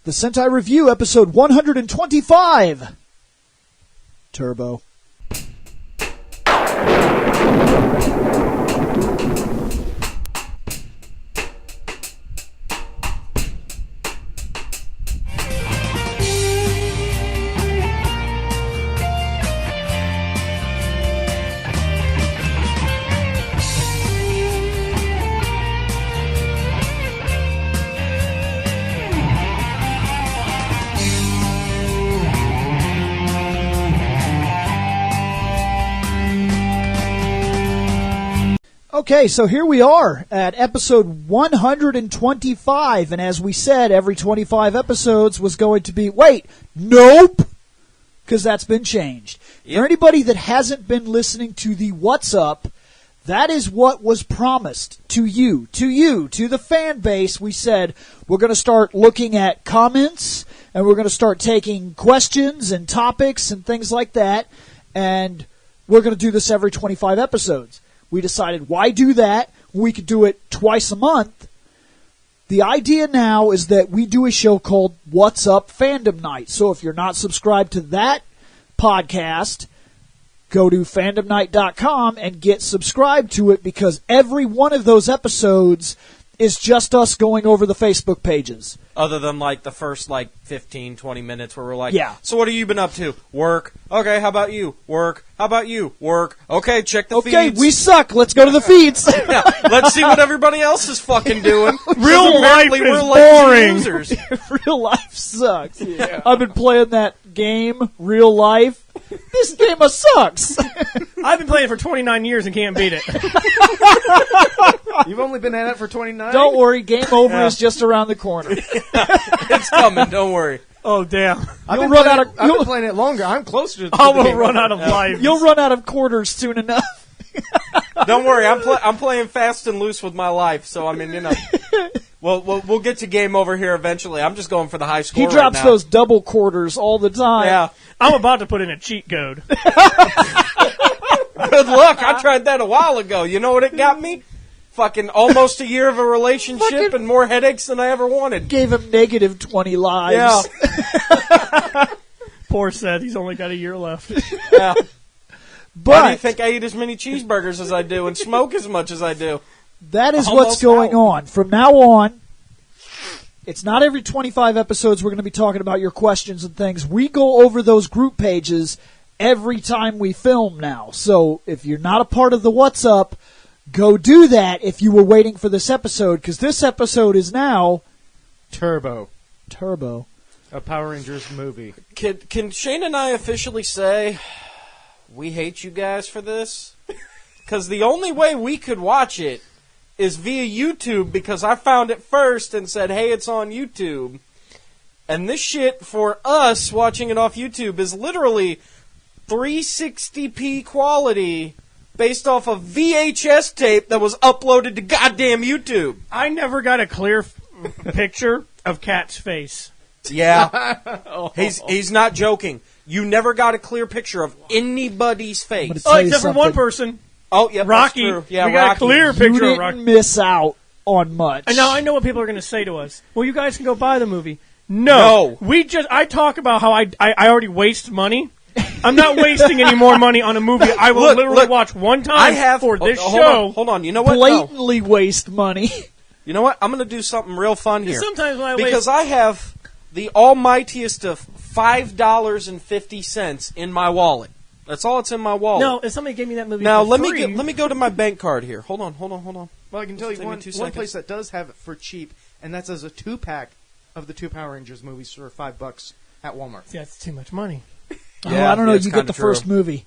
The Sentai Review, episode 125. Turbo. Okay, so here we are at episode 125, and as we said, every 25 episodes was going to be, nope, because that's been changed. Yep. For anybody that hasn't been listening to the What's Up, that is what was promised to you, to the fan base. We said we're going to start looking at comments, and we're going to start taking questions and topics and things like that, and we're going to do this every 25 episodes. We decided, why do that? We could do it twice a month. The idea now is that we do a show called What's Up Fandom Night. So if you're not subscribed to that podcast, go to fandomnight.com and get subscribed to it, because every one of those episodes is just us going over the Facebook pages. Other than, the first, 15, 20 minutes where we're like, yeah. So what have you been up to? Work. Okay, how about you? Work. How about you? Work. Okay, check the feeds. Okay, we suck. Let's go to the feeds. Yeah, let's see what everybody else is fucking doing. Real life is boring. Real life sucks. Yeah. I've been playing that game, Real Life. This game sucks. I've been playing it for 29 years and can't beat it. You've only been at it for 29? Don't worry, game over is just around the corner. It's coming, don't worry. Oh, damn. I've been playing it longer. I'm closer to I will run out of life. You'll run out of quarters soon enough. Don't worry, I'm playing fast and loose with my life, so we'll get to game over here eventually. I'm just going for the high score. He drops right now. those double quarters all the time. Yeah. I'm about to put in a cheat code. Good luck. I tried that a while ago. You know what it got me? Fucking almost a year of a relationship and more headaches than I ever wanted. Gave him negative 20 lives. Yeah. Poor Seth. He's only got a year left. Yeah. But why do you think I eat as many cheeseburgers as I do and smoke as much as I do? That is what's going on. From now on, it's not every 25 episodes we're going to be talking about your questions and things. We go over those group pages every time we film now. So if you're not a part of the What's Up, go do that if you were waiting for this episode, because this episode is now Turbo. A Power Rangers movie. Can Shane and I officially say we hate you guys for this? Because the only way we could watch it is via YouTube, because I found it first and said, hey, it's on YouTube. And this shit, for us watching it off YouTube, is literally 360p quality based off a VHS tape that was uploaded to goddamn YouTube. I never got a clear picture of Kat's face. Yeah. He's not joking. You never got a clear picture of anybody's face. Oh, except for one person. Oh, yeah, Rocky. That's true. Yeah, we got a clear picture you of Rocky. didn't miss out on much. And now I know what people are going to say to us. Well, you guys can go buy the movie. No. I talk about how I already waste money. I'm not wasting any more money on a movie I will literally watch one time for this show. Hold on. You know what? Blatantly waste money. You know what? I'm going to do something real fun here. Sometimes when because I have the almightiest of $5.50 in my wallet. That's all it's in my wallet. No, if somebody gave me that movie now for let free, me go to my bank card here. Hold on. Well, I can tell you one place that does have it for cheap, and that's as a 2-pack of the 2 Power Rangers movies for $5 at Walmart. Yeah, that's too much money. Yeah, I don't know. You get the first movie.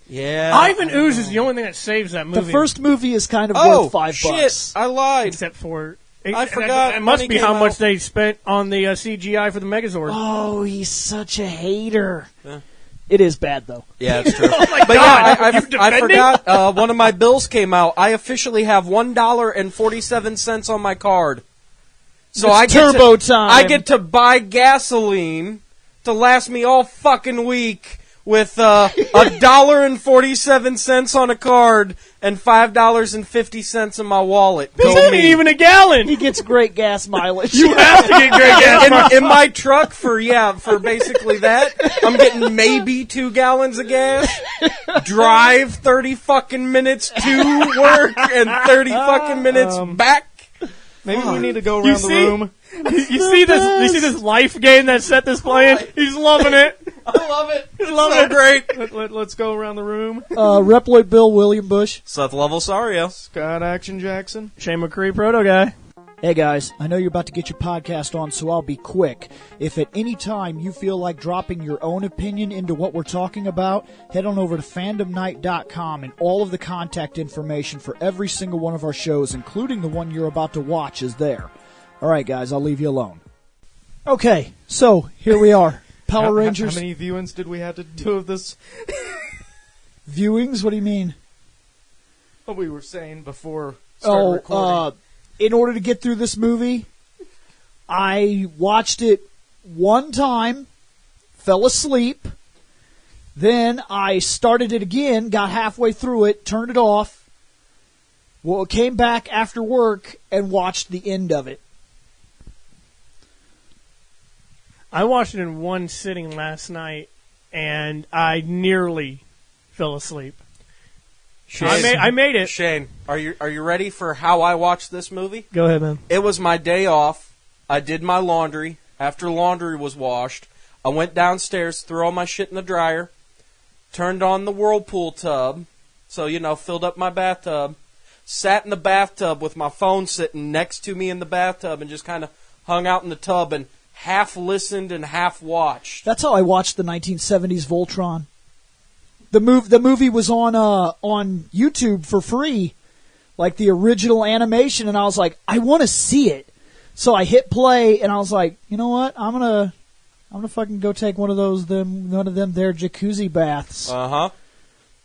Yeah. Ivan Ooze is the only thing that saves that movie. The first movie is kind of worth $5. Shit, I lied. Except for... I forgot. It must be how much they spent on the CGI for the Megazord. Oh, he's such a hater. Yeah. It is bad, though. Yeah, it's true. Oh, my But God. yeah, I forgot. One of my bills came out. I officially have $1.47 on my card. So It's turbo time. I get to buy gasoline to last me all fucking week with $1.47 on a card and $5.50 in my wallet. This ain't even a gallon. He gets great gas mileage. You have to get great gas mileage. In my truck for basically that, I'm getting maybe 2 gallons of gas. Drive 30 fucking minutes to work and 30 fucking minutes back. Maybe we need to go around the room. You see this life game that Seth is playing? He's loving it. I love it. He's loving it. Great. Let's go around the room. Reploid Bill, William Bush. Seth Levelsario. Scott Action Jackson. Shane McCree, Proto Guy. Hey guys, I know you're about to get your podcast on, so I'll be quick. If at any time you feel like dropping your own opinion into what we're talking about, head on over to fandomnight.com, and all of the contact information for every single one of our shows, including the one you're about to watch, is there. All right, guys, I'll leave you alone. Okay, so here we are. Power Rangers. How many viewings did we have to do of this? Viewings? What do you mean? What we were saying before starting recording. In order to get through this movie, I watched it one time, fell asleep, then I started it again, got halfway through it, turned it off, came back after work, and watched the end of it. I watched it in one sitting last night, and I nearly fell asleep. Shane, I made it. Shane, are you ready for how I watched this movie? Go ahead, man. It was my day off. I did my laundry. After laundry was washed, I went downstairs, threw all my shit in the dryer, turned on the whirlpool tub, so, filled up my bathtub, sat in the bathtub with my phone sitting next to me in the bathtub and just kind of hung out in the tub and half listened and half watched. That's how I watched the 1970s Voltron. The movie was on YouTube for free, like the original animation, and I was like, I want to see it. So I hit play, and I was like, you know what? I'm gonna fucking go take one of them there jacuzzi baths.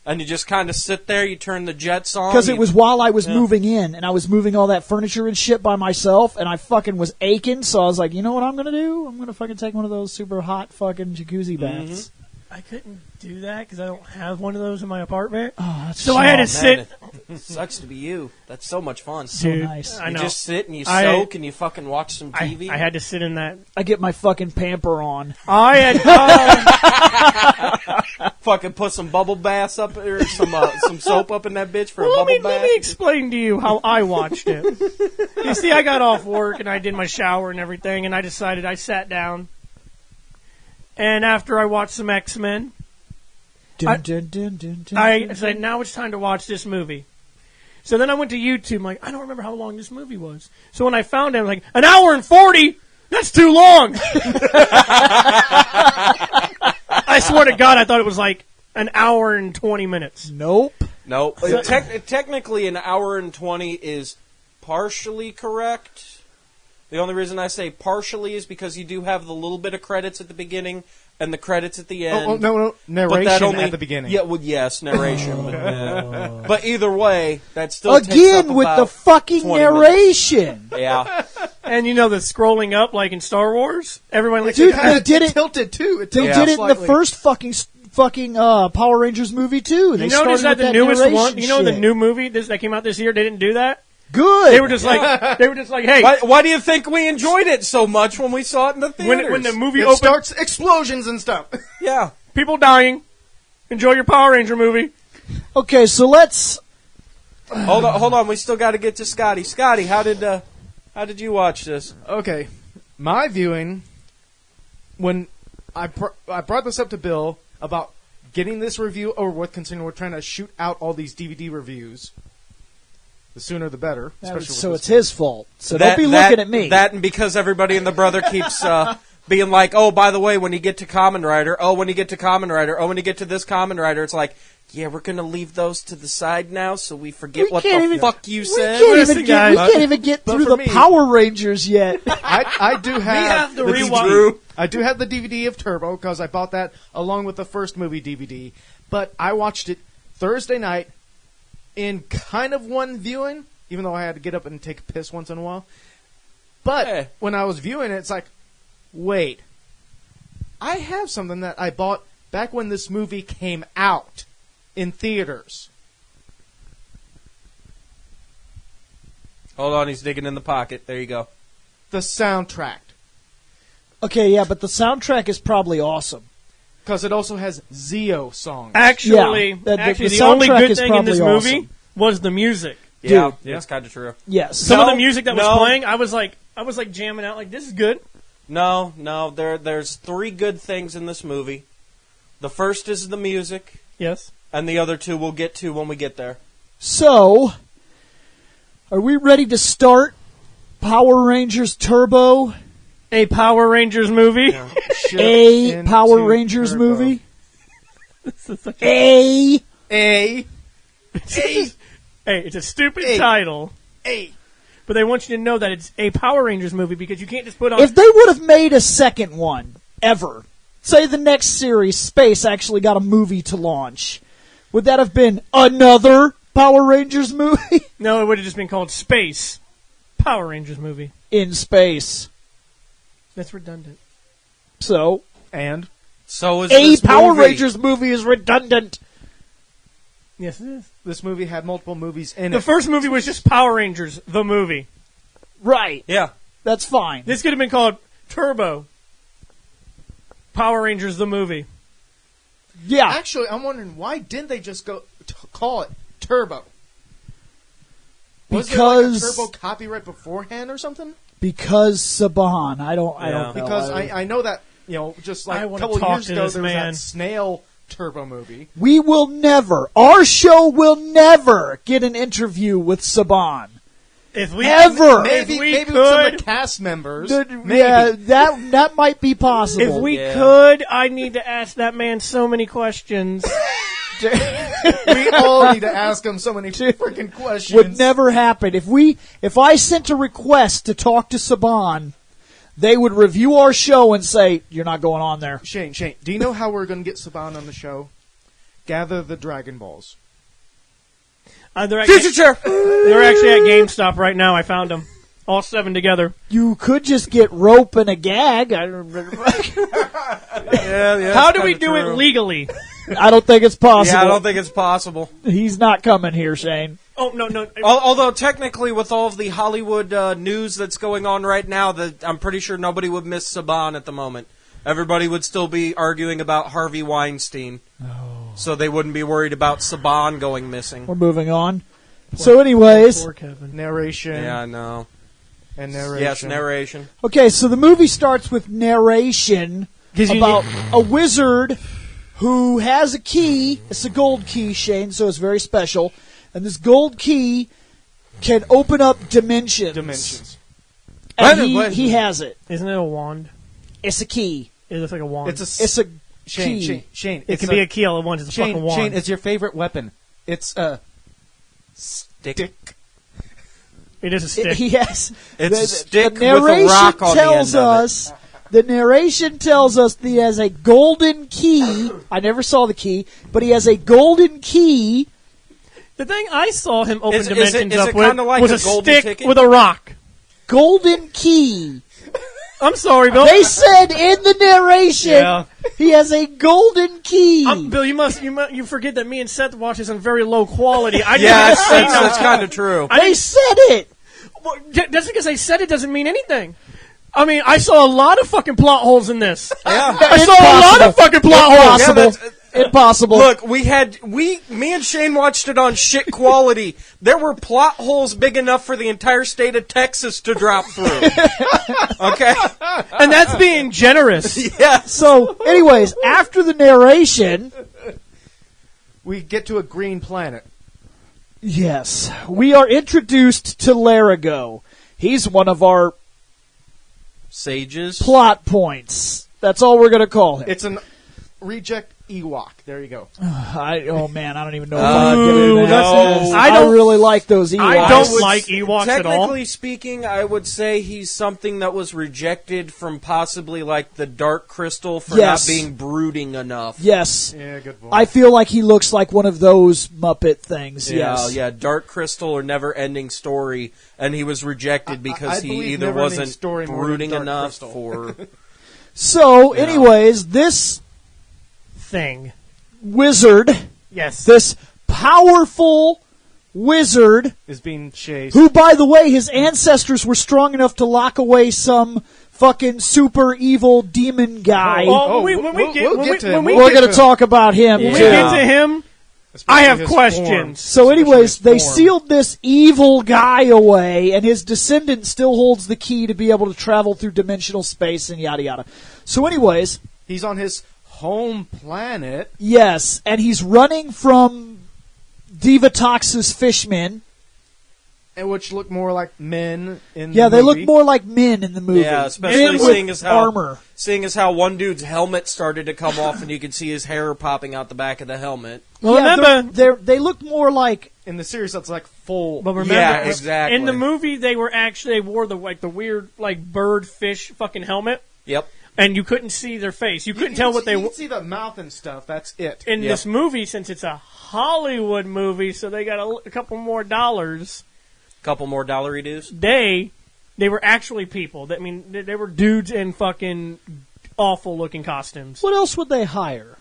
And you just kind of sit there. You turn the jets on because it was while I was moving in, and I was moving all that furniture and shit by myself, and I fucking was aching. So I was like, you know what I'm gonna do? I'm gonna fucking take one of those super hot fucking jacuzzi baths. I couldn't do that because I don't have one of those in my apartment. Oh, that's so I had to sit. It sucks to be you. That's so much fun. So nice. You just sit and you soak and you fucking watch some TV. I had to sit in that. I get my fucking pamper on. I had fucking put some bubble baths up or some soap up in that bitch for a bubble bath. Let me explain to you how I watched it. You see, I got off work and I did my shower and everything, and I decided I sat down. And after I watched some X-Men, I said, now it's time to watch this movie. So then I went to YouTube. I'm like, I don't remember how long this movie was. So when I found it, I'm like, 1 hour and 40? That's too long. I swear to God, I thought it was like 1 hour and 20 minutes. Nope. Technically, 1 hour and 20 is partially correct. The only reason I say partially is because you do have the little bit of credits at the beginning and the credits at the end. No. Narration at the beginning. Yeah, well, yes, narration. But either way, that still Again, takes up with about the fucking narration. Yeah. And the scrolling up like in Star Wars? Everyone like Dude, they did it. Tilted too. They did it in the first fucking Power Rangers movie too. They notice that the newest one, the new movie that came out this year, they didn't do that? Good. They were just like, hey. Why do you think we enjoyed it so much when we saw it in the theaters? When the movie starts explosions and stuff. Yeah. People dying. Enjoy your Power Ranger movie. Okay, so let's... Hold on. We still got to get to Scotty. Scotty, how did you watch this? Okay. My viewing, when I brought this up to Bill about getting this review over with, considering we're trying to shoot out all these DVD reviews. The sooner the better. So it's his fault. So don't be looking at me. That and because everybody in the Brother keeps being like, oh, by the way, when you get to Kamen Rider, when you get to this Kamen Rider, it's like, yeah, we're going to leave those to the side now so we forget what the fuck you said. We can't even get through the Power Rangers yet. I do have the rewatch. I do have the DVD of Turbo because I bought that along with the first movie DVD. But I watched it Thursday night in kind of one viewing, even though I had to get up and take a piss once in a while. But when I was viewing it, it's like, wait, I have something that I bought back when this movie came out in theaters. Hold on, he's digging in the pocket. There you go. The soundtrack. Okay, yeah, but the soundtrack is probably awesome. Because it also has Zio songs. Actually, the only good thing in this movie was the music. Yeah, that's kind of true. Yes. Some of the music that was playing, I was like jamming out, like, this is good. No, there's 3 good things in this movie. The first is the music. Yes. And the other 2 we'll get to when we get there. So, are we ready to start Power Rangers Turbo? A Power Rangers movie? Yeah. A Power Rangers Turbo. movie? Hey, it's a stupid title. But they want you to know that it's a Power Rangers movie because you can't just put on... If they would have made a second one, ever, say the next series, Space, actually got a movie to launch, would that have been another Power Rangers movie? No, it would have just been called Space Power Rangers movie. In space. That's redundant. So And? So is a this Power movie. Rangers movie is redundant. Yes, it is. This movie had multiple movies in The it. first movie was just Power Rangers, the movie. Right. Yeah. That's fine. This could have been called Turbo Power Rangers, the movie. Yeah. Actually, I'm wondering, why didn't they just call it Turbo? Was there like a Turbo copyright beforehand or something? Because Saban. I don't know. Because I know that, just like a couple years ago, there was that Snail Turbo movie. We will never, our show will never get an interview with Saban. If we Ever. Maybe could, with some of the cast members. Maybe. Yeah, that might be possible. if we could, I need to ask that man so many questions. We all need to ask him so many freaking questions. Would never happen. If I sent a request to talk to Saban, they would review our show and say, you're not going on there. Shane, do you know how we're going to get Saban on the show? Gather the Dragon Balls. They're at Future chair! They're actually at GameStop right now. I found them. All 7 together. You could just get rope and a gag. Yeah, How do we do it legally? I don't think it's possible. Yeah, I don't think it's possible. He's not coming here, Shane. Oh, no. Although technically, with all of the Hollywood news that's going on right now, I'm pretty sure nobody would miss Saban at the moment. Everybody would still be arguing about Harvey Weinstein. So they wouldn't be worried about Saban going missing. We're moving on. So anyways. Poor Kevin. Narration. Yeah, I know. And narration. Yes, narration. Okay, so the movie starts with narration about a wizard who has a key. It's a gold key, Shane, so it's very special. And this gold key can open up dimensions. And he has it. Isn't it a wand? It's a key. It looks like a wand. It's a key. Shane. It can be a key all at once. It's a fucking wand. Shane, it's your favorite weapon. It's a stick. It is a stick. It's a stick the with a rock on the end of it. The narration tells us that he has a golden key. I never saw the key, but he has a golden key. The thing I saw him open Is dimensions it up with like was a a golden stick ticket? with a rock. Golden key. I'm sorry, Bill. They said in the narration he has a golden key. Bill, you forget that me and Seth watch this on very low quality. That's kind of true. They said it. Well, just because they said it doesn't mean anything. I mean, I saw a lot of fucking plot holes in this. Yeah. I saw a lot of fucking plot holes. Impossible. Look, me and Shane watched it on shit quality. There were plot holes big enough for the entire state of Texas to drop through. Okay? And that's being generous. Yeah. So, anyways, after the narration, we get to a green planet. yes, we are introduced to Larigo. He's one of our Sages. plot points. That's all we're going to call him. It's an reject Ewok. There you go. Oh man, I don't even know if I can get into that. no. I really like those Ewoks. I don't like Ewoks at all. Technically speaking, I would say he's something that was rejected from possibly like the Dark Crystal for not being brooding enough. Yes. Yeah, good boy. I feel like he looks like one of those Muppet things. Yes. Yeah, Dark Crystal or Never Ending Story, and he was rejected because he either Never Ending wasn't Story more than brooding Dark enough Crystal. or... So, anyways, this thing. Wizard. Yes. This powerful wizard is being chased. Who, by the way, his ancestors were strong enough to lock away some fucking super evil demon guy. We're going to talk about him. When we get to him, I have questions. Form. So anyways, they sealed this evil guy away, and his descendant still holds the key to be able to travel through dimensional space and yada yada. So anyways, he's on his home planet. Yes, and he's running from Divatox's fishmen. And which look more like men in the movie. Yeah, they look more like men in the movie. Yeah, especially seeing as how armor. Seeing as how one dude's helmet started to come off and you could see his hair popping out the back of the helmet. Well, yeah, remember, they look more like in the series that's like full. But remember, yeah, exactly. In the movie, they wore the weird bird fish fucking helmet. Yep. And you couldn't see their face. You couldn't tell what they were. You could see the mouth and stuff. That's it. In this movie, since it's a Hollywood movie, so they got a couple more dollars. Couple more dollary dues? They were actually people. I mean, they were dudes in fucking awful-looking costumes. What else would they hire?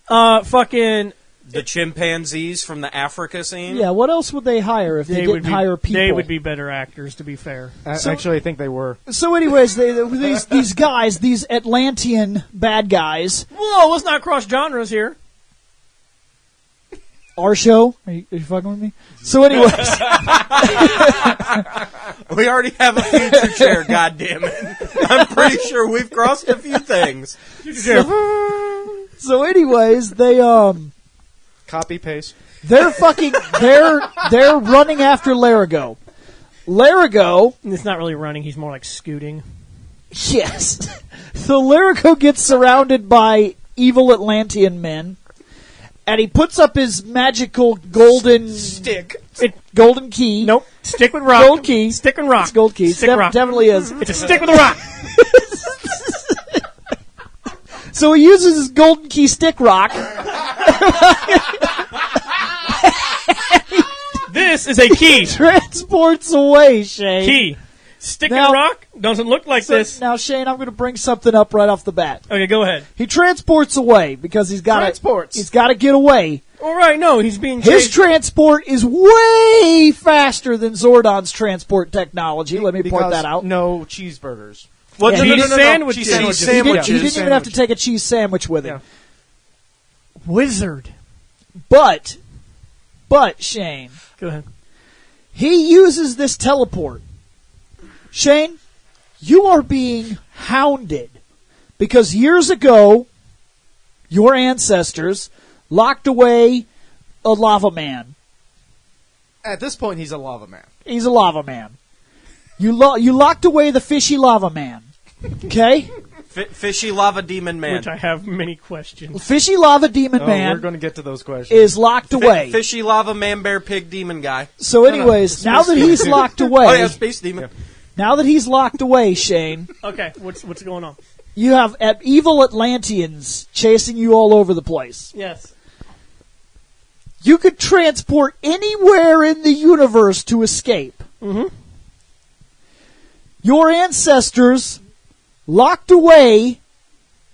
Fucking... The chimpanzees from the Africa scene? Yeah, what else would they hire if they didn't hire people? They would be better actors, to be fair. Actually, I think they were. So anyways, these guys, these Atlantean bad guys... Whoa, let's not cross genres here. Our show? Are you fucking with me? So anyways... We already have a future chair, goddammit. I'm pretty sure we've crossed a few things. So anyways, they copy paste. They're running after Larigo. Larigo, it's not really running, he's more like scooting. Yes. So Larigo gets surrounded by evil Atlantean men, and he puts up his magical golden stick. Golden key. Nope. Stick with rock. Gold key. Stick and rock. It's gold key. Stick rock. Definitely is. It's a stick with a rock. So he uses his golden key stick rock. This is a key. Transports away, Shane. Key. Stick and rock doesn't look like this. Now, Shane, I'm going to bring something up right off the bat. Okay, go ahead. He transports away because he's got to get away. All right, no, he's being chased. His transport is way faster than Zordon's transport technology. Let me point that out. No cheeseburgers. Well, yeah, sandwiches. He didn't even have to take a cheese sandwich with him. Wizard. But, Shane. Go ahead. He uses this teleport. Shane, you are being hounded because years ago, your ancestors locked away a lava man. At this point, he's a lava man. He's a lava man. You locked away the fishy lava man. Okay? Fishy lava demon man. Which I have many questions. Fishy lava demon man. We're going to get to those questions. Is locked away. Fishy lava man bear pig demon guy. So anyways, now that he's locked away. Oh yeah, space demon. Yeah. Now that he's locked away, Shane. Okay, what's going on? You have evil Atlanteans chasing you all over the place. Yes. You could transport anywhere in the universe to escape. Mm-hmm. Your ancestors locked away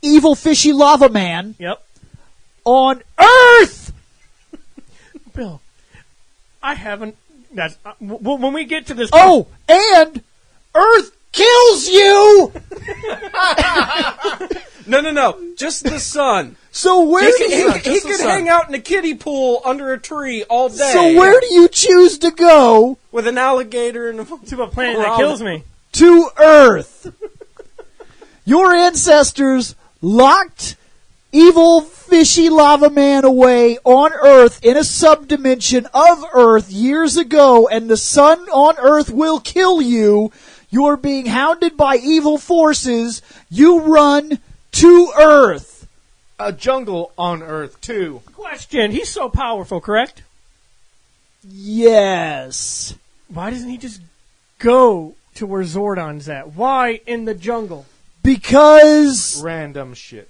evil fishy lava man. Yep. On Earth. Bill, I haven't. That's when we get to this. Oh, and Earth kills you. No. Just the sun. So where he could hang out in a kiddie pool under a tree all day. So where do you choose to go? With an alligator and to a planet that kills me. To Earth. Your ancestors locked evil fishy lava man away on Earth in a subdimension of Earth years ago, and the sun on Earth will kill you. You are being hounded by evil forces. You run to Earth. A jungle on Earth, too. Question. He's so powerful, correct? Yes. Why doesn't he just go to where Zordon's at? Why in the jungle? Because... random shit.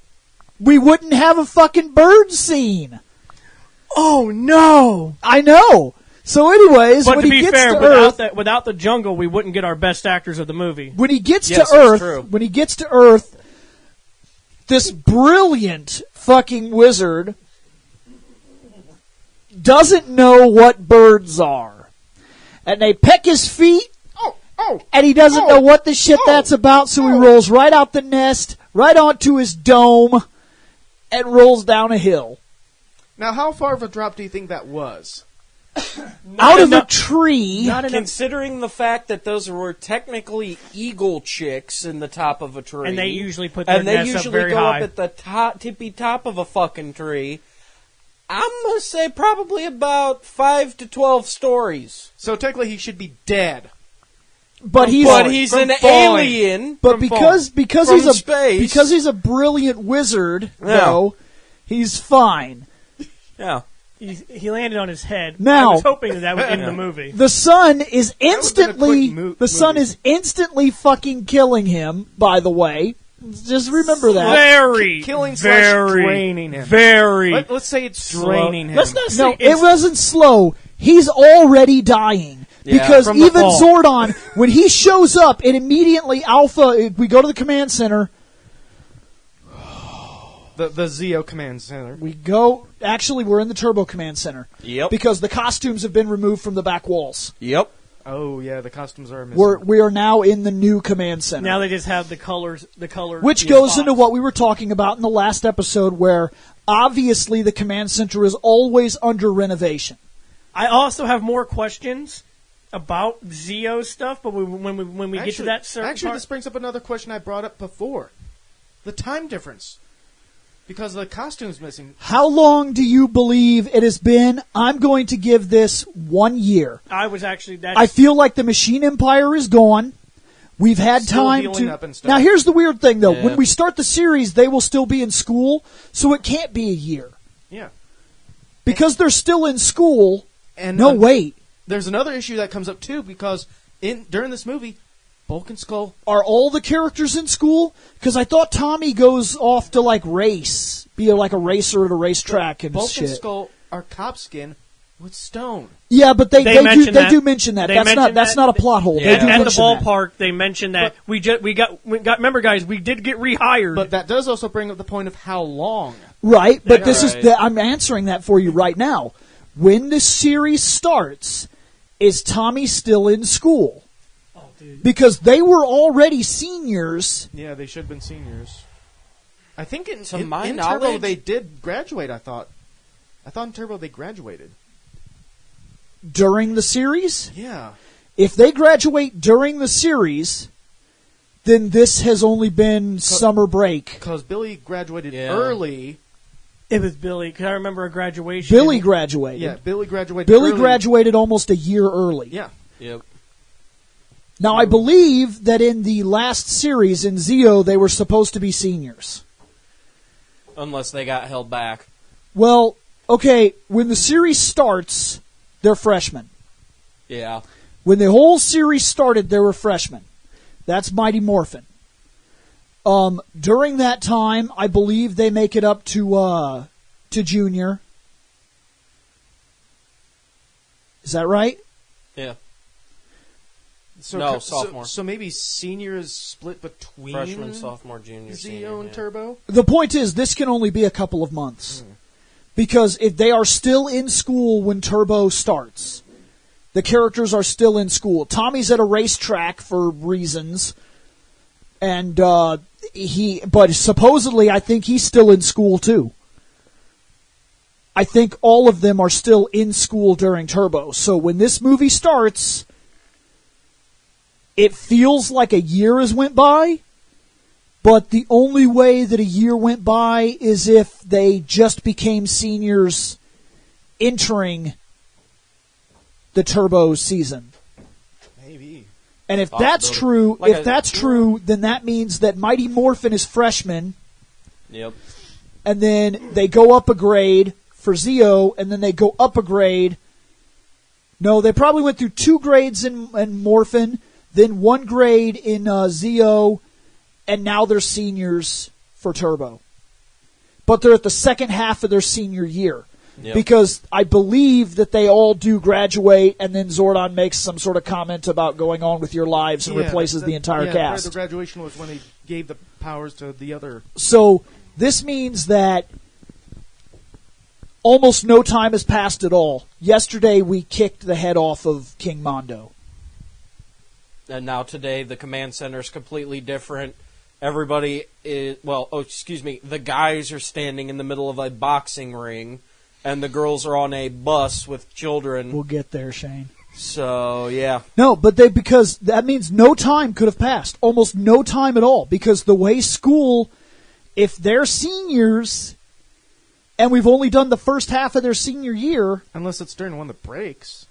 We wouldn't have a fucking bird scene. Oh, no. I know. So anyways, but when to he be gets fair, to Earth... without the jungle, we wouldn't get our best actors of the movie. When he gets to Earth... When he gets to Earth... this brilliant fucking wizard doesn't know what birds are. And they peck his feet, and he doesn't know what the shit that's about, so he rolls right out the nest, right onto his dome, and rolls down a hill. Now, how far of a drop do you think that was? Out of a tree. Considering the fact that those were technically eagle chicks in the top of a tree. And they usually put their nests up very high. And they usually go up at the tippy top of a fucking tree. I'm going to say probably about 5 to 12 stories. So technically he should be dead. But he's an alien. But because he's a brilliant wizard, though, he's fine. Yeah. He landed on his head. Now, I was hoping that would end the movie. The sun is instantly fucking killing him, by the way. Just remember that. Killing draining him. Let's say it's draining him. Let's not say it wasn't slow. He's already dying. Yeah, because even Zordon, when he shows up, it immediately we go to the command center. The Zeo command center. We're in the Turbo command center. Yep. Because the costumes have been removed from the back walls. Yep. Oh, yeah, the costumes are missing. We are now in the new command center. Now they just have the colors. Which goes into what we were talking about in the last episode, where obviously the command center is always under renovation. I also have more questions about Zeo stuff, but when we get to that certain part... this brings up another question I brought up before. The time difference. Because the costume's missing. How long do you believe it has been? I'm going to give this 1 year. I feel like the Machine Empire is gone. We've had time to... Up and stuff. Now, here's the weird thing, though. Yeah. When we start the series, they will still be in school, so it can't be a year. Yeah. Because they're still in school. And wait. There's another issue that comes up, too, because during this movie... Bulk and Skull. Are all the characters in school? Because I thought Tommy goes off to, race. Be like a racer at a racetrack and Bulk shit. and Skull are cop skin with stone. Yeah, but they do mention that. That's not a plot hole. Yeah. At the ballpark, they mentioned that. Remember, guys, we did get rehired. But that does also bring up the point of how long. Right, but I'm answering that for you right now. When the series starts, is Tommy still in school? Because they were already seniors. Yeah, they should have been seniors. I think in knowledge, Turbo they did graduate, I thought. I thought in Turbo they graduated. During the series? Yeah. If they graduate during the series, then this has only been summer break. Because Billy graduated early. It was Billy, because I remember a graduation. Billy graduated. Yeah, Billy graduated Billy early. Graduated almost a year early. Yeah. Yep. Now, I believe that in the last series, in Zeo, they were supposed to be seniors. Unless they got held back. Well, okay, when the series starts, they're freshmen. Yeah. When the whole series started, they were freshmen. That's Mighty Morphin. During that time, I believe they make it up to junior. Is that right? Yeah. Sophomore. So maybe senior is split between freshman, sophomore, junior, Zeo and Turbo? The point is, this can only be a couple of months. Because if they are still in school when Turbo starts, the characters are still in school. Tommy's at a racetrack for reasons, and but supposedly I think he's still in school too. I think all of them are still in school during Turbo. So when this movie starts, it feels like a year has went by, but the only way that a year went by is if they just became seniors entering the Turbo season. Maybe. And if that's true, then that means that Mighty Morphin is freshman. Yep. And then they go up a grade for Zeo, and then they go up a grade. No, they probably went through 2 grades in Morphin, then 1 grade in Zeo, and now they're seniors for Turbo. But they're at the second half of their senior year. Yep. Because I believe that they all do graduate, and then Zordon makes some sort of comment about going on with your lives and replaces the entire cast. The graduation was when they gave the powers to the other. So this means that almost no time has passed at all. Yesterday we kicked the head off of King Mondo. And now today the command center is completely different. Everybody is, the guys are standing in the middle of a boxing ring, and the girls are on a bus with children. We'll get there, Shane. So, yeah. No, but because that means no time could have passed. Almost no time at all. Because the way school, if they're seniors, and we've only done the first half of their senior year. Unless it's during one of the breaks.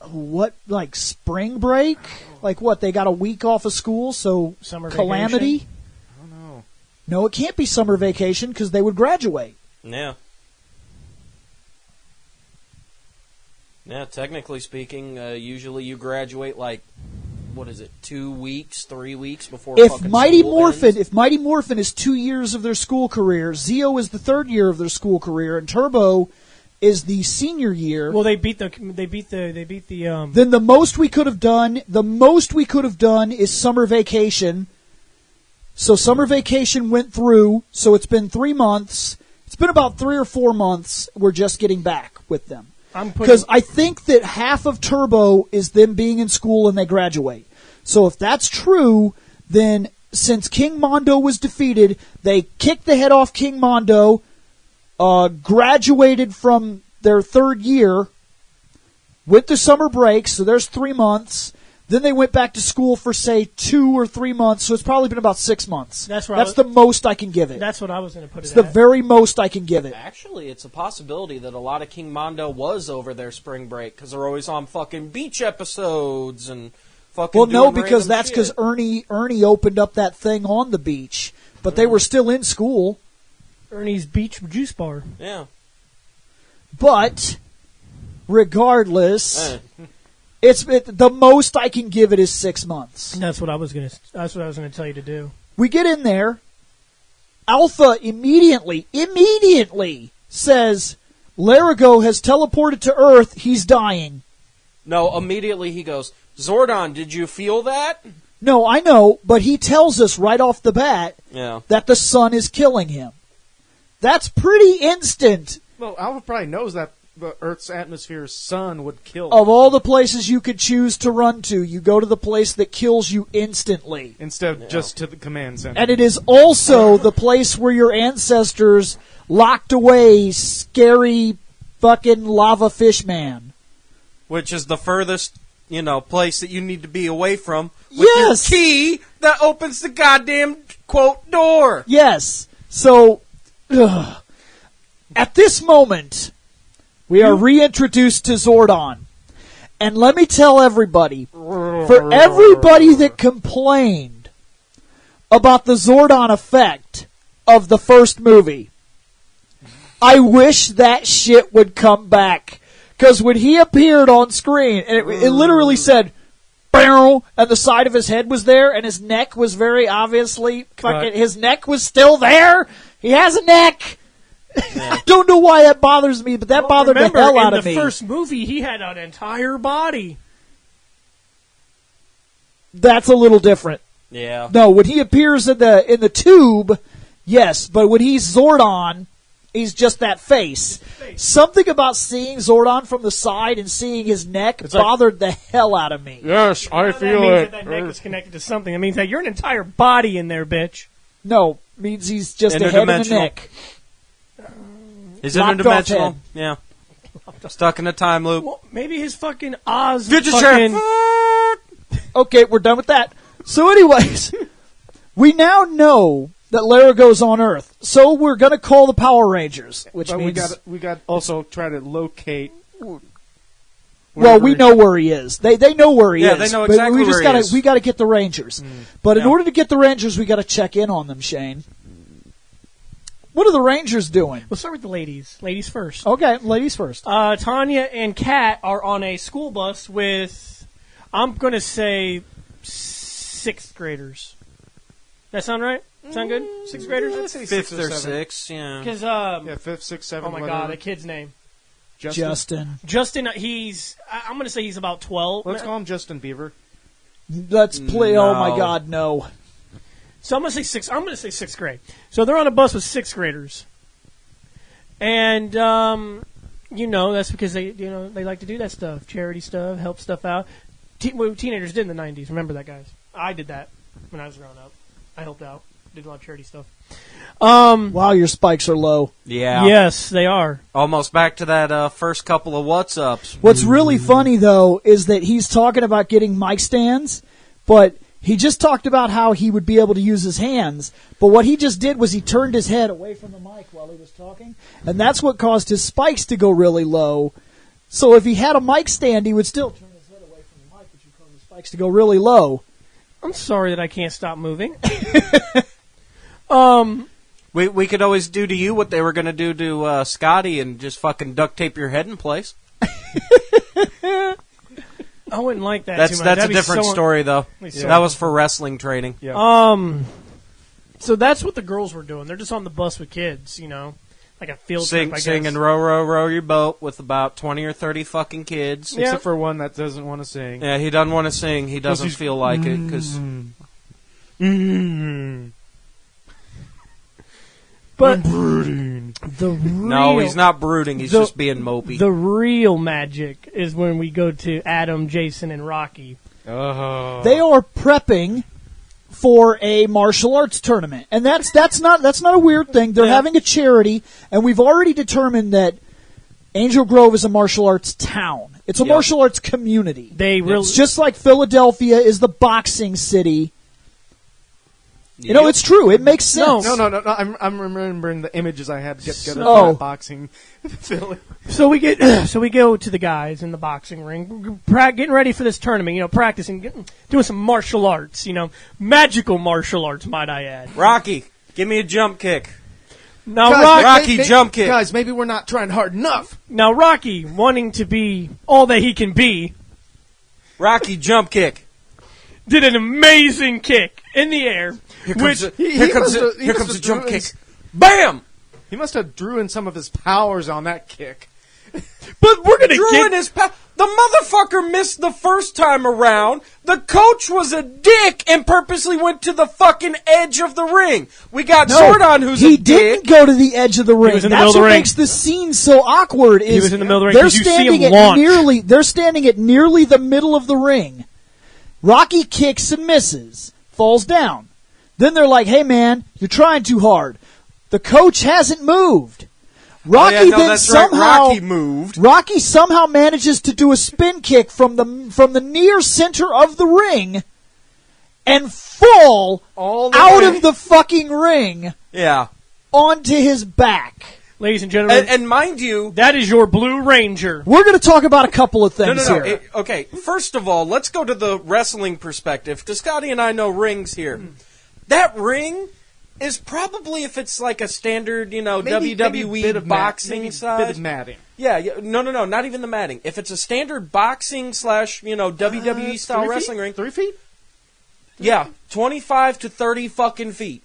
What, like spring break? Like what, they got a week off of school, so summer calamity? Vacation? I don't know. No, it can't be summer vacation because they would graduate. Yeah. Yeah, technically speaking, usually you graduate like, 2 weeks, 3 weeks before If Mighty Morphin is 2 years of their school career, Zeo is the third year of their school career, and Turbo is the senior year. Well, they beat the. Then the most we could have done is summer vacation. So summer vacation went through, so it's been 3 months. It's been about 3 or 4 months. We're just getting back with them. Because I think that half of Turbo is them being in school and they graduate. So if that's true, then since King Mondo was defeated, they kicked the head off King Mondo, graduated from their third year, went to summer break, so there's 3 months. Then they went back to school for, say, 2 or 3 months, so it's probably been about 6 months. That's the most I can give it. That's what I was going to put it It's the very most I can give it. Actually, it's a possibility that a lot of King Mondo was over their spring break because they're always on fucking beach episodes and fucking. Well, no, doing because random that's shit. because Ernie opened up that thing on the beach, but they were still in school. Ernie's Beach Juice Bar. Yeah. But regardless. The most I can give it is 6 months. That's what I was gonna tell you to do. We get in there. Alpha immediately says, Larigo has teleported to Earth. He's dying. No, immediately he goes, Zordon, did you feel that? No, I know, but he tells us right off the bat that the sun is killing him. That's pretty instant. Well, Alpha probably knows that the Earth's atmosphere's sun would kill him. Of all the places you could choose to run to, you go to the place that kills you instantly. Instead of just to the command center. And it is also the place where your ancestors locked away scary fucking lava fish man. Which is the furthest, place that you need to be away from. With your key that opens the goddamn, quote, door. Yes. So, at this moment, we are reintroduced to Zordon. And let me tell everybody, for everybody that complained about the Zordon effect of the first movie, I wish that shit would come back. Because when he appeared on screen, and it literally said, "Bow," and the side of his head was there, and his neck was very obviously, his neck was still there. He has a neck. I don't know why that bothers me, but that bothered the hell out of me. In the first movie, he had an entire body. That's a little different. Yeah. No, when he appears in the tube, yes, but when he's Zordon, he's just that face. Something about seeing Zordon from the side and seeing his neck bothered the hell out of me. Yes, I feel it. That neck is connected to something. That means that you're an entire body in there, bitch. No, means he's just a head and a neck. Is it interdimensional? Yeah. Stuck in a time loop. Well, maybe his fucking Oz. Okay, we're done with that. So, anyways, we now know that Larigo's on Earth, so we're gonna call the Power Rangers, which means we got also try to locate. Well, we know where he is. They know where he is. Yeah, they know exactly where he is. We gotta get the Rangers. But in order to get the Rangers, we gotta check in on them, Shane. What are the Rangers doing? We'll start with the ladies. Ladies first. Okay, ladies first. Tanya and Kat are on a school bus with, I'm going to say, 6th graders. That sound right? Sound good? 6th graders? I'd say 5th or 7. 6th, yeah. Because, yeah, 5th, 6th, 7th. Oh my God, the kid's name. Justin. Justin, I'm going to say he's about 12. Let's call him Justin Bieber. Let's play. No. Oh my God, no. So I'm going to say sixth grade. So they're on a bus with sixth graders. And, that's because they like to do that stuff. Charity stuff, help stuff out. What teenagers did in the 90s. Remember that, guys? I did that when I was growing up. I helped out. Did a lot of charity stuff. Wow, your spikes are low. Yeah. Yes, they are. Almost back to that first couple of what's-ups. What's really funny, though, is that he's talking about getting mic stands, but he just talked about how he would be able to use his hands. But what he just did was he turned his head away from the mic while he was talking, and that's what caused his spikes to go really low. So if he had a mic stand, he would still turn his head away from the mic, which would cause his spikes to go really low. I'm sorry that I can't stop moving. We could always do to you what they were going to do to Scotty and just fucking duct tape your head in place. I wouldn't like that too much. That's a different story, though. Yeah. That was for wrestling training. Yeah. So that's what the girls were doing. They're just on the bus with kids, like a field trip, I guess. Sing and row, row, row your boat with about 20 or 30 fucking kids. Yeah. Except for one that doesn't want to sing. Yeah, he doesn't want to sing. He doesn't feel like it because. But brooding. No, he's not brooding. He's just being mopey. The real magic is when we go to Adam, Jason, and Rocky. Oh. They are prepping for a martial arts tournament, and that's not a weird thing. They're having a charity, and we've already determined that Angel Grove is a martial arts town. It's a martial arts community. It's just like Philadelphia is the boxing city. It's true. It makes sense. No. I'm remembering the images I had to get together for boxing. So we go to the guys in the boxing ring, getting ready for this tournament. Practicing, doing some martial arts. Magical martial arts, might I add. Rocky, give me a jump kick. Now, Rocky, jump kick. Guys, maybe we're not trying hard enough. Now, Rocky, wanting to be all that he can be. Rocky, jump kick. Did an amazing kick in the air. Here comes the jump kick. Bam! He must have drew in some of his powers on that kick. But we're gonna get his the motherfucker missed the first time around. The coach was a dick and purposely went to the fucking edge of the ring. We got Zordon, who's a dick. He didn't go to the edge of the ring. That's what makes the scene so awkward. He was in the middle of the ring. They're standing at they're standing at nearly the middle of the ring. Rocky kicks and misses, falls down. Then they're like, "Hey man, you're trying too hard." The coach hasn't moved. Rocky Rocky moved. Rocky somehow manages to do a spin kick from the near center of the ring and fall out of the fucking ring. Yeah. Onto his back. Ladies and gentlemen, and mind you, that is your Blue Ranger. We're going to talk about a couple of things here. Okay, first of all, let's go to the wrestling perspective, because Scotty and I know rings here. That ring is probably, if it's like a standard, WWE boxing size. Bit of matting. Yeah, no, not even the matting. If it's a standard boxing / WWE style wrestling ring. 3 feet? Yeah, 25 to 30 fucking feet.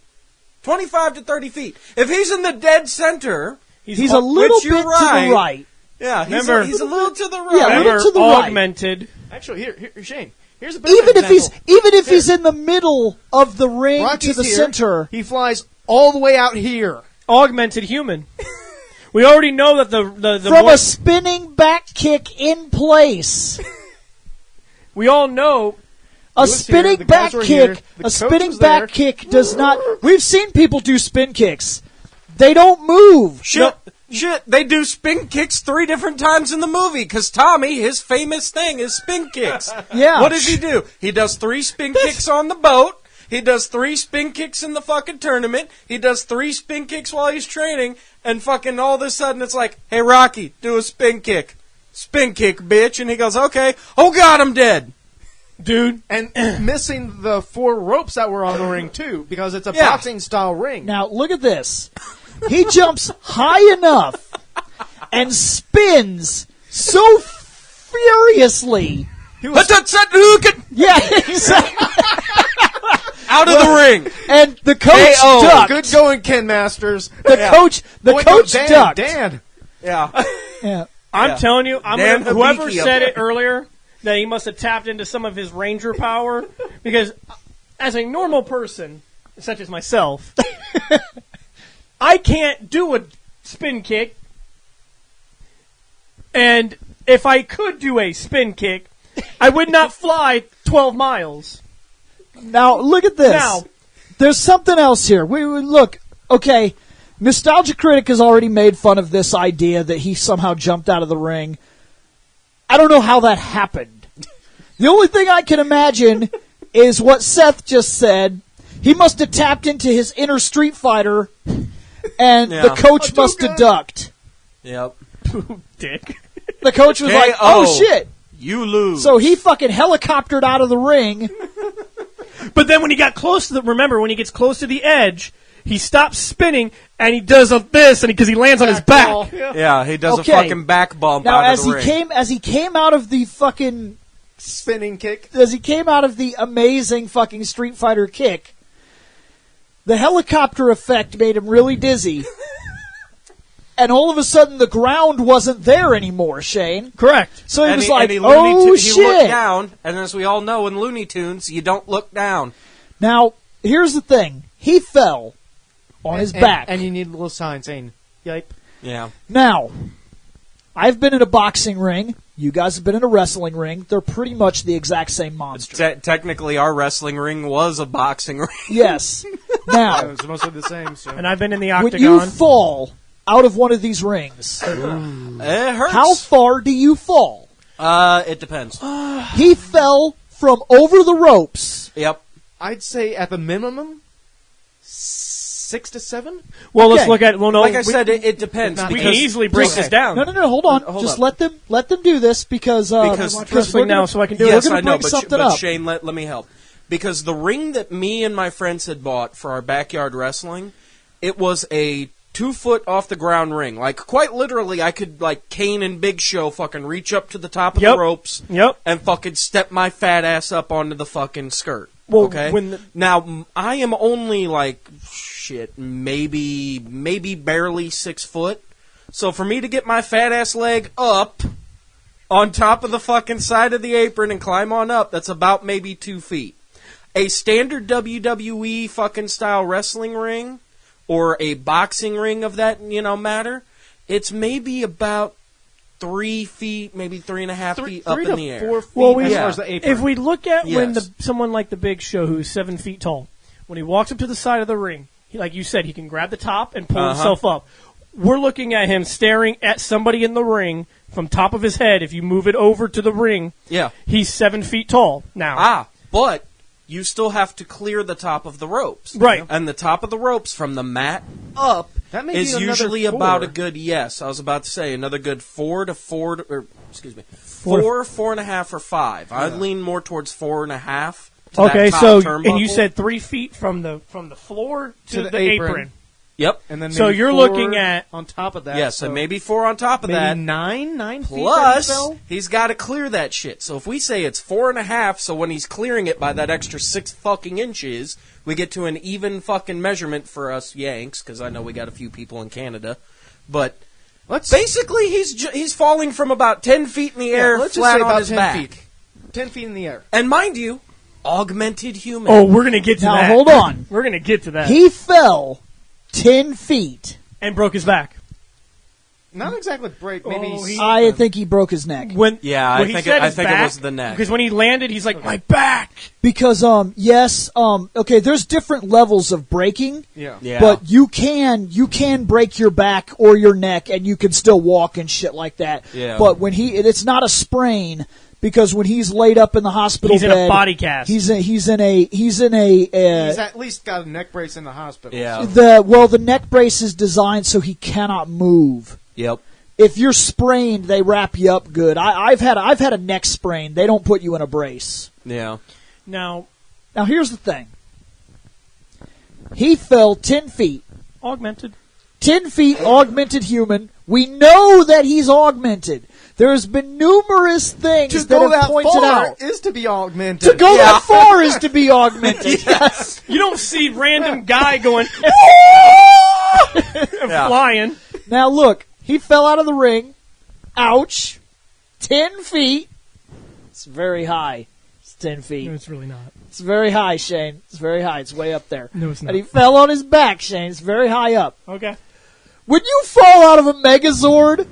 25 to 30 feet. If he's in the dead center, he's a little bit to the right. Yeah, he's a little to the right. Yeah, a little to the augmented. Right. Actually, here, Shane. Here's a better even if he's in the middle of the ring Rocky's to the center, he flies all the way out here. Augmented human. We already know that the from a spinning back kick in place. We all know. A spinning back kick does not. We've seen people do spin kicks. They don't move. Shit, they do spin kicks 3 different times in the movie, because Tommy, his famous thing is spin kicks. Yeah. What does he do? He does 3 spin kicks on the boat. He does 3 spin kicks in the fucking tournament. He does 3 spin kicks while he's training, and fucking all of a sudden it's like, "Hey, Rocky, do a spin kick. Spin kick, bitch." And he goes, "Okay. Oh, God, I'm dead." Dude. And missing the 4 ropes that were on the ring, too, because it's a boxing-style ring. Now, look at this. He jumps high enough and spins so furiously. Yeah, exactly. Out of the ring. And the coach ducked. Good going, Ken Masters. The coach ducked. Dan. Yeah. I'm telling you, whoever said it earlier, that he must have tapped into some of his ranger power, because as a normal person, such as myself, I can't do a spin kick. And if I could do a spin kick, I would not fly 12 miles. Now, look at this. Now, there's something else here. Look, okay, Nostalgia Critic has already made fun of this idea that he somehow jumped out of the ring. I don't know how that happened. The only thing I can imagine is what Seth just said. He must have tapped into his inner Street Fighter, and the coach must have ducked. Yep. Dick. The coach was like, oh, shit. You lose. So he fucking helicoptered out of the ring. But then when he got close to when he gets close to the edge, he stops spinning, and he does this, and because he lands on his back. Yeah, he does a fucking back bump now, out of the ring. As he came out of the fucking spinning kick, as he came out of the amazing fucking Street Fighter kick, the helicopter effect made him really dizzy. And all of a sudden, the ground wasn't there anymore, Shane. Correct. So he was shit. He looked down, and as we all know in Looney Tunes, you don't look down. Now, here's the thing. He fell on his back. And you need a little sign saying, yipe. Yeah. Now, I've been in a boxing ring. You guys have been in a wrestling ring. They're pretty much the exact same monster. Technically, our wrestling ring was a boxing ring. Yes. Now, it's mostly the same. So. And I've been in the octagon. When you fall out of one of these rings, it hurts. How far do you fall? It depends. He fell from over the ropes. Yep. I'd say at the minimum, 6 to 7. Well, let's look at. Well, no, like I said, it depends. We can easily break this down. No, hold on. Just let them do this because wrestling now, so I can do it. Yes, I know, but Shane, let me help. Because the ring that me and my friends had bought for our backyard wrestling, it was a 2-foot off the ground ring. Like, quite literally, I could, like, Kane and Big Show fucking reach up to the top of the ropes and fucking step my fat ass up onto the fucking skirt. Well, okay? Now, I am only, like, maybe barely 6 foot. So for me to get my fat ass leg up on top of the fucking side of the apron and climb on up, that's about maybe 2 feet. A standard WWE fucking style wrestling ring, or a boxing ring of that, matter, it's maybe about 3 feet, maybe 3.5 feet up in the air. 4 feet as far as the apron. If we look at when someone like the Big Show, who's 7 feet tall, when he walks up to the side of the ring, like you said, he can grab the top and pull himself up. We're looking at him staring at somebody in the ring from top of his head. If you move it over to the ring, he's 7 feet tall now. But you still have to clear the top of the ropes. Right. And the top of the ropes from the mat up is usually about a good, I was about to say, another good 4 to 4.5 or 5. I'd lean more towards 4.5. Okay, so, and you said 3 feet from the floor to the apron. Yep. And then so you're looking at on top of that. Yes, so maybe 4 on top of that. 9 feet. Plus, he's got to clear that shit. So if we say it's 4.5, so when he's clearing it by that extra 6 fucking inches, we get to an even fucking measurement for us Yanks, because I know we got a few people in Canada. But basically, he's falling from about 10 feet in the air, flat on his back. 10 feet in the air. And mind you, augmented human. Oh, we're gonna get to that. Now hold on. We're gonna get to that. He fell 10 feet. And broke his back. Not exactly break. Maybe I think he broke his neck. I think it was the neck. Because when he landed, he's like, my back! Because, there's different levels of breaking. Yeah. But you can break your back or your neck and you can still walk and shit like that. Yeah. But when it's not a sprain, because when he's laid up in the hospital he's bed, in a body cast. He's at least got a neck brace in the hospital. Yeah. The neck brace is designed so he cannot move. Yep. If you're sprained, they wrap you up good. I've had a neck sprain. They don't put you in a brace. Yeah. Now here's the thing. He fell 10 feet. Augmented. 10 feet augmented human. We know that he's augmented. There's been numerous things that have pointed out. Is to be augmented. To go that far is to be augmented. Yes. You don't see random guy going flying. Now look, he fell out of the ring. Ouch. 10 feet. It's very high. It's 10 feet. No, it's really not. It's very high, Shane. It's very high. It's way up there. No, it's not. And he fell on his back, Shane. It's very high up. Okay. When you fall out of a Megazord,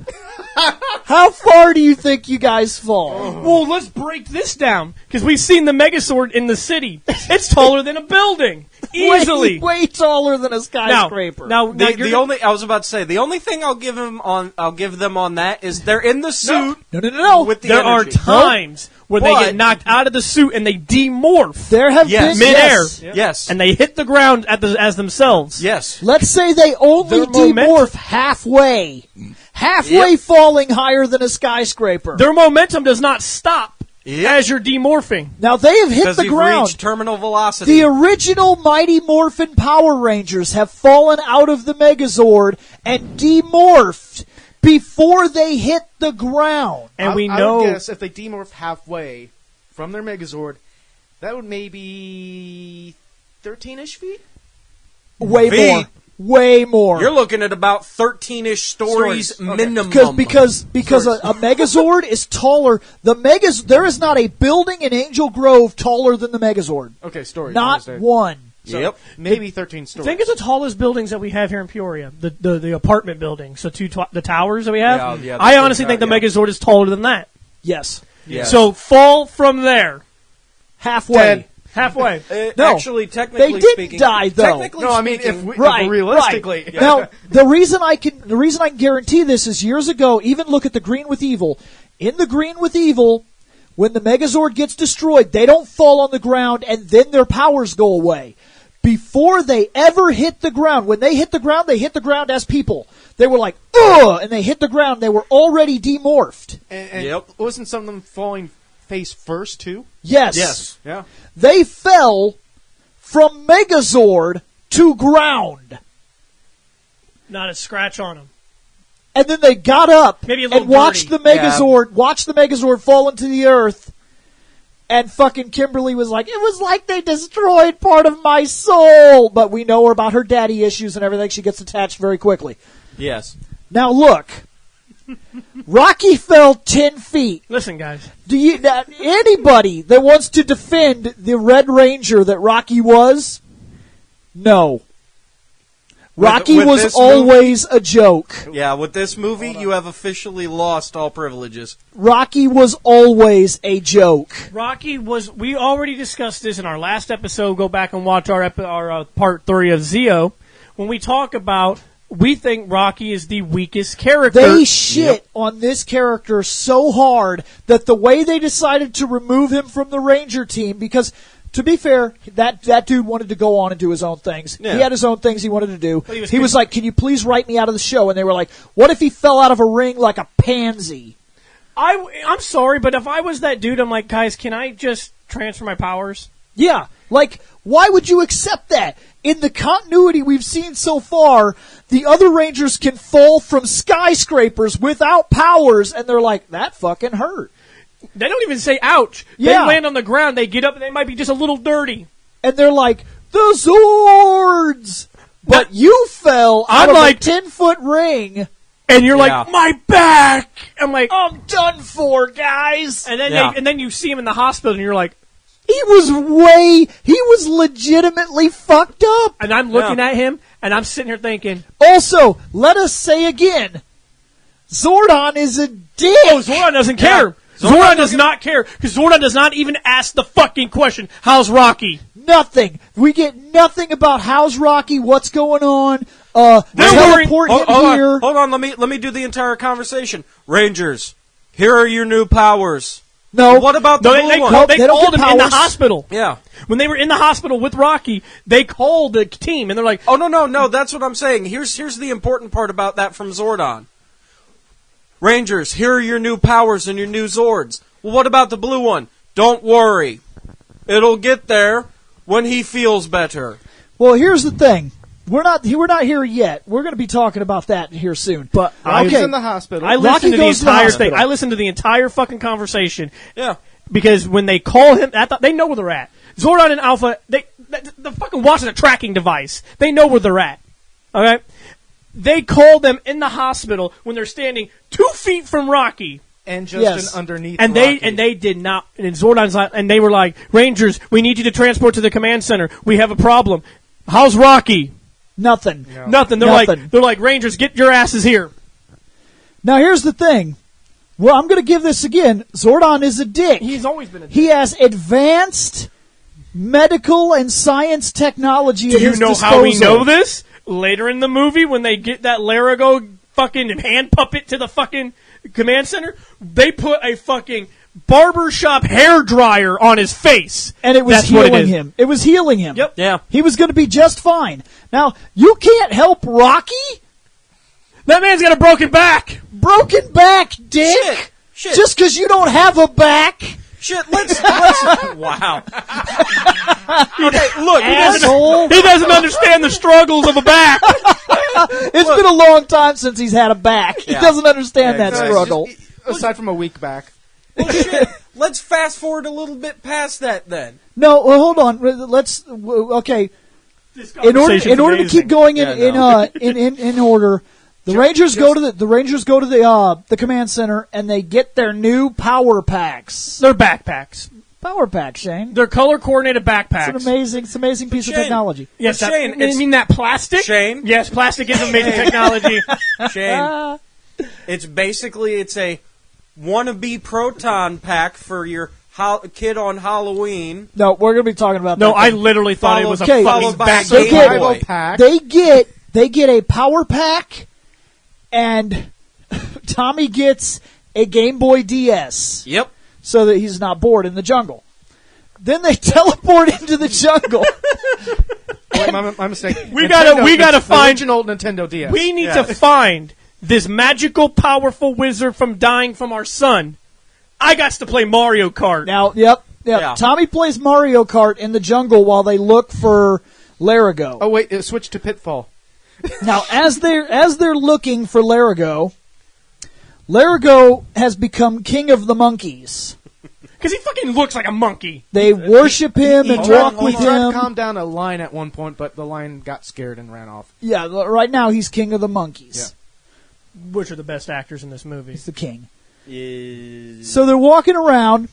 how far do you think you guys fall? Well, let's break this down, because we've seen the Megazord in the city. It's taller than a building. Easily. Way taller than a skyscraper. Now I was about to say, the only thing I'll give them on that is they're in the suit. No. With the there are energy. times where they get knocked out of the suit and they demorph. There have been midair. Yes. And they hit the ground as themselves. Yes. Let's say they only Their demorph halfway. Halfway falling higher than a skyscraper. Their momentum does not stop as you're demorphing. Now they have hit the you've ground. reached terminal velocity. The original Mighty Morphin Power Rangers have fallen out of the Megazord and demorphed before they hit the ground. And I would guess if they demorph halfway from their Megazord, that would maybe 13-ish feet? Way more. You're looking at about 13-ish stories minimum. Because a Megazord is taller. There is not a building in Angel Grove taller than the Megazord. Okay, stories. Not one. So maybe 13 stories. Think of the tallest buildings that we have here in Peoria, the apartment buildings, so the towers that we have. Yeah, I honestly think the Megazord is taller than that. Yes. So fall from there. Halfway. Halfway. Actually, technically they didn't speaking, die, though. Technically if realistically. Right. Now, the reason I can guarantee this is years ago. Even look at the Green with Evil. In the Green with Evil, when the Megazord gets destroyed, they don't fall on the ground and then their powers go away. Before they ever hit the ground, when they hit the ground as people. They were like, ugh, and they hit the ground. They were already demorphed. And wasn't some of them falling face first, too? Yes. Yeah. They fell from Megazord to ground. Not a scratch on them. And then they got up Maybe a little and watched dirty. watched the Megazord fall into the earth. And fucking Kimberly was like, it was like they destroyed part of my soul. But we know her about her daddy issues and everything. She gets attached very quickly. Yes. Now look. Rocky fell 10 feet. Listen, guys. Anybody that wants to defend the Red Ranger that Rocky was, no. Rocky was always a joke. Yeah, with this movie, you have officially lost all privileges. Rocky was always a joke. Rocky was. We already discussed this in our last episode. Go back and watch our part 3 of Zeo. When we talk about, we think Rocky is the weakest character. They shit on this character so hard that the way they decided to remove him from the Ranger team, because, to be fair, that dude wanted to go on and do his own things. Yeah. He had his own things he wanted to do. He was like, can you please write me out of the show? And they were like, what if he fell out of a ring like a pansy? I'm sorry, but if I was that dude, I'm like, guys, can I just transfer my powers? Yeah, like, why would you accept that? In the continuity we've seen so far, the other Rangers can fall from skyscrapers without powers, and they're like, that fucking hurt. They don't even say ouch. Yeah. They land on the ground, they get up, and they might be just a little dirty. And they're like, the Zords! But you fell out of a 10-foot ring. And you're like, my back! I'm like, I'm done for, guys! And then and then you see him in the hospital, and you're like, he was legitimately fucked up. And I'm looking at him, and I'm sitting here thinking. Also, let us say again, Zordon is a dick. Oh, Zordon doesn't care. Zordon does not care, because Zordon does not even ask the fucking question, how's Rocky? Nothing. We get nothing about how's Rocky, what's going on. Teleport him here. Hold on, let me do the entire conversation. Rangers, here are your new powers. No. What about the blue one? They called him in the hospital. Yeah. When they were in the hospital with Rocky, they called the team, and they're like, oh, no, that's what I'm saying. Here's the important part about that from Zordon. Rangers, here are your new powers and your new Zords. Well, what about the blue one? Don't worry. It'll get there when he feels better. Well, here's the thing. We're not here yet. We're going to be talking about that here soon. But I was in the hospital. I listened to the entire thing. I listened to the entire fucking conversation. Yeah. Because when they call him, they know where they're at. Zordon and Alpha, the fucking watch is a tracking device. They know where they're at. Okay? They call them in the hospital when they're standing 2 feet from Rocky. and just an underneath. And they did not. And Zordon's like, and they were like, Rangers, we need you to transport to the command center. We have a problem. How's Rocky? Nothing. No. Nothing. They're like, Rangers, get your asses here. Now here's the thing. Well, I'm going to give this again. Zordon is a dick. He's always been a dick. He has advanced medical and science technology at his disposal. Do you know how we know this? Later in the movie, when they get that Larago fucking hand puppet to the fucking command center, they put a fucking barbershop hair dryer on his face. And it was healing him. It was healing him. Yep. Yeah. He was going to be just fine. Now, you can't help Rocky? That man's got a broken back. Broken back, dick. Shit. Just because you don't have a back. Shit, let's wow. Okay, look, he doesn't understand the struggles of a back. It's been a long time since he's had a back. Yeah. He doesn't understand that exactly. struggle. Aside from a weak back. Well, shit, let's fast forward a little bit past that then. No, well, hold on. Let's okay. In order to keep going in order, the Rangers go to the command center and they get their new power packs. They're backpacks. Power packs, Shane. They're color coordinated backpacks. It's an amazing piece of technology. Yes, Shane, you mean that plastic? Shane? Yes, plastic is amazing technology. Shane, it's a wannabe proton pack for your kid on Halloween. No, we're going to be talking about that. No, I literally thought it was a fucking back pack. They get a power pack, and Tommy gets a Game Boy DS. Yep. So that he's not bored in the jungle. Then they teleport into the jungle. Wait, my mistake. We gotta find original Nintendo DS. We need to find this magical, powerful wizard from dying from our son. I got to play Mario Kart. Now, yep. Yeah. Tommy plays Mario Kart in the jungle while they look for Larago. Oh wait, it switched to Pitfall. Now, as they're looking for Larago has become king of the monkeys. Because he fucking looks like a monkey. They worship him and walk with him. He tried to calm down a lion at one point, but the lion got scared and ran off. Yeah, right now he's king of the monkeys. Yeah. Which are the best actors in this movie? He's the king. Yeah. So they're walking around.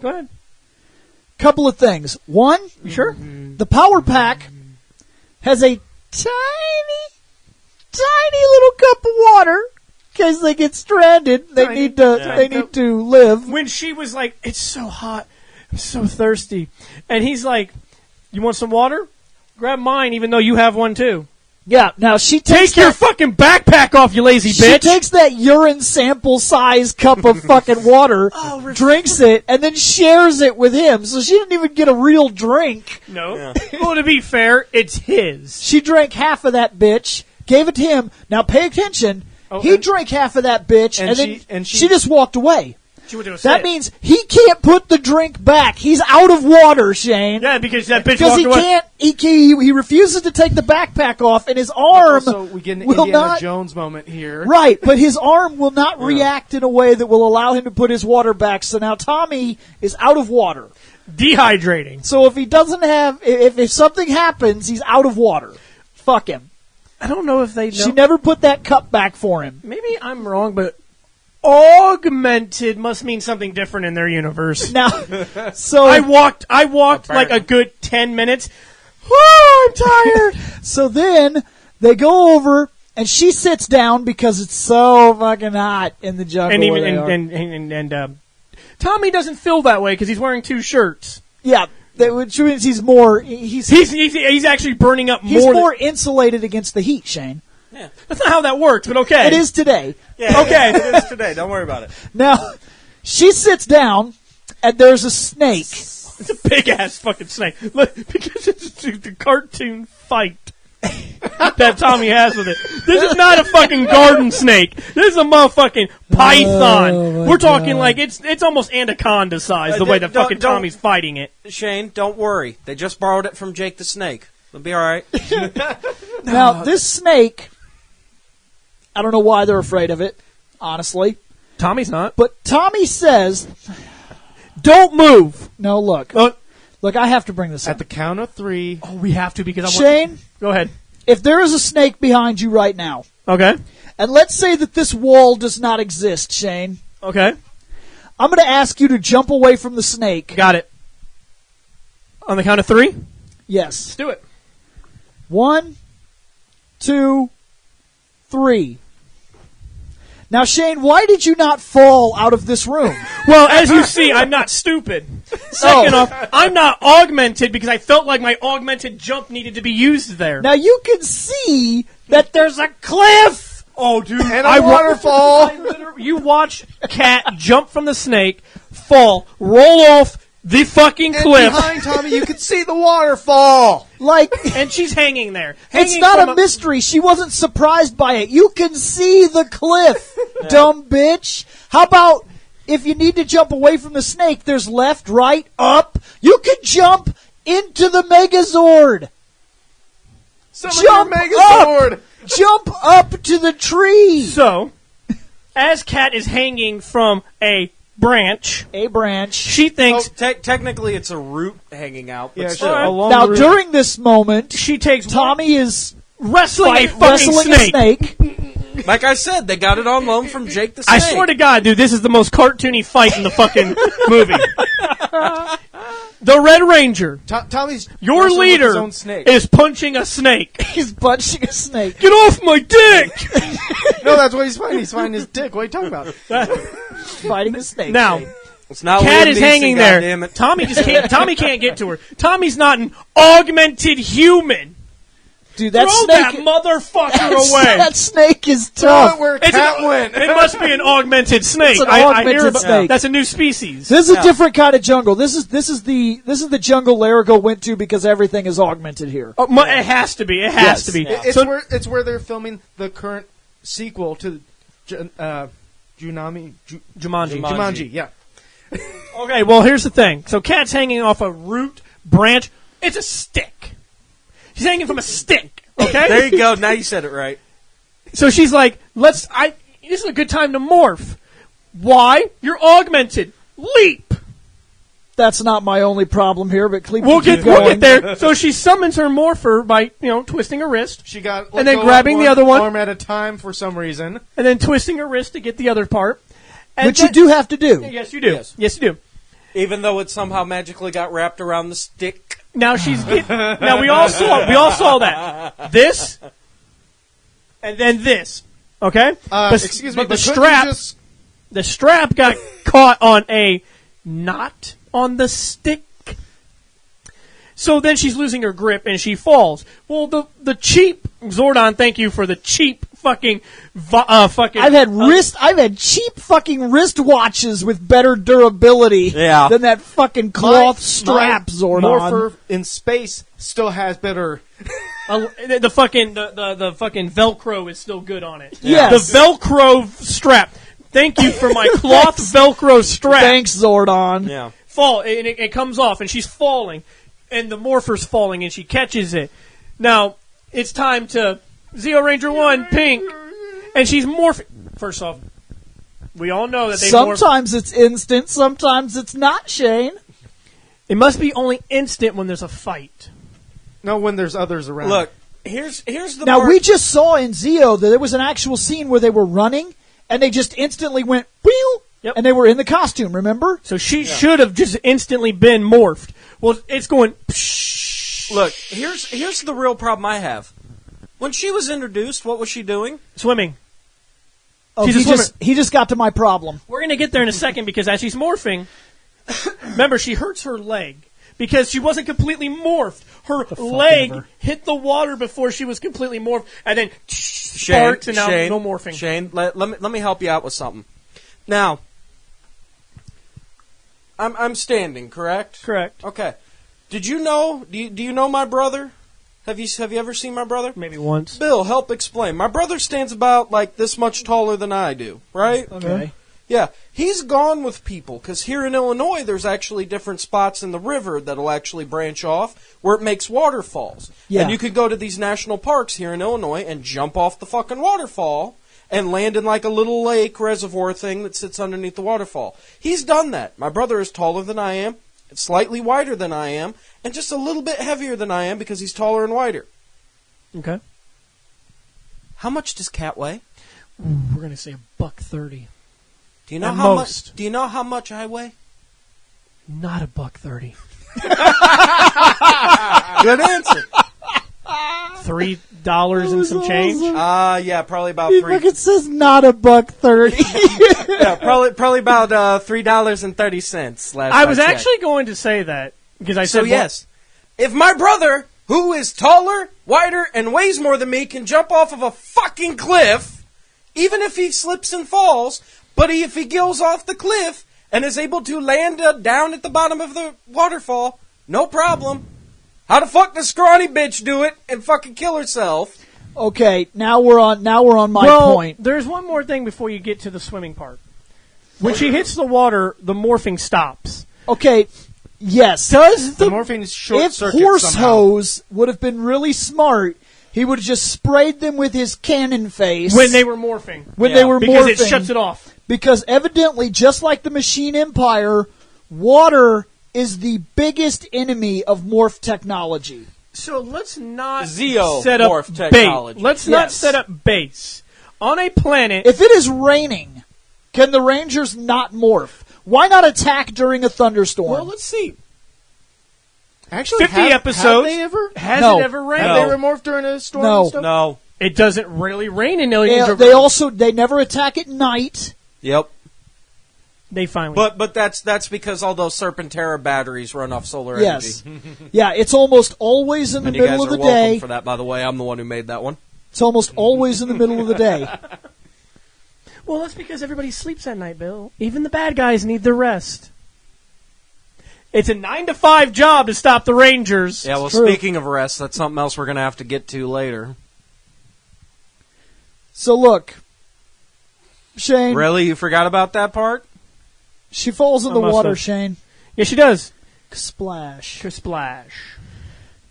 Go ahead. Couple of things. One, sure. The power pack has a tiny little cup of water in case they get stranded. They need to live. When she was like, "It's so hot, I'm so thirsty," and he's like, "You want some water? Grab mine, even though you have one too." Yeah. Now she takes your fucking backpack off, you lazy bitch. She takes that urine sample size cup of fucking water, drinks it, and then shares it with him. So she didn't even get a real drink. No. Yeah. Well, to be fair, it's his. She drank half of that bitch. Gave it to him. Now pay attention. He drank half of that bitch, and she just walked away. That means he can't put the drink back. He's out of water, Shane. Yeah, because that bitch walked away. He refuses to take the backpack off, and his arm so we get an will Indiana not. Jones moment here, right? But his arm will not react in a way that will allow him to put his water back. So now Tommy is out of water, dehydrating. So if he doesn't have, if something happens, he's out of water. Fuck him. I don't know if they know. She never put that cup back for him. Maybe I'm wrong, but augmented must mean something different in their universe. Now, so I walked like a good 10 minutes. Oh, I'm tired. So then they go over, and she sits down because it's so fucking hot in the jungle. And Tommy doesn't feel that way because he's wearing two shirts. Yeah. Which means he's more. He's actually burning up more. He's more insulated against the heat, Shane. Yeah. That's not how that works, but okay. It is today. Yeah, okay. It is today. Don't worry about it. Now, she sits down, and there's a snake. It's a big-ass fucking snake. Look, because it's the cartoon fight that Tommy has with it. This is not a fucking garden snake. This is a motherfucking python. We're talking like it's almost anaconda size, the way that fucking Tommy's fighting it. Shane, don't worry. They just borrowed it from Jake the Snake. It'll be all right. Now, this snake, I don't know why they're afraid of it, honestly. Tommy's not. But Tommy says, don't move. No, look. Look, I have to bring this up. At the count of 3. Oh, we have to because Shane, go ahead. If there is a snake behind you right now, okay, And let's say that this wall does not exist, Shane. Okay. I'm going to ask you to jump away from the snake. Got it. On the count of 3? Yes. Let's do it. 1, 2, 3. Now, Shane, why did you not fall out of this room? Well, as you see, I'm not stupid. Second off, I'm not augmented because I felt like my augmented jump needed to be used there. Now, you can see that there's a cliff. Oh, dude. And a waterfall. You watch Cat jump from the snake, fall, roll off the fucking And cliff. behind Tommy, you could see the waterfall. Like, And she's hanging there. it's Hanging not from a mystery. She wasn't surprised by it. You can see the cliff, dumb bitch. How about if you need to jump away from the snake, there's left, right, up. You can jump into the Megazord. Jump up. Jump up to the tree. So, as Cat is hanging from a branch, She thinks Technically, it's a root hanging out. But Yeah, still. sure. along now the route, during this moment, she takes Tommy is wrestling a fucking wrestling snake. a snake. Like I said, they got it on loan from Jake the Snake. I swear to God, dude, this is the most cartoony fight in the fucking movie. The Red Ranger, Tommy's your wrestling with his leader, own snake. is punching a snake. He's punching a snake. Get off my dick! No, that's what he's fighting. He's fighting his dick. What are you talking about? Fighting a snake. Now, It's not Cat Liam is Neeson, hanging there. goddammit. Tommy can't get to her. Tommy's not an augmented human. dude, that Throw snake. that motherfucker away. That snake is Throw tough. it where It's Cat an- went. It must be an augmented snake. It's an I hear augmented about snake. That's a new species. This is a different kind of jungle. This is the jungle Larigo went to because everything is augmented here. Oh, it has to be. It has to be. It's So- where they're filming the current sequel to Jumanji. Jumanji. Yeah. Okay, well, here's the thing. So Cat's hanging off a root branch. It's a stick. She's hanging from a stick. Okay? There you go. Now you said it right. So she's like, this is a good time to morph. Why? You're augmented. Leap. That's not my only problem here, but keep We'll get going. there. So she summons her morpher by, twisting her wrist. She got And then grabbing the other one. arm at a time for some reason. And then twisting her wrist to get the other part. And Which you do have to do. Yes, you do. Yes. Yes, you do. Even though it somehow magically got wrapped around the stick. Now now we all saw that. This and then this. Okay? Excuse me, but the but couldn't you strap just- the strap got caught on a knot on the stick. So then she's losing her grip and she falls. Well, the cheap Zordon, thank you for the cheap fucking fucking. I've had cheap fucking wrist watches with better durability than that fucking cloth strap Zordon. Morpher in space still has better. the fucking Velcro is still good on it. Yes. The Velcro strap. Thank you for my cloth Velcro strap. Thanks, Zordon. Yeah. Fall and it comes off and she's falling and the morpher's falling and she catches it. Now it's time to Zeo Ranger 1 pink and she's morphing. First off, we all know that they sometimes it's instant, sometimes it's not, Shane. It must be only instant when there's a fight. No, when there's others around. Look, here's the Now part. we just saw in Zeo that there was an actual scene where they were running and they just instantly went wheel, and they were in the costume, remember? So she should have just instantly been morphed. Well, it's going. Look, here's the real problem I have. When she was introduced, what was she doing? Swimming. Oh, She's a swimmer. he just got to my problem. We're going to get there in a second because as she's morphing, remember, she hurts her leg because she wasn't completely morphed. Her leg hit the water before she was completely morphed, and then sparks, and now no morphing. Shane, let me help you out with something. Now, I'm standing, correct? Correct. Okay. Did you know? Do you know my brother? Have you ever seen my brother? Maybe once. Bill, help explain. My brother stands about like this much taller than I do, right? Okay. Yeah, he's gone with people because here in Illinois, there's actually different spots in the river that'll actually branch off where it makes waterfalls. Yeah. And you could go to these national parks here in Illinois and jump off the fucking waterfall and land in like a little lake reservoir thing that sits underneath the waterfall. He's done that. My brother is taller than I am, slightly wider than I am, and just a little bit heavier than I am because he's taller and wider. Okay. How much does Cat weigh? We're gonna say $1.30. Do you know At how most. much? Do you know how much I weigh? Not $1.30. Good answer. $3 and some change. Yeah, probably about He three. fucking says not $1.30. Yeah, probably about $3.30 last. I was checked. actually going to say that because I said So yes, if my brother, who is taller, wider, and weighs more than me, can jump off of a fucking cliff, even if he slips and falls, but if he goes off the cliff and is able to land down at the bottom of the waterfall, no problem. How the fuck does scrawny bitch do it and fucking kill herself? Okay, now we're on my point. There's one more thing before you get to the swimming part. When she hits the water, the morphing stops. Okay, yes. Does The the morphine is short If circuit Horse somehow. Hose would have been really smart, he would have just sprayed them with his cannon face when they were morphing? when Yeah. they were Because morphing. it shuts it off. Because evidently, just like the Machine Empire, water is the biggest enemy of morph technology. So let's not Xeomorph set up technology. bait. Let's not Yes. set up base on a planet. If it is raining, can the Rangers not morph? Why not attack during a thunderstorm? well, let's see. Actually, 50 have episodes. they ever? Has No. it ever rained? Have No. they ever morphed during a storm No. and stuff? No. It doesn't really rain in Aliens. they never attack at night. Yep. They finally. But that's because all those Serpentera batteries run off solar Yes. energy. Yeah, it's almost always in the And you guys middle of are the welcome day. for that, by the way. I'm the one who made that one. It's almost always in the middle of the day. well, that's because everybody sleeps at night, Bill. Even the bad guys need their rest. It's a 9-to-5 job to stop the Rangers. Yeah, well, true. speaking of rest, that's something else we're going to have to get to later. So look, Shane, Really? You forgot about that part? she falls in the must water, have. Shane. Yeah, she does. Splash. Splash.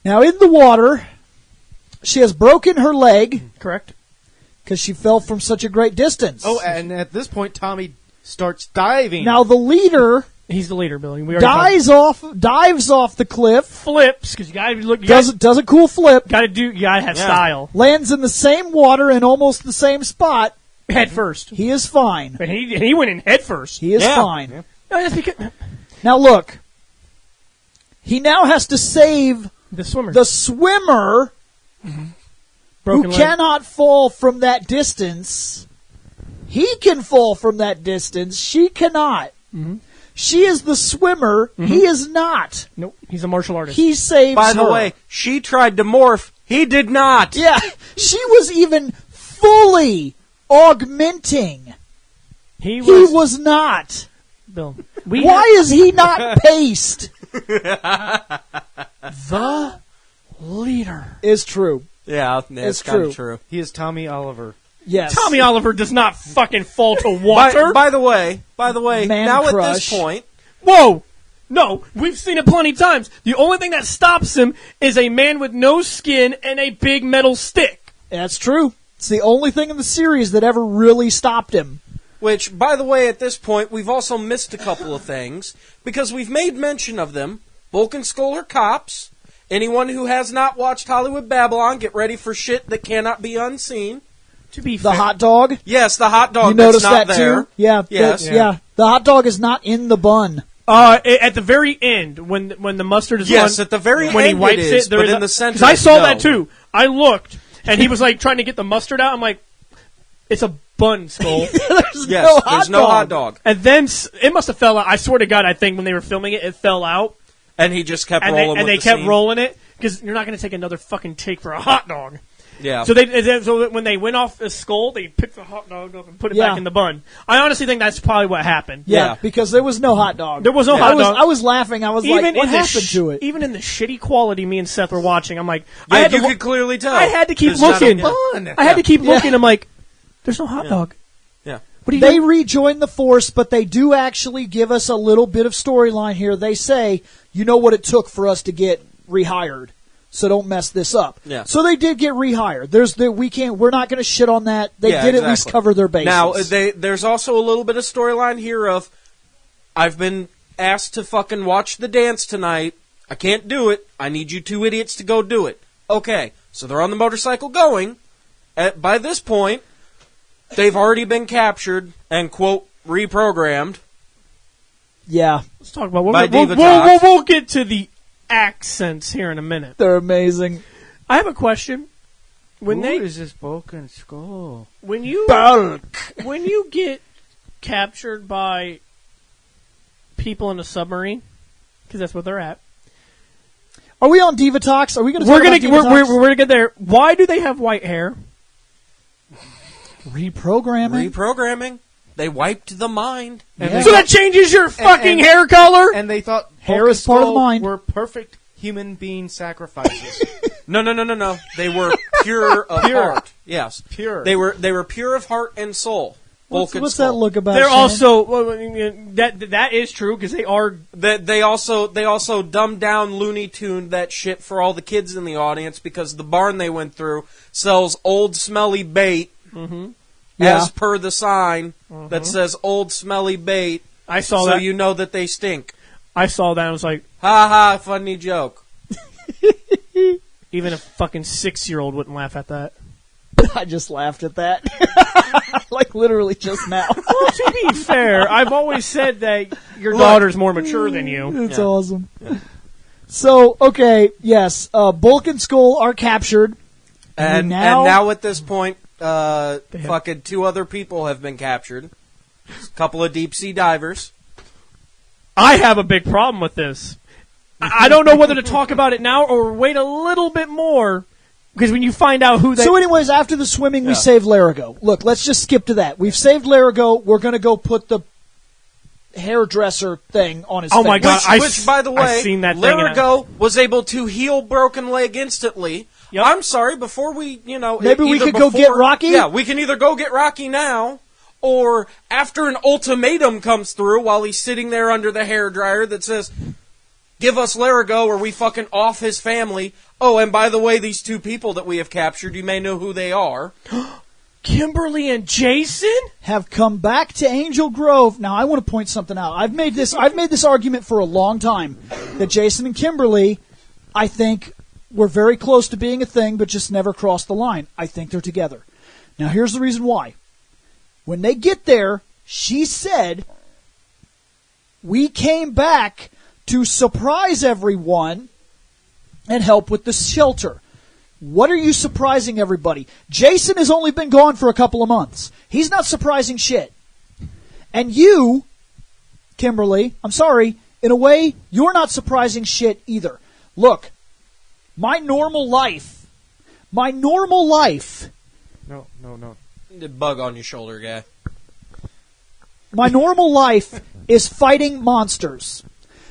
Now in the water, she has broken her leg Correct? because she fell from such a great distance. Oh, and at this point, Tommy starts diving. Now the leader He's the leader, Billy. We already dives off the cliff, flips because you gotta look. You does a cool flip, You gotta have style. lands in the same water in almost the same spot. Head first. He is fine. And he went in head first. He is Yeah. fine. No, that's because Now look, he now has to save the swimmer. the swimmer broken who leg. cannot fall from that distance. He can fall from that distance. She cannot. She is the swimmer. He is not. Nope. He's a martial artist. He saves By the her. way, she tried to morph. He did not. Yeah, she was even fully augmenting. He He was not. Bill. Why is he not paced? the leader? Is true. Yeah, It's it's kind true. of true. he is Tommy Oliver. Yes. Tommy Oliver does not fucking fall to water. By the way, Man now at crush. this point, Whoa! No, we've seen it plenty of times. The only thing that stops him is a man with no skin and a big metal stick. That's true. It's the only thing in the series that ever really stopped him. which, by the way, at this point, we've also missed a couple of things, because we've made mention of them. Bulk and Skull are cops. Anyone who has not watched Hollywood Babylon, get ready for shit that cannot be unseen. To be The fair, hot dog. Yes, the hot dog You that's noticed not that there. too? Yeah. Yes. Yeah. The hot dog is not in the bun. at the very end, when the mustard is Yes, on, at the very when end he wipes it is, there but is in the center, because I saw no. that too. I looked, and he was like trying to get the mustard out. I'm like, it's a bun, Skull. There's Yes, no hot there's dog. no hot dog. And then it must have fell out. I swear to God, I think when they were filming it, it fell out, And he just kept and rolling they with the kept scene. rolling it because you're not going to take another fucking take for a hot dog. Yeah. So when they went off the Skull, they picked the hot dog up and put it Yeah. back in the bun. I honestly think that's probably what happened. Yeah, Yeah. because there was no hot dog. There was no hot dog. I was laughing. I was like, what happened to it? Even in the shitty quality me and Seth were watching, I'm like, yeah, I had you to could clearly tell. I had to keep There's not a looking. bun. I had to keep looking. I'm like, there's no hot dog. Yeah. What are you They doing? rejoin the Force, but they do actually give us a little bit of storyline here. They say, you know what it took for us to get rehired, so don't mess this up. Yeah. So they did get rehired. We're not going to shit on that. They Yeah, did at least exactly. cover their bases. Now, there's also a little bit of storyline here of, I've been asked to fucking watch the dance tonight. I can't do it. I need you two idiots to go do it. Okay, so they're on the motorcycle going. By this point, they've already been captured and, quote, reprogrammed. Yeah. Let's talk about we'll get to the accents here in a minute. They're amazing. I have a question. Who is this Vulcan skull? When you get captured by people in a submarine, because that's what they're at. Are we on Diva Talks? Are we going to? We're gonna get there. Why do they have white hair? Reprogramming. They wiped the mind. Yeah. So that changes your fucking hair color? And they thought hair is part of the mind. Were perfect human being sacrifices. No. They were pure of heart. Yes. Pure. They were pure of heart and soul. What's that look about? They're Shane? also that is true because they are. They also dumbed down Looney Tune that shit for all the kids in the audience because the barn they went through sells old smelly bait. Mm-hmm. As per the sign that says old smelly bait. I saw that. So that. you know that they stink. I saw that and I was like, ha ha, funny joke. Even a fucking 6-year-old wouldn't laugh at that. I just laughed at that. Like literally just now. Well, to be fair, I've always said that your daughter's more mature than you. It's awesome. Yeah. So, okay, yes, Bulk and Skull are captured. And now at this point, fucking 2 other people have been captured. A couple of deep sea divers. I have a big problem with this. I don't know whether to talk about it now or wait a little bit more. Because when you find out who they... So anyways, after the swimming, we saved Larigo. Look, let's just skip to that. We've saved Larigo. We're going to go put the hairdresser thing on his face. My God. Which, by the way, Larigo was able to heal broken leg instantly. Yep. I'm sorry, before we, Maybe we could go get Rocky? Yeah, we can either go get Rocky now, or after an ultimatum comes through while he's sitting there under the hairdryer that says, give us Larigo or we fucking off his family. Oh, and by the way, these 2 people that we have captured, you may know who they are. Kimberly and Jason have come back to Angel Grove. Now, I want to point something out. I've made this argument for a long time that Jason and Kimberly, I think, were very close to being a thing, but just never crossed the line. I think they're together. Now, here's the reason why. When they get there, she said, we came back to surprise everyone and help with the shelter. What are you surprising everybody? Jason has only been gone for a couple of months. He's not surprising shit. And you, Kimberly, I'm sorry, in a way, you're not surprising shit either. Look, my normal life. No. The bug on your shoulder, guy. My normal life is fighting monsters.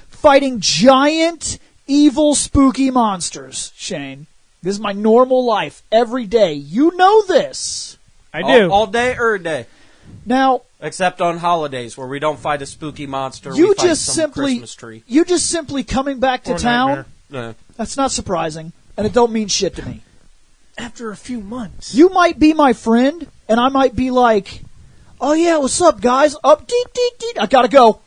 Fighting giant, evil, spooky monsters, Shane. This is my normal life every day. You know this. I do. All day, every day. Now, except on holidays where we don't fight a spooky monster, we fight some Christmas tree. You just simply coming back to town, yeah. That's not surprising, and it don't mean shit to me. After a few months. You might be my friend, and I might be like, oh yeah, what's up, guys? Up, deet, I gotta go.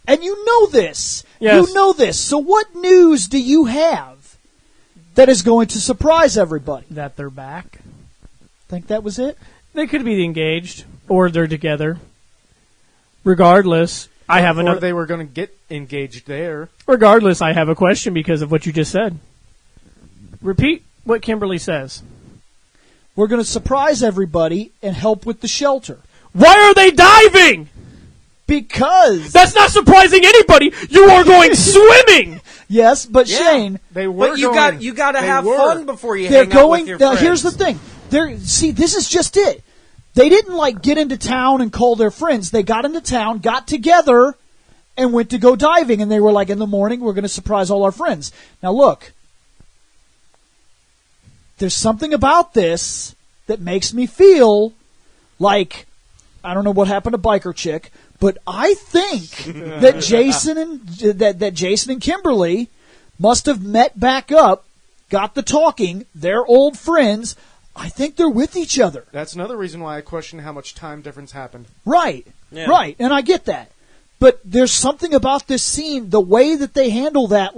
And you know this. Yes. You know this. So what news do you have that is going to surprise everybody? That they're back. Think that was it? They could be engaged, or they're together. Regardless, I have another... Or they were going to get engaged there. Regardless, I have a question because of what you just said. Repeat what Kimberly says. We're going to surprise everybody and help with the shelter. Why are they diving? Because... That's not surprising anybody. You are going swimming. Yes, but Shane... They were but you got to have fun before you they're hang going, out with your friends. Here's the thing. See, this is just it. They didn't, get into town and call their friends. They got into town, got together, and went to go diving. And they were like, in the morning, we're going to surprise all our friends. Now, look. There's something about this that makes me feel like, I don't know what happened to Biker Chick, but I think that Jason and Kimberly must have met back up, got the talking, they're old friends. I think they're with each other. That's another reason why I question how much time difference happened. Right, right, and I get that. But there's something about this scene, the way that they handle that,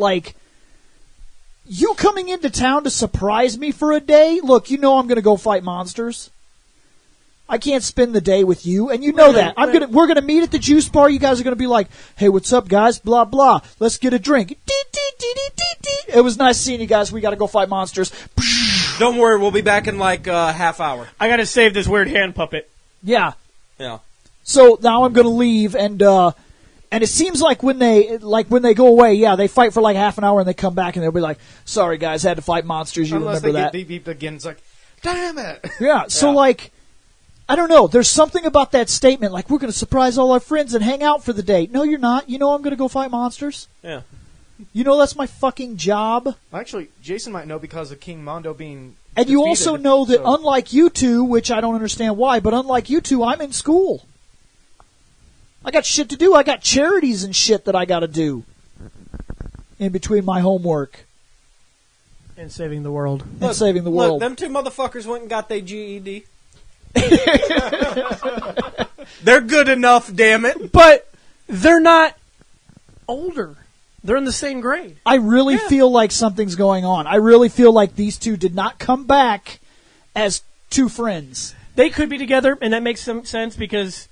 you coming into town to surprise me for a day? Look, you know I'm going to go fight monsters. I can't spend the day with you, and you know that. We're gonna meet at the juice bar. You guys are gonna be like, "Hey, what's up, guys? Blah blah. Let's get a drink." It was nice seeing you guys. We got to go fight monsters. Don't worry, we'll be back in like a half hour. I got to save this weird hand puppet. Yeah. Yeah. So now I'm gonna leave, and it seems like when they go away, yeah, they fight for like half an hour, and they come back, and they'll be like, "Sorry guys, had to fight monsters." You Unless remember that? They get beeped again. It's like, damn it. Yeah. So like. I don't know. There's something about that statement, like, we're going to surprise all our friends and hang out for the day. No, you're not. You know I'm going to go fight monsters. Yeah. You know that's my fucking job. Actually, Jason might know because of King Mondo being And you defeated, also know that unlike you two, which I don't understand why, but unlike you two, I'm in school. I got shit to do. I got charities and shit that I got to do in between my homework. And saving the world. And saving the world. Look, them two motherfuckers went and got their GED. They're good enough, damn it. But they're not older. They're in the same grade. I really feel like something's going on. I really feel like these two did not come back as two friends. They could be together, and that makes some sense because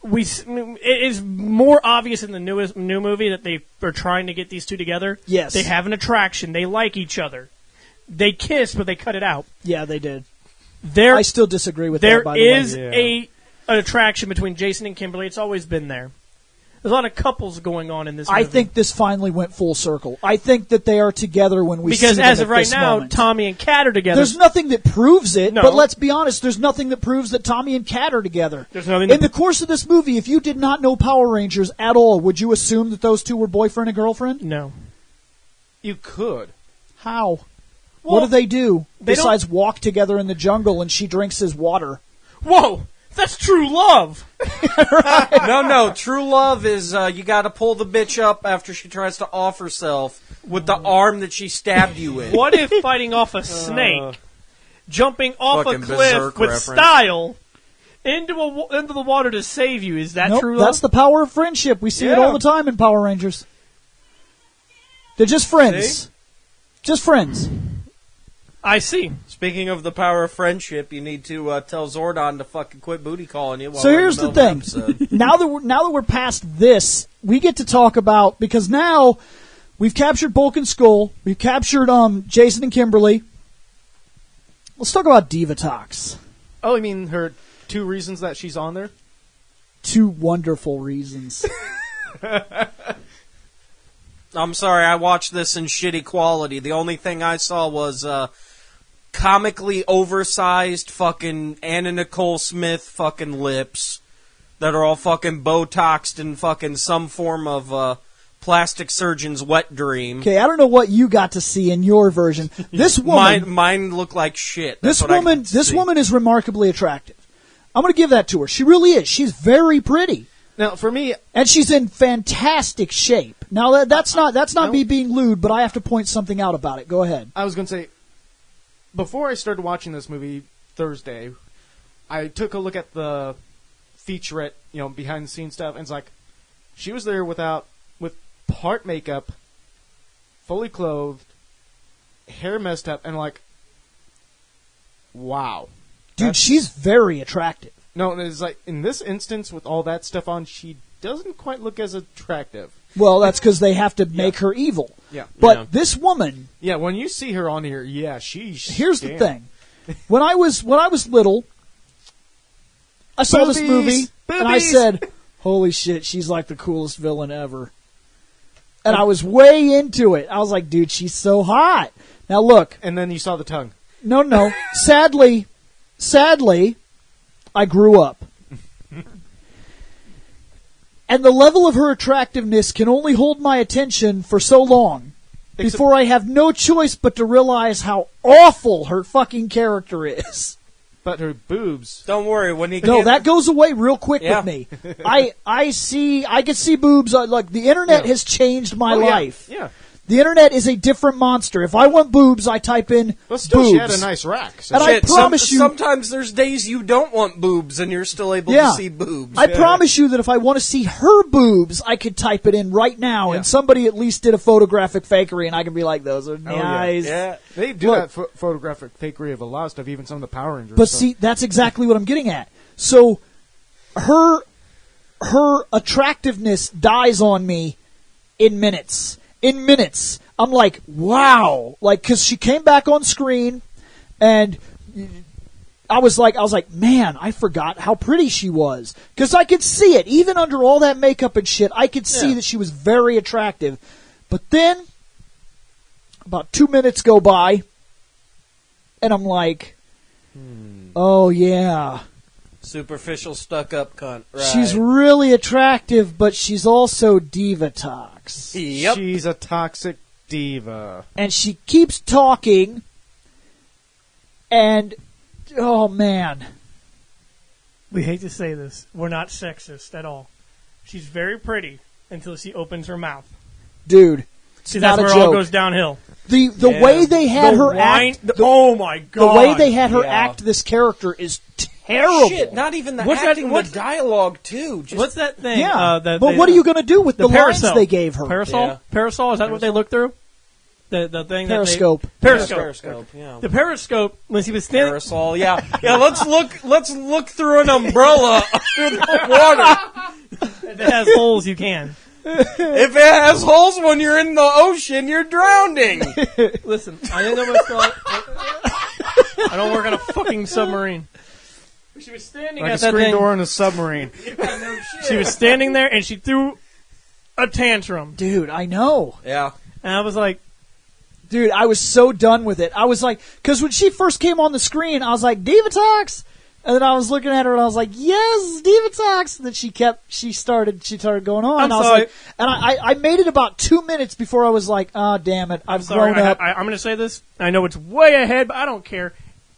it is more obvious in the new movie that they are trying to get these two together. Yes. They have an attraction. They like each other. They kiss, but they cut it out. Yeah, they did. I still disagree with that, by the way. There is an attraction between Jason and Kimberly. It's always been there. There's a lot of couples going on in this movie. I think this finally went full circle. I think that they are together when we see them. Because as of at right this now, moment. Tommy and Kat are together. There's nothing that proves it, No. but let's be honest, there's nothing that proves that Tommy and Kat are together. There's nothing In the course of this movie, if you did not know Power Rangers at all, would you assume that those two were boyfriend and girlfriend? No. You could. How? Well, what do they do they besides walk together in the jungle and she drinks his water? Whoa! That's true love! No, true love is you got to pull the bitch up after she tries to off herself with the arm that she stabbed you with. What if fighting off a snake, jumping off a Fucking cliff berserk with reference. style into the water to save you? Is that Nope, true love? that's the power of friendship. We see it Yeah. all the time in Power Rangers. They're just friends. See? Just friends. I see. Speaking of the power of friendship, you need to tell Zordon to fucking quit booty calling you. While So we're in here's the middle of an thing. episode. Now that we're past this, we get to talk about, because now we've captured Bulk and Skull, we've captured Jason and Kimberly. Let's talk about Divatox. Oh, you mean her 2 reasons that she's on there? 2 wonderful reasons. I'm sorry, I watched this in shitty quality. The only thing I saw was comically oversized fucking Anna Nicole Smith fucking lips that are all fucking Botoxed in fucking some form of plastic surgeon's wet dream. Okay, I don't know what you got to see in your version. This woman, Mine look like shit. this woman is remarkably attractive. I'm going to give that to her. She really is. She's very pretty. Now, for me, And she's in fantastic shape. Now that's not me being lewd, but I have to point something out about it. Go ahead. I was going to say, before I started watching this movie Thursday, I took a look at the featurette, behind the scenes stuff, and it's like, she was there with part makeup, fully clothed, hair messed up, and like, wow. Dude, she's very attractive. No, and it's like, in this instance, with all that stuff on, she doesn't quite look as attractive. Well, that's because they have to make her evil. Yeah. But this woman, Yeah, when you see her on here, she's... here's the thing. When I was little, I saw this Boobies! movie, and I Boobies! said, holy shit, she's like the coolest villain ever. And I was way into it. I was like, dude, she's so hot. Now look, And then you saw the tongue. no. Sadly, I grew up. And the level of her attractiveness can only hold my attention for so long before I have no choice but to realize how awful her fucking character is. But her boobs... Don't worry, when you No, get that goes away real quick Yeah. with me. I can see boobs. Like the internet has changed my life. Yeah. The internet is a different monster. If I want boobs, I type in But still, boobs. she had a nice rack. So And I promise you... Sometimes there's days you don't want boobs, and you're still able to see boobs. I promise you that if I want to see her boobs, I could type it in right now, and somebody at least did a photographic fakery, and I can be like, those are nice. Yeah. They do that photographic fakery of a lot of stuff, even some of the Power Rangers. But see, that's exactly what I'm getting at. So, her attractiveness dies on me in minutes. I'm like, wow. Like, because she came back on screen, and I was like, man, I forgot how pretty she was. Because I could see it. Even under all that makeup and shit, I could see that she was very attractive. But then, about 2 minutes go by, and I'm like, oh, yeah. Superficial, stuck-up cunt. Right. She's really attractive, but she's also diva-tox. Yep. She's a toxic diva. And she keeps talking, and, oh, man. We hate to say this. We're not sexist at all. She's very pretty until she opens her mouth. Dude, it's See, not that's a where it joke. all goes downhill. The way they had her act... oh, my God. The way they had her act this character is terrible. Shit, not even the What's acting, that- the dialogue, too. Just, What's that thing? Yeah, that but what are you going to do with the lines parasol. they gave her? Parasol? Yeah. Parasol? Is that what they look through? The thing Periscope. that they... Periscope. Periscope, yeah. The periscope, when she was standing... Parasol, yeah. Yeah, let's look through an umbrella under the water. If it has holes, you can. If it has holes when you're in the ocean, you're drowning. Listen, I didn't know what I don't work on a fucking submarine. She was standing Like at a that screen thing. door in a submarine. She was standing there, and she threw a tantrum. Dude, I know. Yeah. And I was like... Dude, I was so done with it. I was like... Because when she first came on the screen, I was like, Divatox? And then I was looking at her, and I was like, yes, Divatox. And then she started going on. I'm and I was sorry. like... And I made it about 2 minutes before I was like, oh, damn it, I've grown up. I'm going to say this. I know it's way ahead, but I don't care.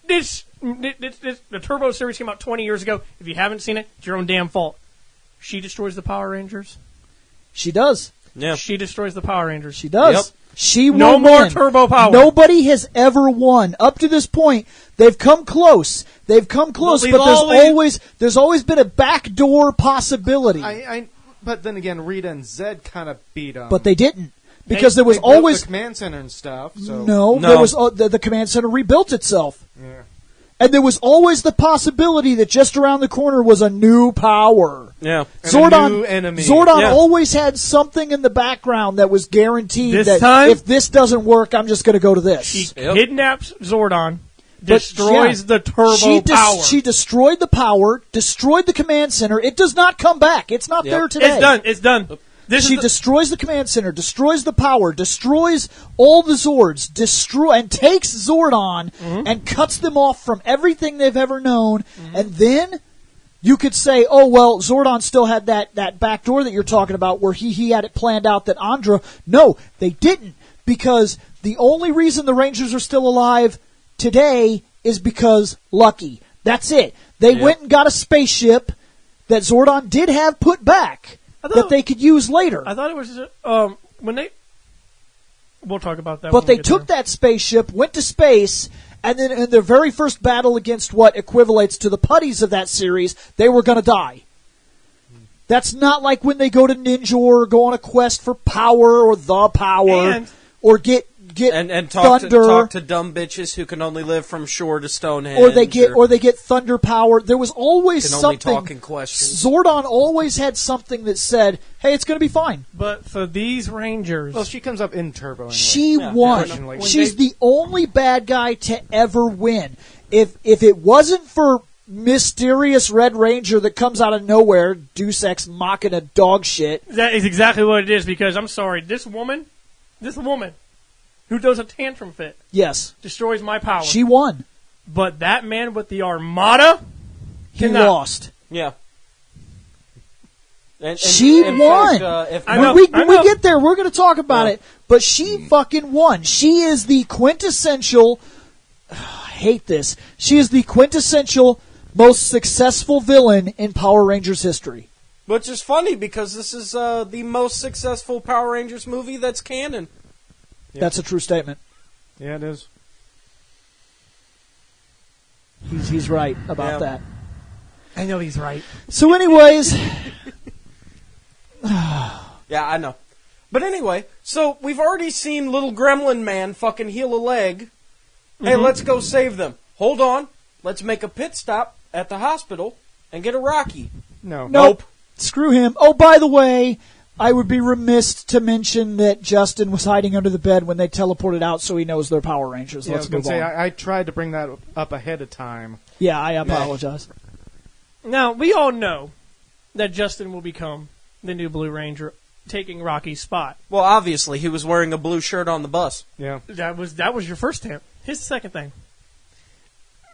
The Turbo series came out 20 years ago. If you haven't seen it, it's your own damn fault. She destroys the Power Rangers. She does. Yeah. She destroys the Power Rangers. She does. Yep. She No will more win. turbo power. Nobody has ever won. Up to this point, they've come close. But there's always been a backdoor possibility. But then again, Rita and Zed kind of beat them. But they didn't. Because there was they built always... the command center and stuff. So. No, there was the command center rebuilt itself. Yeah. And there was always the possibility that just around the corner was a new power. Yeah. And a new enemy. Zordon Yeah. always had something in the background that was guaranteed This that time- if this doesn't work, I'm just going to go to this. She Yep. kidnaps Zordon, But, destroys yeah, the turbo power. She destroyed the power, destroyed the command center. It does not come back. It's not there today. It's done. She destroys the command center, destroys the power, destroys all the Zords, and takes Zordon and cuts them off from everything they've ever known. And then you could say, oh, well, Zordon still had that back door that you're talking about where he had it planned out that Andra... No, they didn't. Because the only reason the Rangers are still alive today is because Lucky. That's it. They went and got a spaceship that Zordon did have put back that they could use later. I thought it was when they... We'll talk about that. But they took that spaceship, went to space, and then in their very first battle against what equivalates to the putties of that series, they were going to die. That's not like when they go to Ninja or go on a quest for power or the power or get and talk thunder to dumb bitches who can only live from shore to Stonehenge, or they get thunder power. There was always can something. only talk in questions. Zordon always had something that said, "Hey, it's going to be fine." But for these Rangers, Well, she comes up in Turbo anyway. She won. Unfortunately. She's the only bad guy to ever win. If it wasn't for mysterious Red Ranger that comes out of nowhere, Deus Ex Machina dog shit. that is exactly what it is. Because I'm sorry, this woman who does a tantrum fit Yes, destroys my power. she won. But that man with the Armada, He cannot. lost. Yeah. She in won. fact, if I know. When we get there, we're going to talk about it. But she fucking won. She is the quintessential... I hate this. She is the quintessential most successful villain in Power Rangers history. Which is funny because this is the most successful Power Rangers movie that's canon. Yep. That's a true statement. Yeah, it is. He's right about that. I know he's right. So anyways... Yeah, I know. But anyway, so we've already seen little gremlin man fucking heal a leg. Hey, let's go save them. Hold on. Let's make a pit stop at the hospital and get a Rocky. Nope. Screw him. Oh, by the way, I would be remiss to mention that Justin was hiding under the bed when they teleported out, so he knows they're Power Rangers. Yeah, Let's move on. I tried to bring that up ahead of time. Yeah, I apologize. Now, we all know that Justin will become the new Blue Ranger, taking Rocky's spot. Well, obviously, he was wearing a blue shirt on the bus. Yeah. That was your first hint. Here's the second thing.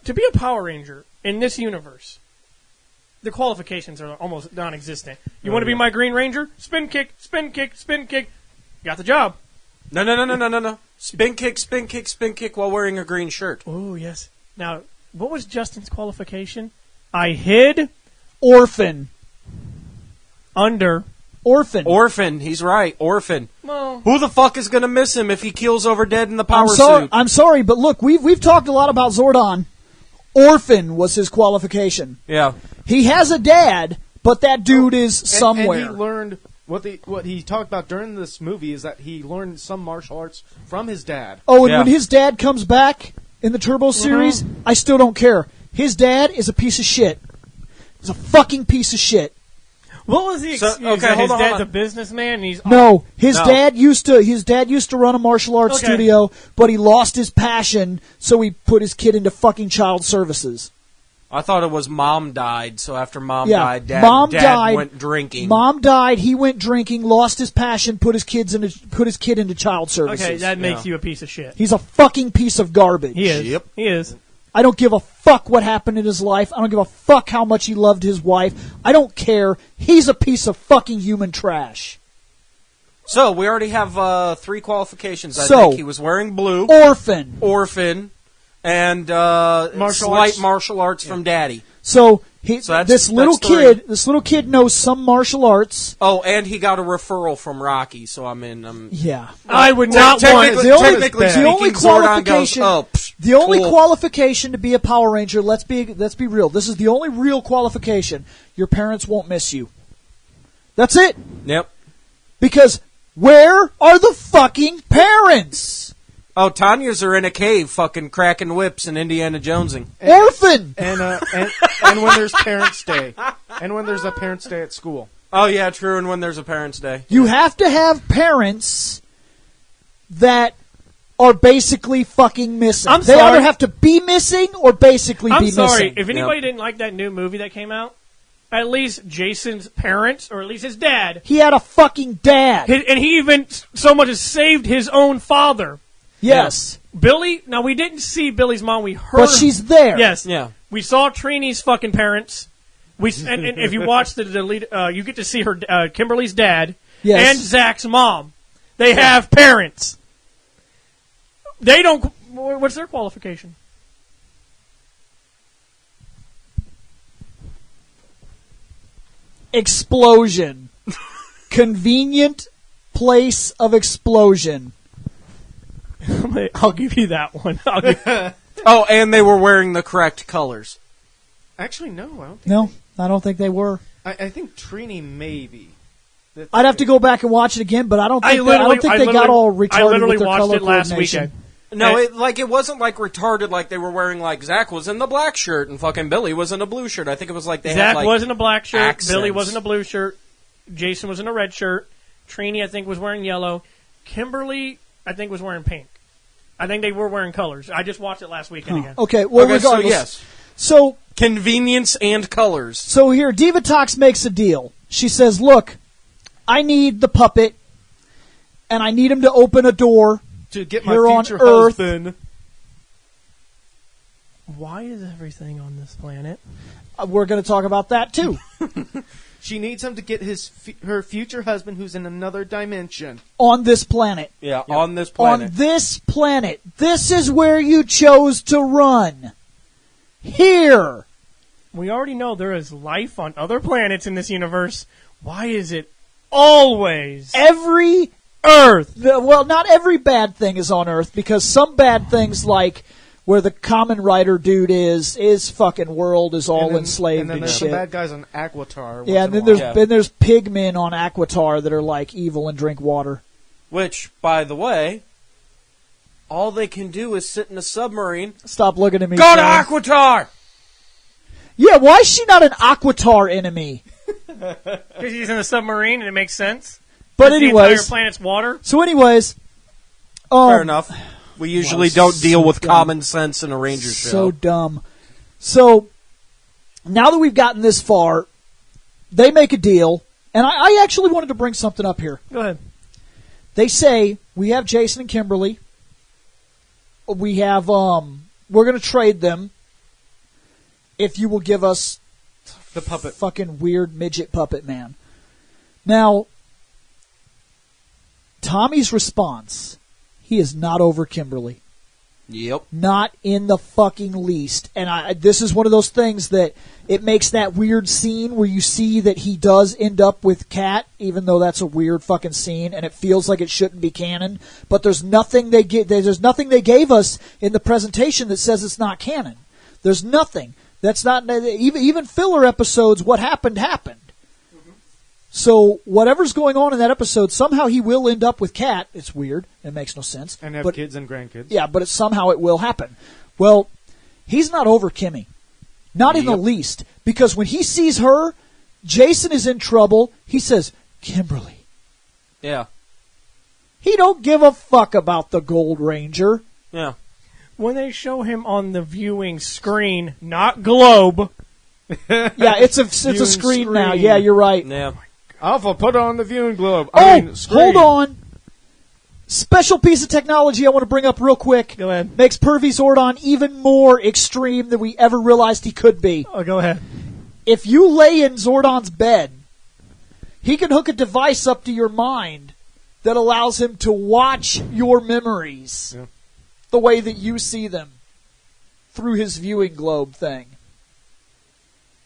To be a Power Ranger in this universe, the qualifications are almost non-existent. You want to be my Green Ranger? Spin kick, spin kick, spin kick. Got the job. No. Spin kick while wearing a green shirt. Oh, yes. Now, what was Justin's qualification? I hid Orphan. under. Orphan. He's right. Orphan. Well, Who the fuck is going to miss him if he keels over dead in the power suit? I'm sorry, but look, we've talked a lot about Zordon. Orphan was his qualification. Yeah. He has a dad, but that dude is somewhere. And he learned what he talked about during this movie is that he learned some martial arts from his dad. Oh, and when his dad comes back in the Turbo series, I still don't care. His dad is a piece of shit. He's a fucking piece of shit. what was the excuse? okay, that hold his on, dad's hold a businessman and he's His dad used to run a martial arts studio, but he lost his passion, so he put his kid into fucking child services. I thought it was mom died, so after mom Yeah, died, dad died, went drinking. Mom died, he went drinking, lost his passion, put his kid into child services. Okay, that makes you a piece of shit. He's a fucking piece of garbage. He is. Yep. He is. I don't give a fuck what happened in his life. I don't give a fuck how much he loved his wife. I don't care. He's a piece of fucking human trash. So, we already have 3 qualifications. I So, think he was wearing blue. Orphan. And martial arts from daddy. So that's this little 3. kid knows some martial arts. Oh, and he got a referral from Rocky, so I'm in. Yeah. I would not want The only Zordon qualification, goes, the only cool. qualification to be a Power Ranger. Let's be real. This is the only real qualification. Your parents won't miss you. That's it. Yep. Because where are the fucking parents? Oh, Tanya's are in a cave fucking cracking whips and Indiana Jonesing. Orphan! And when there's Parents' Day. And when there's a Parents' Day at school. Oh, yeah, true, and when there's a Parents' Day. You have to have parents that are basically fucking missing. I'm They sorry. either have to be missing or basically I'm be sorry. missing. If anybody didn't like that new movie that came out, at least Jason's parents, or at least his dad, He had a fucking dad. and he even so much as saved his own father. Yes. Billy, now we didn't see Billy's mom, we heard. But she's there. Yes. Yeah. We saw Trini's fucking parents. And if you watch the lead, you get to see her, Kimberly's dad, Yes. and Zach's mom. They have parents. They don't. What's their qualification? Explosion. Convenient place of explosion. I'll give you that one. Oh, and they were wearing the correct colors. Actually, no, I don't think. No, I don't think they were. I think Trini maybe. I'd have to go back and watch it again, but I don't think they got all retarded I literally with their watched color it last coordination. weekend. No, it wasn't like retarded like they were wearing like Zach was in the black shirt and fucking Billy was in a blue shirt. I think it was like they had Zach like was in a black shirt. accents. Billy was in a blue shirt. Jason was in a red shirt. Trini, I think, was wearing yellow. Kimberly, I think, was wearing pink. I think they were wearing colors. I just watched it last weekend again. Okay, well, Okay, so regardless. yes. So, Convenience and colors. so here, Divatox makes a deal. She says, look, I need the puppet, and I need him to open a door To get my here on future Earth. husband. Why is everything on this planet? We're going to talk about that, too. She needs him to get her future husband who's in another dimension. On this planet. Yeah, on this planet. On this planet. This is where you chose to run. Here. We already know there is life on other planets in this universe. Why is it always Every Earth. Well, not every bad thing is on Earth, because some bad things, like where the common rider dude is fucking world is all enslaved and then and there's shit. some bad guys on Aquitar. Yeah, and then there's pigmen on Aquitar that are like evil and drink water. Which, by the way, all they can do is sit in a submarine. Stop looking at me. Go to Aquitar! Yeah, why is she not an Aquitar enemy? Because he's in a submarine and it makes sense. But the anyways, entire planet's water. So anyways, fair enough. We usually don't deal with common sense in a Ranger show. So dumb. So now that we've gotten this far, they make a deal, and I actually wanted to bring something up here. Go ahead. They say we have Jason and Kimberly. We have we're going to trade them if you will give us the puppet, fucking weird midget puppet man. Now, Tommy's response, he is not over Kimberly. Yep. Not in the fucking least. And this is one of those things that it makes that weird scene where you see that he does end up with Kat, even though that's a weird fucking scene and it feels like it shouldn't be canon. But there's nothing they gave us in the presentation that says it's not canon. There's nothing. That's not even filler episodes. What happened happened. So whatever's going on in that episode, somehow he will end up with Kat. It's weird. It makes no sense. And have kids and grandkids. Yeah, but somehow it will happen. Well, he's not over Kimmy. Not in the least. Because when he sees her, Jason is in trouble. He says, Kimberly. Yeah. He don't give a fuck about the Gold Ranger. Yeah. When they show him on the viewing screen, not globe. Yeah, it's a screen now. Yeah, you're right. Yeah. Alpha, put on the viewing globe. Hold on. Special piece of technology I want to bring up real quick. Go ahead. Makes Pervy Zordon even more extreme than we ever realized he could be. Oh, go ahead. If you lay in Zordon's bed, he can hook a device up to your mind that allows him to watch your memories the way that you see them through his viewing globe thing.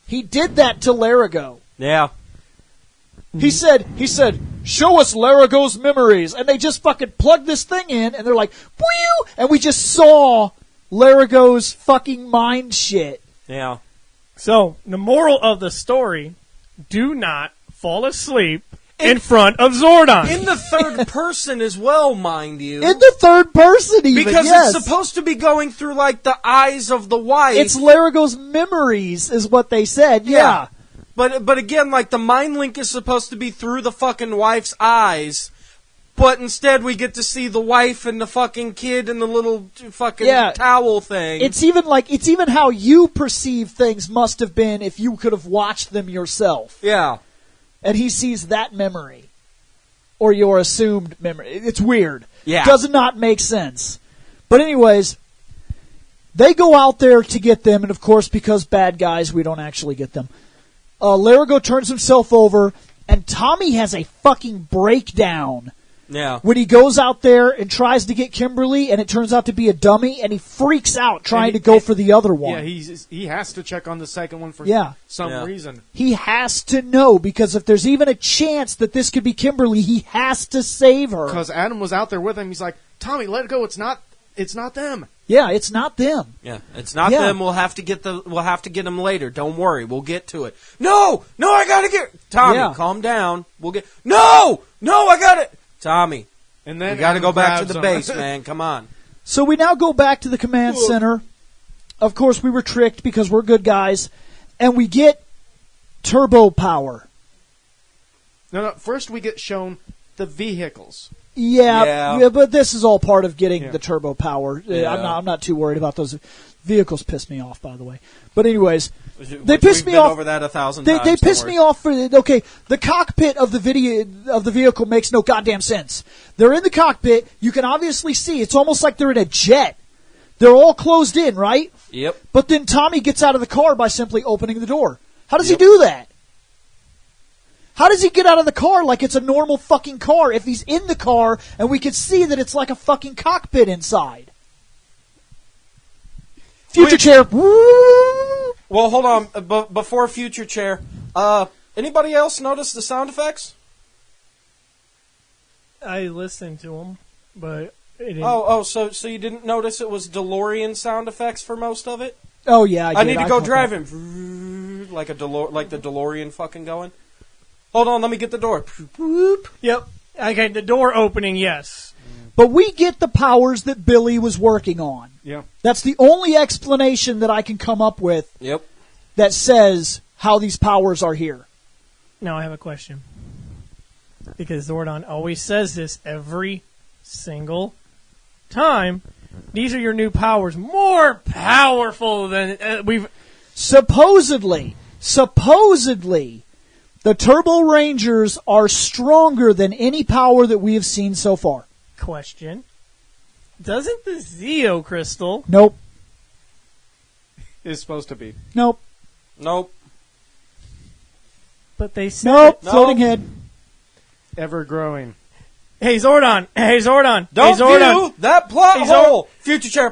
He did that to Larigo. Yeah. He said, show us Larigo's memories. And they just fucking plugged this thing in, and they're like, whew! And we just saw Larigo's fucking mind shit. Yeah. So, the moral of the story, do not fall asleep in front of Zordon. In the third person as well, mind you. In the third person even, because yes. It's supposed to be going through, like, the eyes of the wife. It's Larigo's memories, is what they said, yeah. But again, like, the mind link is supposed to be through the fucking wife's eyes, but instead we get to see the wife and the fucking kid and the little fucking towel thing. It's even how you perceive things must have been if you could have watched them yourself. Yeah. And he sees that memory. Or your assumed memory. It's weird. Yeah. Does not make sense. But anyways, they go out there to get them, and of course, because bad guys, we don't actually get them. Larigo turns himself over, and Tommy has a fucking breakdown. Yeah. When he goes out there and tries to get Kimberly, and it turns out to be a dummy, and he freaks out trying to go for the other one. Yeah, he has to check on the second one for some reason. He has to know, because if there's even a chance that this could be Kimberly, he has to save her. Because Adam was out there with him. He's like, Tommy, let it go. It's not them. Yeah, it's not them. Yeah, it's not them. We'll have to get them later. Don't worry, we'll get to it. No, I gotta get Tommy. Calm down. We'll get. No, I got it. Tommy, and then we got to go back to the base, man. Come on. So we now go back to the command center. Of course, we were tricked because we're good guys, and we get turbo power. No. First, we get shown the vehicles. Yeah, but this is all part of getting the turbo power. Yeah. I'm not too worried about those. Vehicles piss me off, by the way. But anyways, they piss me off. Over that 1,000 times. They piss me off for the cockpit of the vehicle makes no goddamn sense. They're in the cockpit. You can obviously see it's almost like they're in a jet. They're all closed in, right? Yep. But then Tommy gets out of the car by simply opening the door. How does he do that? How does he get out of the car like it's a normal fucking car if he's in the car and we can see that it's like a fucking cockpit inside? Future chair. Well, hold on. Before future chair, anybody else notice the sound effects? I listened to them, but it didn't. So you didn't notice it was DeLorean sound effects for most of it? Oh yeah, I did. I need to go driving like the DeLorean fucking going. Hold on, let me get the door. Yep. Okay, the door opening, yes. But we get the powers that Billy was working on. Yeah. That's the only explanation that I can come up with. Yep. That says how these powers are here. Now I have a question. Because Zordon always says this every single time. These are your new powers. More powerful than we've... Supposedly, the Turbo Rangers are stronger than any power that we have seen so far. Question. Doesn't the Zeo Crystal... Nope. Is supposed to be. Nope. But they said... Nope. Floating head. Ever growing. Hey, Zordon. Don't view that plot hole. Future chair.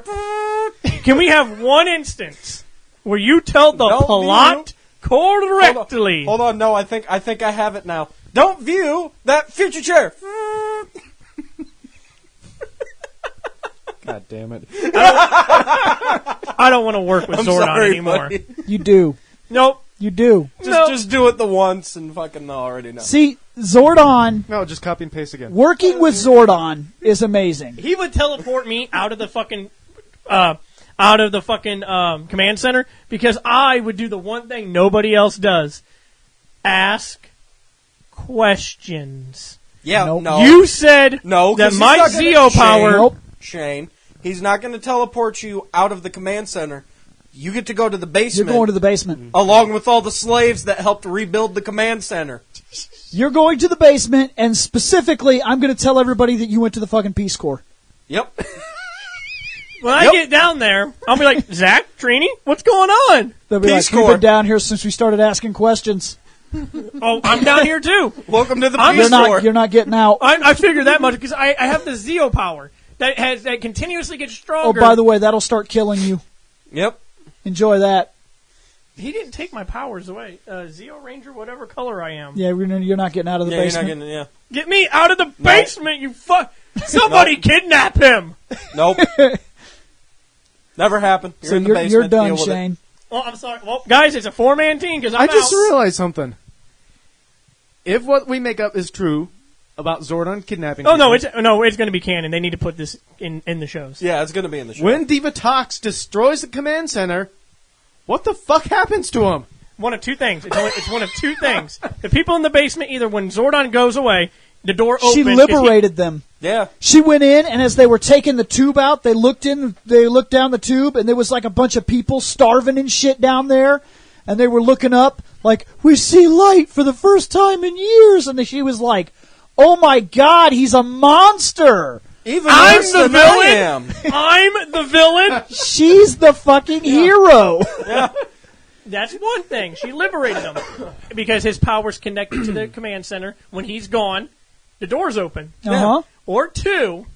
Can we have one instance where you tell the plot correctly? Hold on. No, I think I have it now. Don't view that future chair. God damn it. I don't want to work with Zordon anymore. Buddy. You do. Nope. You do. Just do it the once and fucking already know. See, Zordon... No, just copy and paste again. Working with Zordon is amazing. He would teleport me out of the fucking command center because I would do the one thing nobody else does: ask questions. Yeah, Nope. no. You said No, that 'cause my he's not Zeo power. Nope. Shane, he's not going to teleport you out of the command center. You get to go to the basement. You're going to the basement. Along with all the slaves that helped rebuild the command center. You're going to the basement, and specifically, I'm going to tell everybody that you went to the fucking Peace Corps. Yep. When I get down there, I'll be like, Zach, Trini, what's going on? They'll be Peace like, we've Corps. been down here since we started asking questions. Oh, I'm down here too. Welcome to the I'm Peace Corps. You're not getting out. I figured that much because I have the Zeo power that continuously gets Oh, stronger. by the way, that'll start killing you. Yep. Enjoy that. He didn't take my powers away. Zeo Ranger, whatever color I am. Yeah, you're not getting out of the Yeah, basement. you're not getting, Get me out of the basement, you fuck! Somebody kidnap him! Nope. Never happened. You're So in the basement. you're done, Deal with it. Shane. Oh, I'm sorry. Well, guys, it's a 4-man team because I'm I just out. realized something. If what we make up is true about Zordon kidnapping Oh no, people, it's going to be canon. They need to put this in the shows. Yeah, it's going to be in the show. when Diva Tox destroys the command center, what the fuck happens to him? One of two things. It's one of two things. The people in the basement, either when Zordon goes away, the door opens. She liberated them. Yeah. She went in, and as they were taking the tube out, they looked down the tube, and there was like a bunch of people starving and shit down there, and they were looking up like, we see light for the first time in years, and she was like, oh my god, he's a monster. Even I'm worse the than villain. I am. I'm the villain. She's the fucking hero. Yeah. That's one thing. She liberated him because his power's connected to the command center. When he's gone, the door's open. Uh-huh. Or two,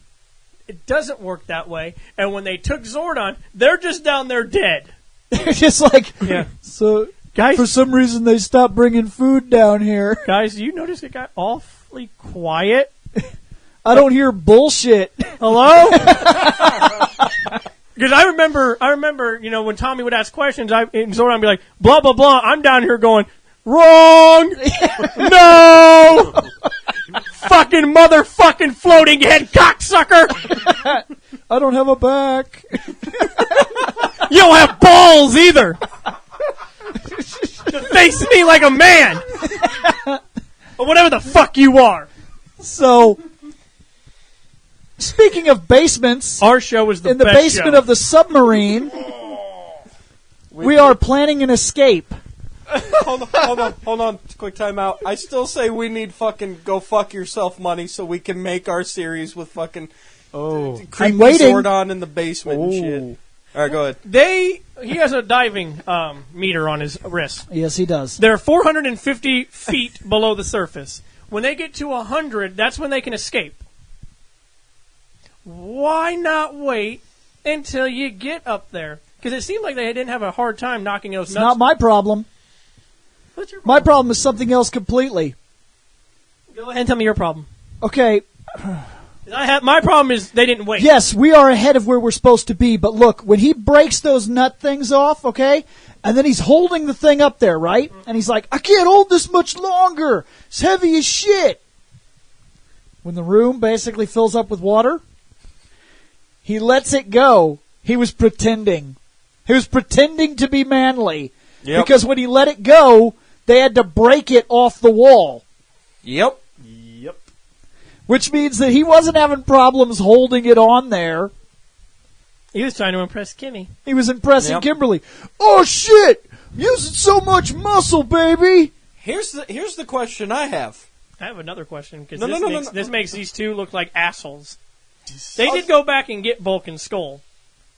it doesn't work that way. And when they took Zordon, they're just down there dead. They're just like, Yeah. So, Guys, for some reason, they stopped bringing food down here. guys, you notice it got awfully quiet? I don't hear bullshit. Hello? Because I remember, when Tommy would ask questions, and Zordon would be like, blah, blah, blah. I'm down here going, wrong! No! Fucking motherfucking floating head cocksucker! I don't have a back. You don't have balls either! Face me like a man! Or whatever the fuck you are! So, speaking of basements, Our show is the in the best basement show. of the submarine, we are planning an escape. Hold on. Quick time out. I still say we need fucking go fuck yourself money so we can make our series with fucking creepy waiting. Zordon in the basement and shit. All right, go ahead. He has a diving meter on his wrist. Yes, he does. They're 450 feet below the surface. When they get to 100, that's when they can escape. Why not wait until you get up there? Because it seemed like they didn't have a hard time knocking those It's nuts. not my problem. What's your My problem is something else completely. Go ahead and tell me your problem. Okay, My problem is they didn't wait. Yes, we are ahead of where we're supposed to be, but look, when he breaks those nut things off, okay, and then he's holding the thing up there, right? And he's like, I can't hold this much longer. It's heavy as shit. When the room basically fills up with water, he lets it go. He was pretending. He was pretending to be manly. Yep. Because when he let it go, they had to break it off the wall. Yep. Which means that he wasn't having problems holding it on there. He was trying to impress Kimmy. He was impressing Kimberly. Oh, shit! I'm using so much muscle, baby! Here's the question I have. I have another question, because No. this makes these two look like assholes. They did go back and get Bulk and Skull.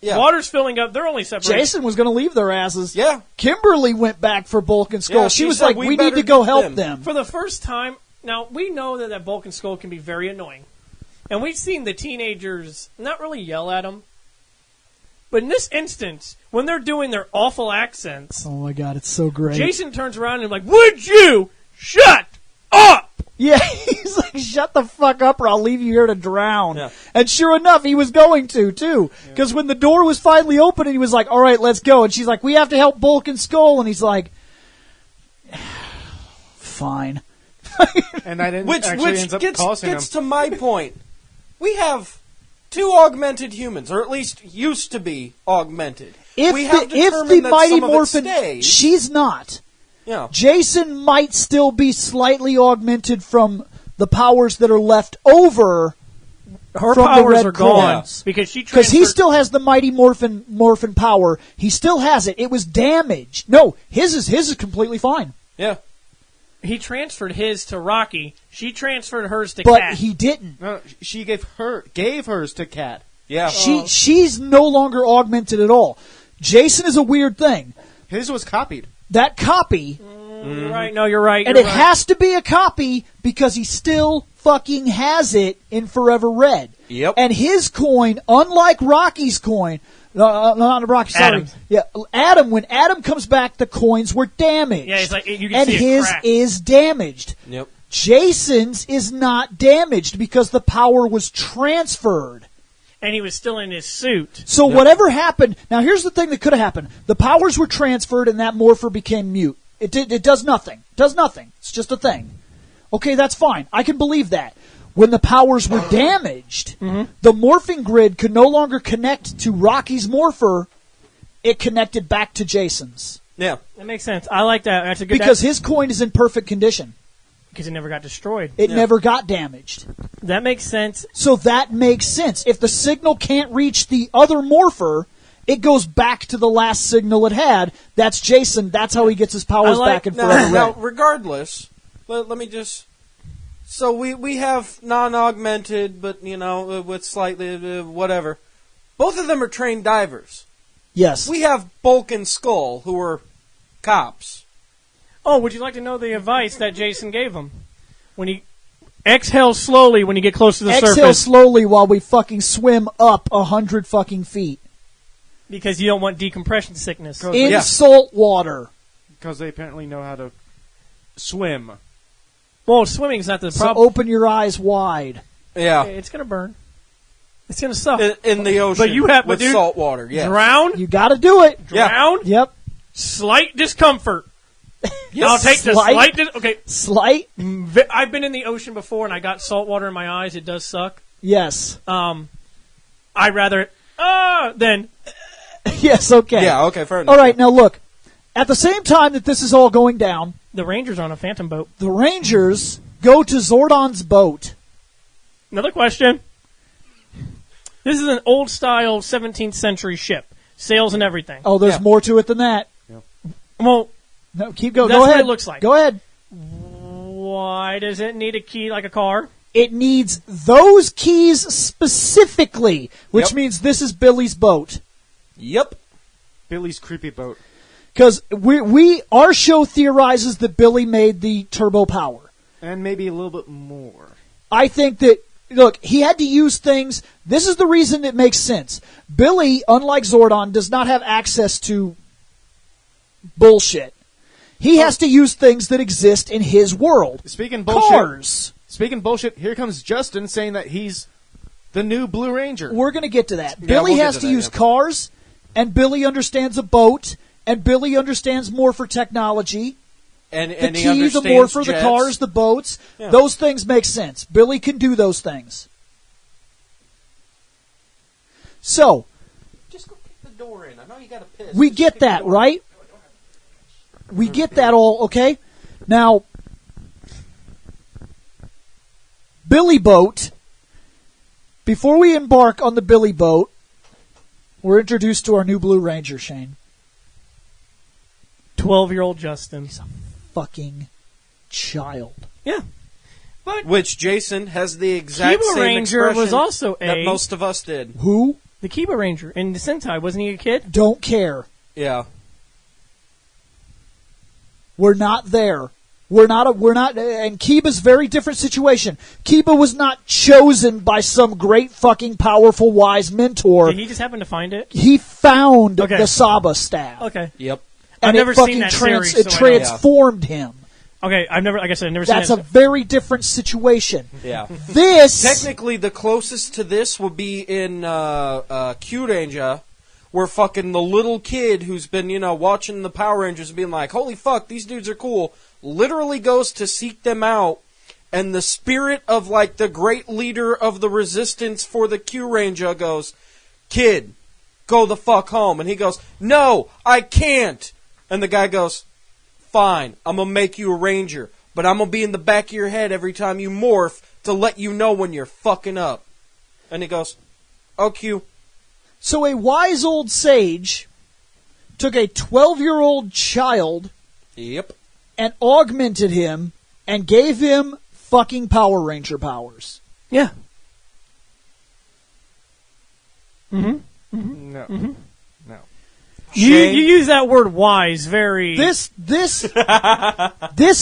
Yeah. Water's filling up. They're only separated. Jason was going to leave their asses. Yeah. Kimberly went back for Bulk and Skull. Yeah, she was said, like, we need to go help them. For the first time, now we know that Bulk and Skull can be very annoying. And we've seen the teenagers not really yell at them. But in this instance, when they're doing their awful accents, Oh my God, it's so great. Jason turns around and is like, would you shut up? Yeah, he's like, shut the fuck up or I'll leave you here to drown. Yeah. And sure enough, he was going to, too. Because when the door was finally open and he was like, all right, let's go. And she's like, we have to help Bulk and Skull. And he's like, fine. And I didn't Which ends up causing gets him. to my point. We have 2 augmented humans, or at least used to be augmented. We have If the determined that Mighty some of it Morphin, stays. she's not. Yeah. Jason might still be slightly augmented from the powers that are left over. Her from the powers red are gone coins. because she Because he transferred- still has the Mighty Morphin power. He still has it. It was damaged. No, his is completely fine. Yeah. He transferred his to Rocky. She transferred hers to But Kat. he didn't. No, she gave hers to Kat. Yeah. She's no longer augmented at all. Jason is a weird thing. His was copied. That copy, You're right. No, you're right. and you're it right. has to be a copy because he still fucking has it in Forever Red. Yep. And his coin, unlike Rocky's coin, not Rocky, sorry. Adam's. Yeah, Adam. When Adam comes back, the coins were damaged. Yeah, it's like you can and see a his crack. is damaged. Yep. Jason's is not damaged because the power was transferred. And he was still in his suit. So whatever happened, now here's the thing that could have happened. The powers were transferred and that morpher became mute. It does nothing. Does nothing. It's just a thing. Okay, that's fine. I can believe that. When the powers were damaged, the morphing grid could no longer connect to Rocky's morpher. It connected back to Jason's. Yeah. That makes sense. I like that. That's a good Because his coin is in perfect condition. because it never got destroyed. It never got damaged. That makes sense. So that makes sense. If the signal can't reach the other morpher, it goes back to the last signal it had. That's Jason. That's how he gets his powers back in Forever Now, Red. regardless, let me just... So we have non-augmented, but, with slightly, whatever. Both of them are trained divers. Yes. We have Bulk and Skull, who are cops. Oh, would you like to know the advice that Jason gave him? When he exhale slowly when you get close to the Exhale surface. slowly while we fucking swim up 100 fucking feet. Because you don't want decompression sickness. In salt water. Because they apparently know how to swim. Well, swimming's not the So problem. open your eyes wide. Yeah. It's going to burn. It's going to suck. In the ocean But you have with dude, salt water, yeah. Drown? You gotta do it. Drown? Yep. Slight discomfort. Yes. I'll take the slight. Okay. Slight? I've been in the ocean before and I got salt water in my eyes. It does suck. Yes. I'd rather than. Yes, okay. Yeah, okay, fair enough. All right, now look. At the same time that this is all going down, The Rangers are on a phantom boat. the Rangers go to Zordon's boat. Another question. This is an old style 17th century ship. Sails and everything. Oh, there's more to it than that. Well, No, keep going. That's Go what ahead. it looks like. Go ahead. why does it need a key like a car? It needs those keys specifically, which means this is Billy's boat. Yep. Billy's creepy boat. Because our show theorizes that Billy made the turbo power. And maybe a little bit more. I think that, look, he had to use things. This is the reason it makes sense. Billy, unlike Zordon, does not have access to bullshit. He has to use things that exist in his world. Speaking bullshit. Cars. speaking bullshit, here comes Justin saying that he's the new Blue Ranger. We're going to get to that. Yeah, Billy we'll has to use cars, and Billy understands a boat, and Billy understands morpher technology. And The he key, the understands morpher, the jets. cars, the boats. Yeah. Those things make sense. Billy can do those things. So, Just go kick the door in. I know you got to piss. we Just get kick the that, door. right? We get that all, okay? Now, Billy Boat. Before we embark on the Billy Boat, we're introduced to our new Blue Ranger, Shane. 12-year-old Justin. He's a fucking child. Yeah. But Which Jason has the exact Kiba same Ranger expression was also that a- most of us did. Who? the Kiba Ranger in the Sentai, wasn't he a kid? Don't care. Yeah. We're not there. We're not, and Kiba's very different situation. Kiba was not chosen by some great fucking powerful wise mentor. Did he just happen to find it? He found Okay. the Saba staff. Okay. Yep. And I've never it fucking seen that series, it so I don't- transformed him. Okay, I've never seen That's a it. very different situation. Yeah. This Technically, the closest to this would be in Q Ranger, where fucking the little kid who's been, watching the Power Rangers being like, holy fuck, these dudes are cool, literally goes to seek them out, and the spirit of, like, the great leader of the resistance for the Q Ranger goes, kid, go the fuck home. And he goes, no, I can't. And the guy goes, fine, I'm going to make you a ranger, but I'm going to be in the back of your head every time you morph to let you know when you're fucking up. And he goes, oh, Q. So a wise old sage took a 12-year-old child Yep. and augmented him and gave him fucking Power Ranger powers. Yeah. No. Mm-hmm. No. You use that word wise very... This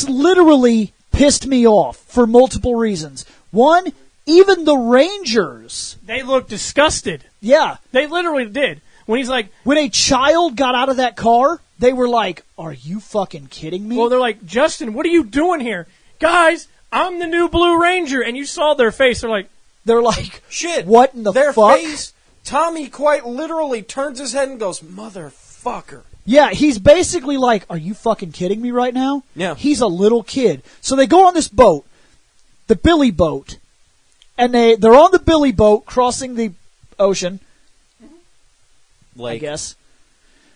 literally pissed me off for multiple reasons. One, even the Rangers. They look disgusted. Yeah. They literally did. When he's like... When a child got out of that car, they were like, are you fucking kidding me? Well, they're like, Justin, what are you doing here? Guys, I'm the new Blue Ranger. And you saw their face. They're like, Shit. what in the Their fuck? face, Tommy quite literally turns his head and goes, motherfucker. Yeah, he's basically like, are you fucking kidding me right now? Yeah. He's a little kid. So they go on this boat, the Billy boat, and they're on the Billy boat crossing the ocean, I guess.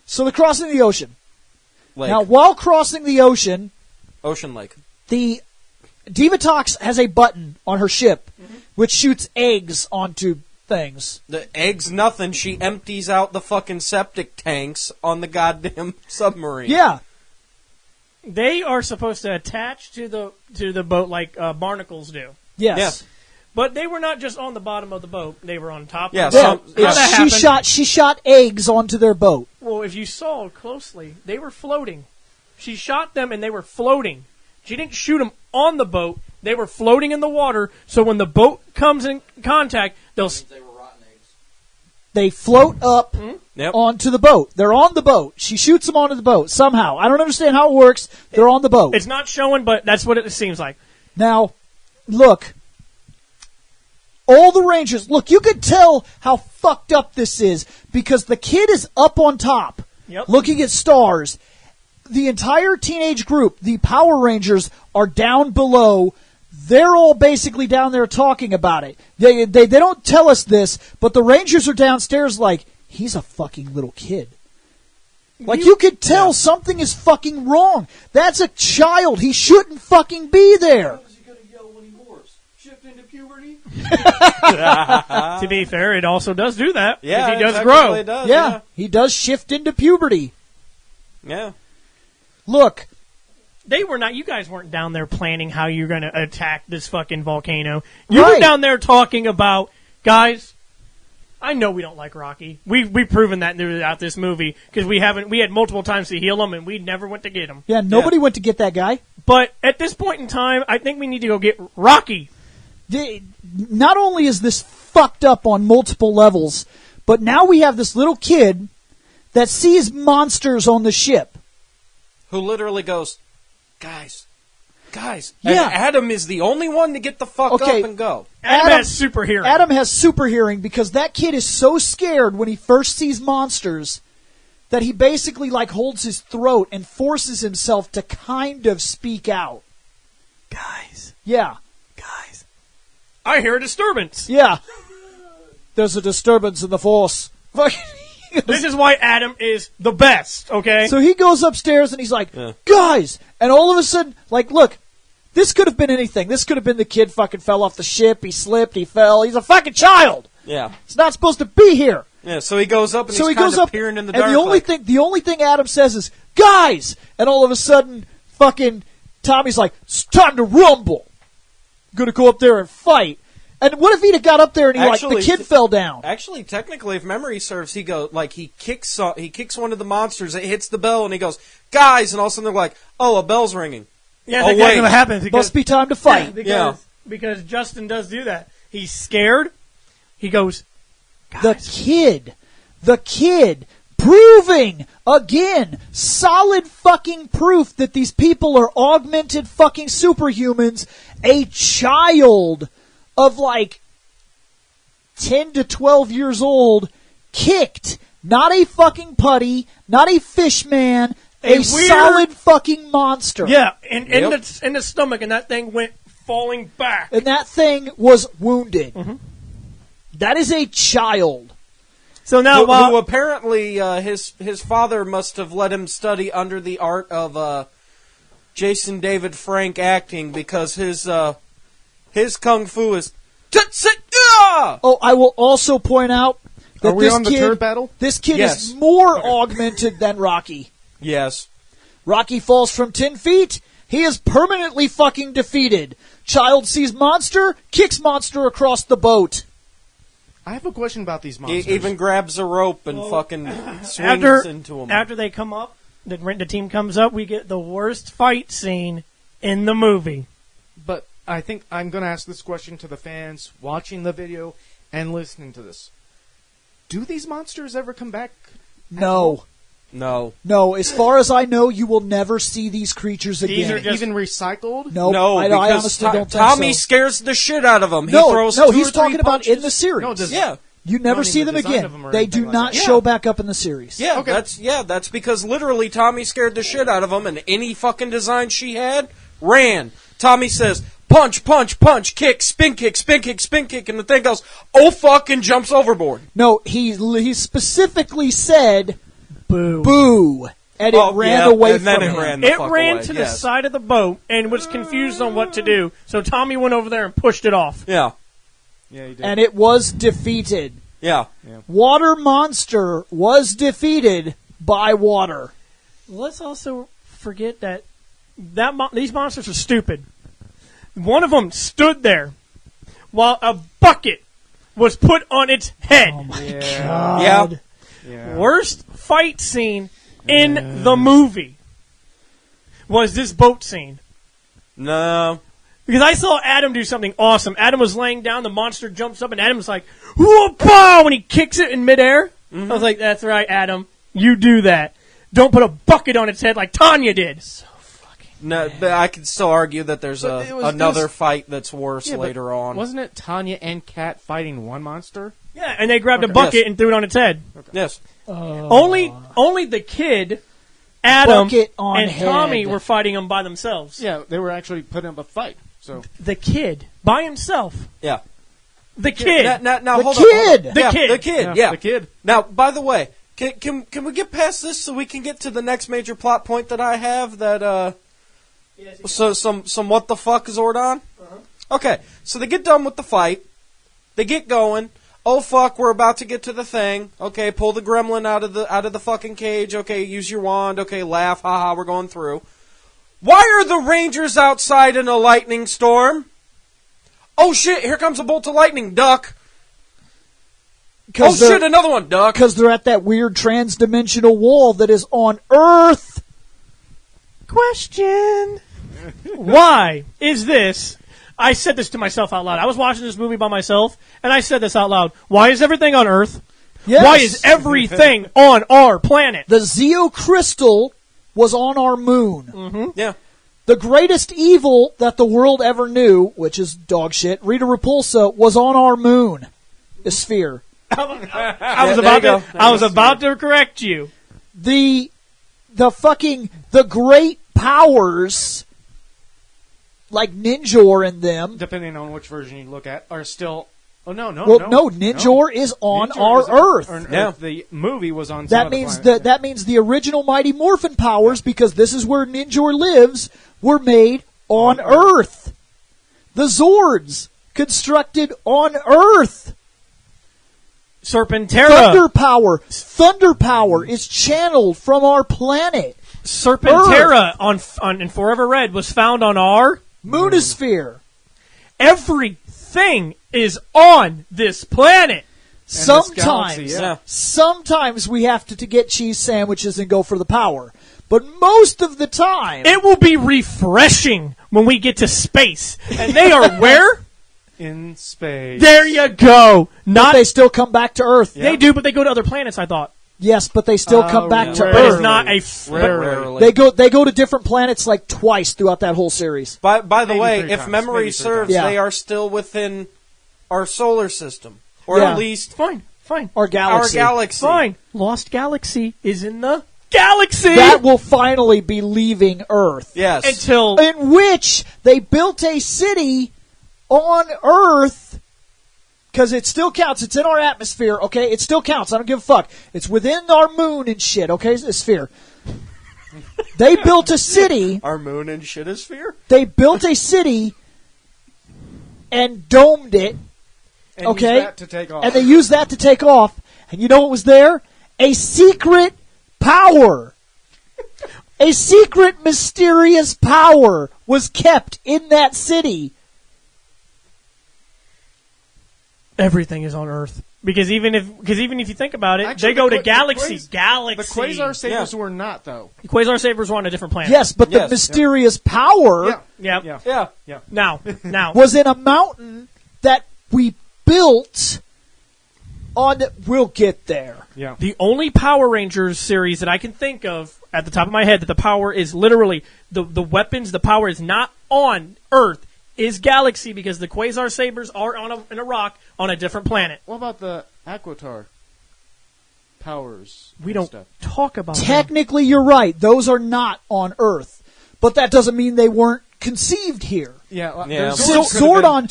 So they're crossing the ocean. Lake. Now, while crossing the ocean, Ocean Lake. the Divatox has a button on her ship, which shoots eggs onto things. The egg's nothing. She empties out the fucking septic tanks on the goddamn submarine. Yeah. They are supposed to attach to the boat like barnacles do. Yes. Yeah. But they were not just on the bottom of the boat. They were on top Yeah, of the boat. Yeah, How that happened? she shot eggs onto their boat. Well, if you saw closely, they were floating. She shot them and they were floating. She didn't shoot them on the boat. They were floating in the water, so when the boat comes in contact, they'll... They float up Yep. onto the boat. They're on the boat. She shoots them onto the boat somehow. I don't understand how it works. They're on the boat. It's not showing, but that's what it seems like. Now, look. All the Rangers, look, you could tell how fucked up this is because the kid is up on top Yep. looking at stars. The entire teenage group, the Power Rangers, are down below. They're all basically down there talking about it. They don't tell us this, but the Rangers are downstairs like, he's a fucking little kid. Like, you could tell something is fucking wrong. That's a child. He shouldn't fucking be there. To be fair, it also does do that. Yeah, he does it grow. technically does, Yeah, he does shift into puberty. Yeah. Look, They were not. You guys weren't down there planning how you're going to attack this fucking volcano. You were Right. down there talking about, guys. I know we don't like Rocky. We've proven that throughout this movie because we had multiple times to heal him and we never went to get him. yeah, nobody went to get that guy. But at this point in time, I think we need to go get Rocky. Not only is this fucked up on multiple levels, but now we have this little kid that sees monsters on the ship. Who literally goes, guys, guys. Yeah. And Adam is the only one to get the fuck up and go. Adam has super hearing. Adam has super hearing because that kid is so scared when he first sees monsters that he basically like holds his throat and forces himself to kind of speak out. Guys. Yeah. Guys. I hear a disturbance. Yeah. There's a disturbance in the force. This is why Adam is the best, okay? So he goes upstairs and he's like, guys! And all of a sudden, like, look, this could have been anything. This could have been the kid fucking fell off the ship, he slipped, he fell. He's a fucking child! Yeah. He's not supposed to be here. Yeah, so he goes up and he's kind of peering in the dark. And the only thing Adam says is, guys! And all of a sudden, fucking Tommy's like, it's time to rumble. I'm gonna go up there and fight. And what if he'd have got up there and the kid fell down? Actually, technically, if memory serves, he kicks one of the monsters, it hits the bell, and he goes, guys, and all of a sudden they're like, oh, a bell's ringing. Yeah, that's exactly what happens. Because, must be time to fight. Because Justin does do that. He's scared. He goes, guys. The kid, proving, again, solid fucking proof that these people are augmented fucking superhumans, a child of like 10 to 12 years old, kicked, not a fucking putty, not a fish man, a solid fucking monster. Yeah, in the stomach, and that thing went falling back. And that thing was wounded. Mm-hmm. That is a child. So now, who apparently his father must have let him study under the art of Jason David Frank acting, because his kung fu is. Oh, I will also point out that the turd battle? This kid is more augmented than Rocky. Yes. Rocky falls from 10 feet. He is permanently fucking defeated. Child sees monster, kicks monster across the boat. I have a question about these monsters. He even grabs a rope and fucking swings into them. After they come up, the team comes up, we get the worst fight scene in the movie. But I think I'm going to ask this question to the fans watching the video and listening to this. Do these monsters ever come back? No. No. No, as far as I know, you will never see these creatures again. These are just even recycled? No, I honestly don't think Tommy so. scares the shit out of them. He's talking about in the series. You never see them again. They do not show back up in the series. Yeah, that's because literally Tommy scared the shit out of them, and any fucking design she had ran. Tommy says, punch, punch, punch, kick, spin kick, spin kick, spin kick, and the thing goes, oh fuck, and jumps overboard. No, he specifically said, boo. Boo. And it ran away from him. It ran to the side of the boat and was confused on what to do, so Tommy went over there and pushed it off. Yeah. Yeah, he did. And it was defeated. Yeah. Water monster was defeated by water. Let's also forget that these monsters are stupid. One of them stood there while a bucket was put on its head. Oh my God. Yeah. Worst fight scene in the movie was this boat scene. No. Because I saw Adam do something awesome. Adam was laying down, the monster jumps up, and Adam's like, whoop-pow, when he kicks it in midair. Mm-hmm. I was like, that's right, Adam. You do that. Don't put a bucket on its head like Tanya did. So fucking No, but I could still argue that there's another fight that's worse later on. Wasn't it Tanya and Kat fighting one monster? Yeah, and they grabbed a bucket and threw it on its head. Okay. Yes. Only the kid, Adam, and head. Tommy were fighting them by themselves. Yeah, they were actually putting up a fight. So the kid by himself. Yeah. The kid. Now, hold kid. On. The kid. The kid. Yeah. The kid. Now, by the way, can we get past this so we can get to the next major plot point that I have? That so some what the fuck Zordon? Uh-huh. Okay, so they get done with the fight. They get going. Oh fuck, we're about to get to the thing. Okay, pull the gremlin out of the fucking cage. Okay, use your wand. Okay, laugh. Haha, we're going through. Why are the Rangers outside in a lightning storm? Oh shit, here comes a bolt of lightning, duck. Oh shit, another one, duck. Because they're at that weird trans-dimensional wall that is on Earth. Question. Why is this? I said this to myself out loud. I was watching this movie by myself, and I said this out loud. Why is everything on Earth? Yes. Why is everything on our planet? The Zeo crystal was on our moon. Mm-hmm. Yeah. The greatest evil that the world ever knew, which is dog shit, Rita Repulsa, was on our moon, a sphere. I was about to correct you. The great powers, like Ninjor and them, depending on which version you look at, are still. Oh no! Ninjor is on our Earth. The movie was on. That means that means the original Mighty Morphin powers, because this is where Ninjor lives, were made on Earth. The Zords constructed on Earth. Serpentera. Thunder power is channeled from our planet. Serpentera in Forever Red was found on our Moonosphere. Everything is on this planet. Sometimes we have to get cheese sandwiches and go for the power. But most of the time, it will be refreshing when we get to space. And they are where? In space. There you go. But they still come back to Earth. Yeah. They do, but they go to other planets, I thought. Yes, but they still come back to Earth. But it's not rarely. They go to different planets like twice throughout that whole series. By the way, if memory serves, they are still within our solar system. Or at least... Fine. Our galaxy. Fine. Lost Galaxy is in the galaxy. That will finally be leaving Earth. Yes. In which they built a city on Earth, because it still counts. It's in our atmosphere, okay? It still counts. I don't give a fuck. It's within our moon and shit, okay? It's a sphere. They built a city. Our moon and shit is sphere? They built a city and domed it, okay? And they used that to take off. And you know what was there? A secret power. A secret, mysterious power was kept in that city. Everything is on Earth. Because even if you think about it, they go to Galaxy. The Quasar Sabers were not, though. The Quasar Sabers were on a different planet. Yes, but the mysterious power Now. was in a mountain that we built on... We'll get there. Yeah. The only Power Rangers series that I can think of at the top of my head that the power is literally... The weapons, the power is not on Earth, is Galaxy, because the Quasar Sabers are in a rock on a different planet. What about the Aquitar powers? We don't talk about Technically, you're right. Those are not on Earth. But that doesn't mean they weren't conceived here. Zordon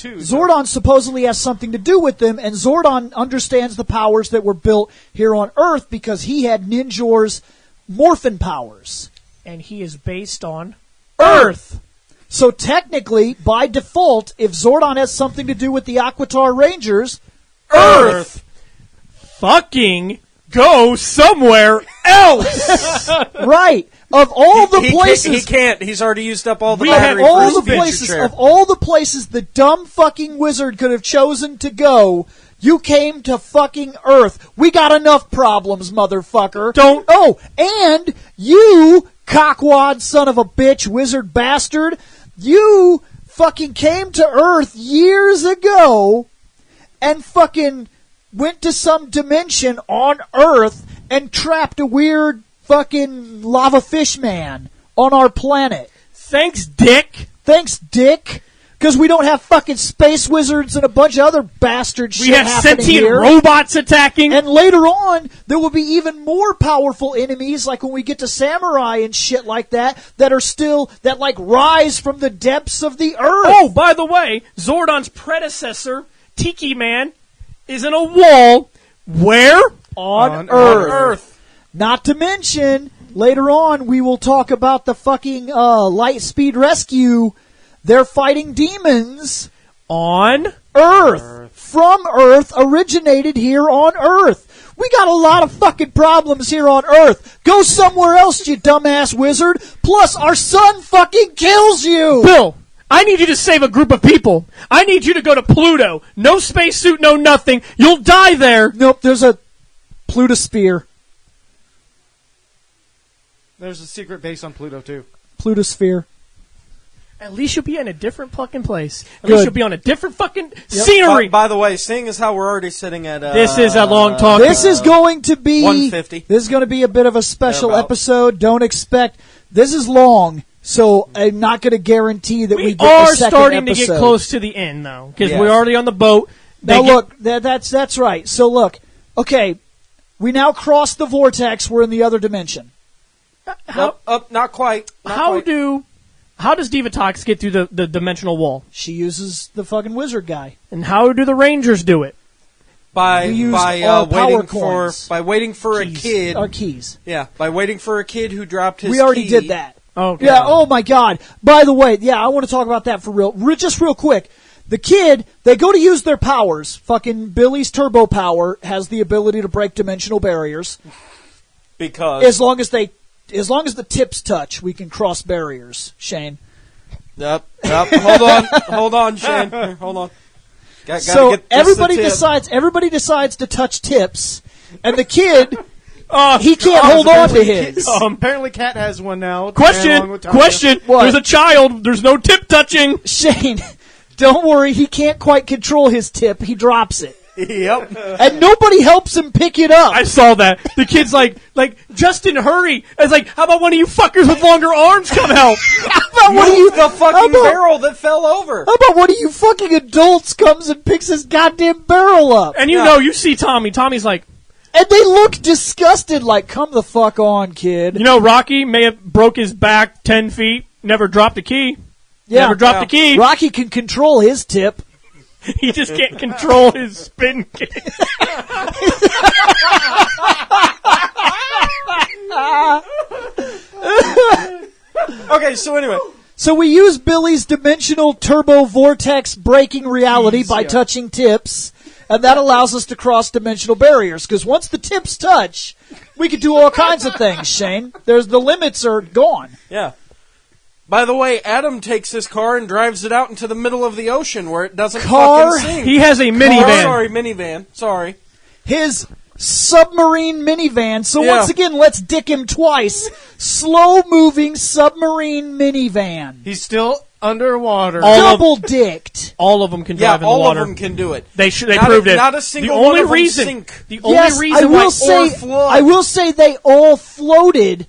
supposedly has something to do with them, and Zordon understands the powers that were built here on Earth because he had Ninjor's morphin powers. And he is based on Earth. So technically, by default, if Zordon has something to do with the Aquitar Rangers, Earth. Fucking go somewhere else. Right. Of all the places... He can't. He's already used up all the battery for his adventure chair. Of all the places the dumb fucking wizard could have chosen to go, you came to fucking Earth. We got enough problems, motherfucker. Oh, and you... cockwad son of a bitch, wizard bastard, you fucking came to Earth years ago and fucking went to some dimension on Earth and trapped a weird fucking lava fish man on our planet. Thanks, Dick. Because we don't have fucking space wizards and a bunch of other bastard shit happening here. We have sentient robots attacking. And later on, there will be even more powerful enemies, like when we get to Samurai and shit like that, that rise from the depths of the Earth. Oh, by the way, Zordon's predecessor, Tiki Man, is in a wall. Where? On Earth. Not to mention, later on, we will talk about the fucking Lightspeed Rescue. They're fighting demons on Earth. From Earth, originated here on Earth. We got a lot of fucking problems here on Earth. Go somewhere else, you dumbass wizard. Plus, our sun fucking kills you. Bill, I need you to save a group of people. I need you to go to Pluto. No spacesuit, no nothing. You'll die there. Nope, there's a Plutosphere. There's a secret base on Pluto, too. Plutosphere. At least you'll be in a different fucking place. At least you'll be on a different fucking scenery. By the way, seeing as how we're already sitting at... this is a long talk. This is going to be... 150. This is going to be a bit of a special episode. Don't expect... This is long. So I'm not going to guarantee that we get are a second starting episode. to get close to the end, though, because Yes. we're already on the boat. Now look, that's right. So look, okay, we now cross the vortex. We're in the other dimension. Not quite. How does Divatox get through the dimensional wall? She uses the fucking wizard guy. And how do the Rangers do it? By We use our power coins. waiting for a Keys. kid. Our keys. Yeah, by waiting for a kid who dropped his We already key. did that. Okay. Yeah, oh my God. By the way, yeah, I want to talk about that for real. Just real quick. The kid, they go to use their powers. Fucking Billy's turbo power has the ability to break dimensional barriers. Because As long as the tips touch, we can cross barriers, Shane. Yep. Hold on, Shane. Here, hold on. Gotta So get this everybody to tip. decides to touch tips, and the kid Oh, he can't hold on to his. Apparently, Kat has one now. along Question. with Tanya. Question. What? There's a child. There's no tip touching. Shane, don't worry, he can't quite control his tip. He drops it. Yep. And nobody helps him pick it up. I saw that. The kid's like, Justin, hurry. I was like, how about one of you fuckers with longer arms come help? How about one of you The fucking barrel that fell over. How about one of you fucking adults comes and picks his goddamn barrel up? And you see Tommy. Tommy's like, And they look disgusted, like, come the fuck on, kid. Rocky may have broke his back 10 feet, never dropped a key. Yeah. Never dropped a key. Rocky can control his tip. He just can't control his spin kick. Okay, so anyway. So we use Billy's dimensional turbo vortex breaking reality by touching tips, and that allows us to cross dimensional barriers, because once the tips touch, we can do all kinds of things, Shane. The limits are gone. Yeah. By the way, Adam takes his car and drives it out into the middle of the ocean where it doesn't fucking sink. He has a minivan. Sorry, minivan. Sorry. His submarine minivan. So Yeah. once again, let's dick him twice. Slow-moving submarine minivan. He's still underwater. Double dicked. All of them can Yeah, drive in the all water. of them can do it. They Not proved it. Not a single the only one of them reason, sink. The only Yes, reason I why will say. flood. I will say they all floated,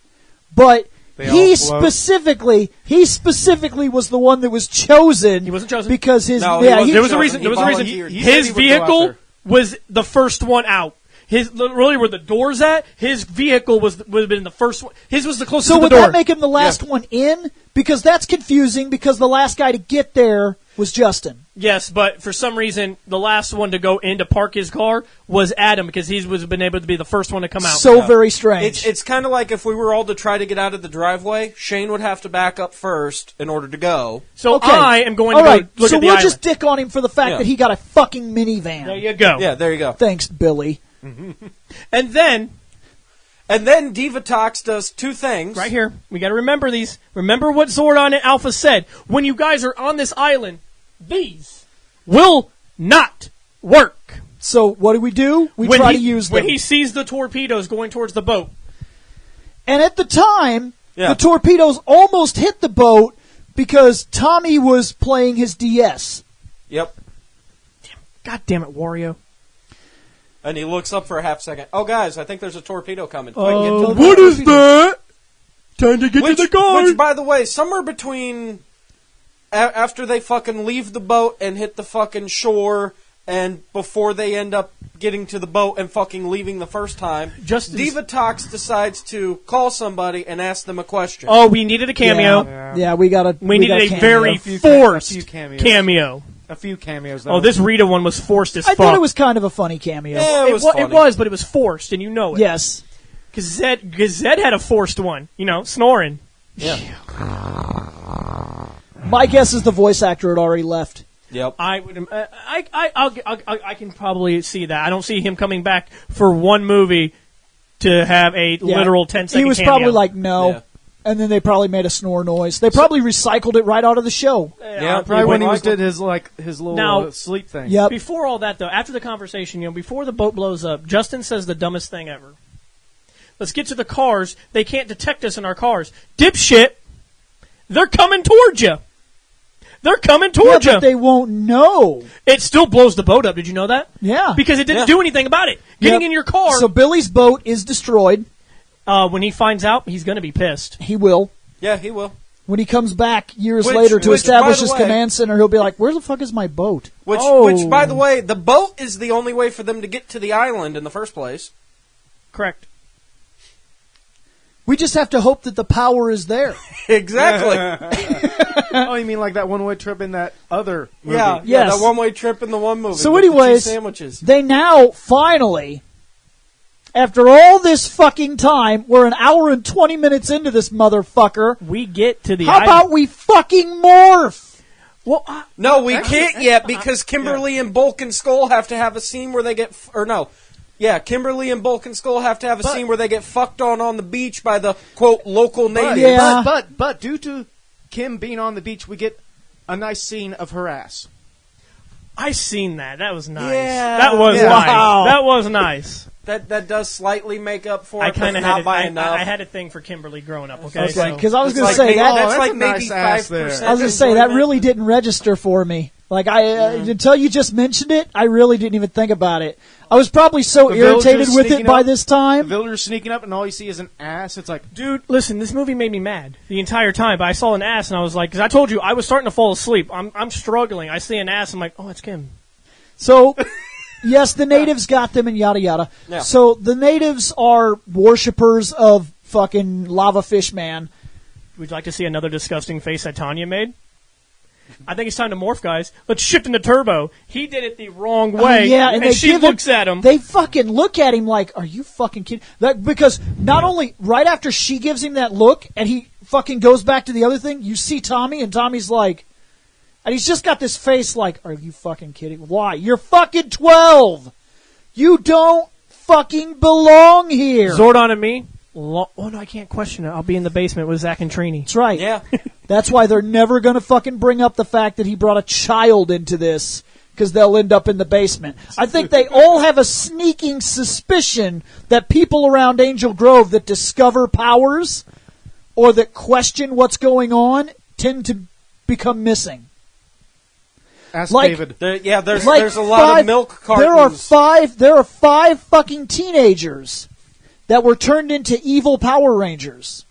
but They he all float. specifically was the one that was chosen. He wasn't chosen? because his No, yeah he there wasn't was a chosen. reason. He There was a reason. volunteered. He said His he would go out vehicle there. was the first one out. His really where the door's at. His vehicle would have been the first one. His was the closest So to the would door. that make him the last one in? Because that's confusing. Because the last guy to get there was Justin. Yes, but for some reason, the last one to go in to park his car was Adam because he was been able to be the first one to come out. So very strange. It's kind of like if we were all to try to get out of the driveway, Shane would have to back up first in order to go. So okay. I am going All to right. go look so at the we'll island. just dick on him for the fact Yeah. that he got a fucking minivan. There you go. Yeah, there you go. Thanks, Billy. And then Divatox does two things. right here, we got to remember these. Remember what Zordon and Alpha said. When you guys are on this island, these will not work. So what do? We When try he- to use them. When he sees the torpedoes going towards the boat, And at the time, Yeah. the torpedoes almost hit the boat because Tommy was playing his DS. Yep. God damn it, Wario. And he looks up for a half second. Oh, guys, I think there's a torpedo coming. What is that? Time to get to the car. Which, by the way, somewhere between after they fucking leave the boat and hit the fucking shore and before they end up getting to the boat and fucking leaving the first time, Divatox decides to call somebody and ask them a question. Oh, we needed a cameo. Yeah, we got a. We needed got a very few forced cameos. cameo. A few cameos. Oh, this Rita one was forced as I fuck. thought it was kind of a funny cameo. Yeah, it was funny. It was, but it was forced, and you know it. Yes. Because Zed had a forced one. Snoring. Yeah. My guess is the voice actor had already left. Yep. I would. I can probably see that. I don't see him coming back for one movie to have a Yeah. literal 10-second He was cameo. probably like, no. Yeah. And then they probably made a snore noise. They probably recycled it right out of the show. Yeah, Probably when he was did his little Now- sleep thing. Yep. Before all that, though, after the conversation, before the boat blows up, Justin says the dumbest thing ever. Let's get to the cars. They can't detect us in our cars. Dipshit! They're coming towards you. They're coming towards Yeah, you. but they won't know. It still blows the boat up. Did you know that? Yeah. Because it didn't Yeah. do anything about it. Getting Yep. in your car. So Billy's boat is destroyed. When he finds out, he's going to be pissed. He will. Yeah, he will. When he comes back years later to establish his command center, he'll be like, where the fuck is my boat? Which, by the way, the boat is the only way for them to get to the island in the first place. Correct. We just have to hope that the power is there. Exactly. Oh, you mean like that one-way trip in that other movie? Yeah, that one-way trip in the one movie. So with anyways, the cheese sandwiches. They now, finally, after all this fucking time, we're an hour and 20 minutes into this motherfucker. We get to the How about we fucking morph? Well, no, we can't yet because Kimberly and Bulk and Skull have to have a scene where they get... Kimberly and Bulk and Skull have to have a scene where they get fucked on the beach by the, quote, local natives. But due to Kim being on the beach, we get a nice scene of her ass. I seen that. That was nice. Yeah. That was nice. Wow. That was nice. That does slightly make up for I it, but not not by enough. I had a thing for Kimberly growing up, okay? Because I was going to like say maybe, that. That's like maybe maybe 5%. there. I was going to say that really didn't register for me. Like until you just mentioned it, I really didn't even think about it. I was probably so irritated with it by this time. The villagers sneaking up, and all you see is an ass. It's like, dude, listen, this movie made me mad the entire time. But I saw an ass, and I was like, because I told you I was starting to fall asleep. I'm struggling. I see an ass, I'm like, oh, it's Kim. So, yes, the natives got them, and yada yada. Yeah. So the natives are worshippers of fucking Lava Fish Man. Would you like to see another disgusting face that Tanya made? I think it's time to morph, guys. Let's shift into Turbo. He did it the wrong way. And she looks at him. They fucking look at him like, are you fucking kidding? Because not only, right after she gives him that look, and he fucking goes back to the other thing, you see Tommy, and Tommy's like, and he's just got this face like, are you fucking kidding? Why? You're fucking 12! You don't fucking belong here! Zordon and me? Oh, no, I can't question it. I'll be in the basement with Zach and Trini. That's right. Yeah. That's why they're never going to fucking bring up the fact that he brought a child into this, because they'll end up in the basement. I think they all have a sneaking suspicion that people around Angel Grove that discover powers or that question what's going on tend to become missing. Ask David. There's a lot of milk cartons. There are five fucking teenagers that were turned into evil Power Rangers.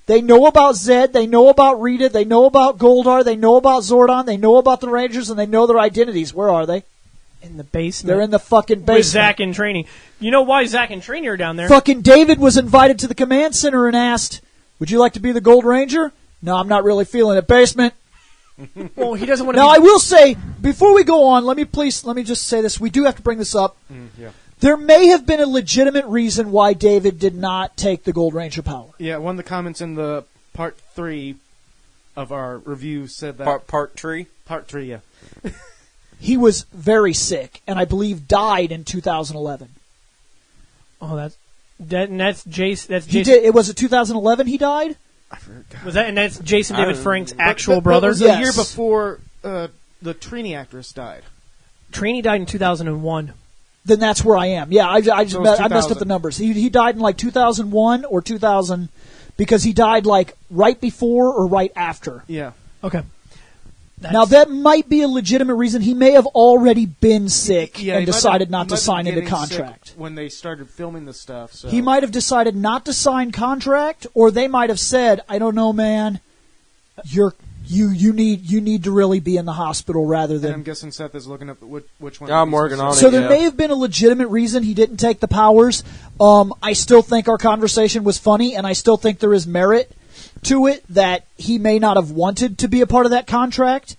They know about Zed, they know about Rita, they know about Goldar, they know about Zordon, they know about the Rangers, and they know their identities. Where are they? In the basement. They're in the fucking basement. With Zach and Trini. You know why Zach and Trini are down there? Fucking David was invited to the command center and asked, would you like to be the Gold Ranger? No, I'm not really feeling it. Basement. Well, he doesn't want to. Now, I will say, before we go on, let me just say this. We do have to bring this up. Yeah. There may have been a legitimate reason why David did not take the Gold Ranger power. Yeah, one of the comments in the part 3 of our review said that. Part 3? Part 3, yeah. He was very sick, and I believe died in 2011. Oh, that's Jason. That's He Jason. did. It was 2011 he died? I forgot. Was that? And that's Jason David Frank's actual brother. It was a year before the Trini actress died. Trini died in 2001. Then that's where I am. Yeah, I messed up the numbers. He died in like 2001 or 2000 because he died like right before or right after. Yeah. Okay. Now that might be a legitimate reason. He may have already been sick and decided not to sign into contract when they started filming the stuff. So. He might have decided not to sign contract, or they might have said, "I don't know, man. You need to really be in the hospital rather than." And I'm guessing Seth is looking up which one. I'm working on it. So there may have been a legitimate reason he didn't take the powers. I still think our conversation was funny, and I still think there is merit to it that he may not have wanted to be a part of that contract.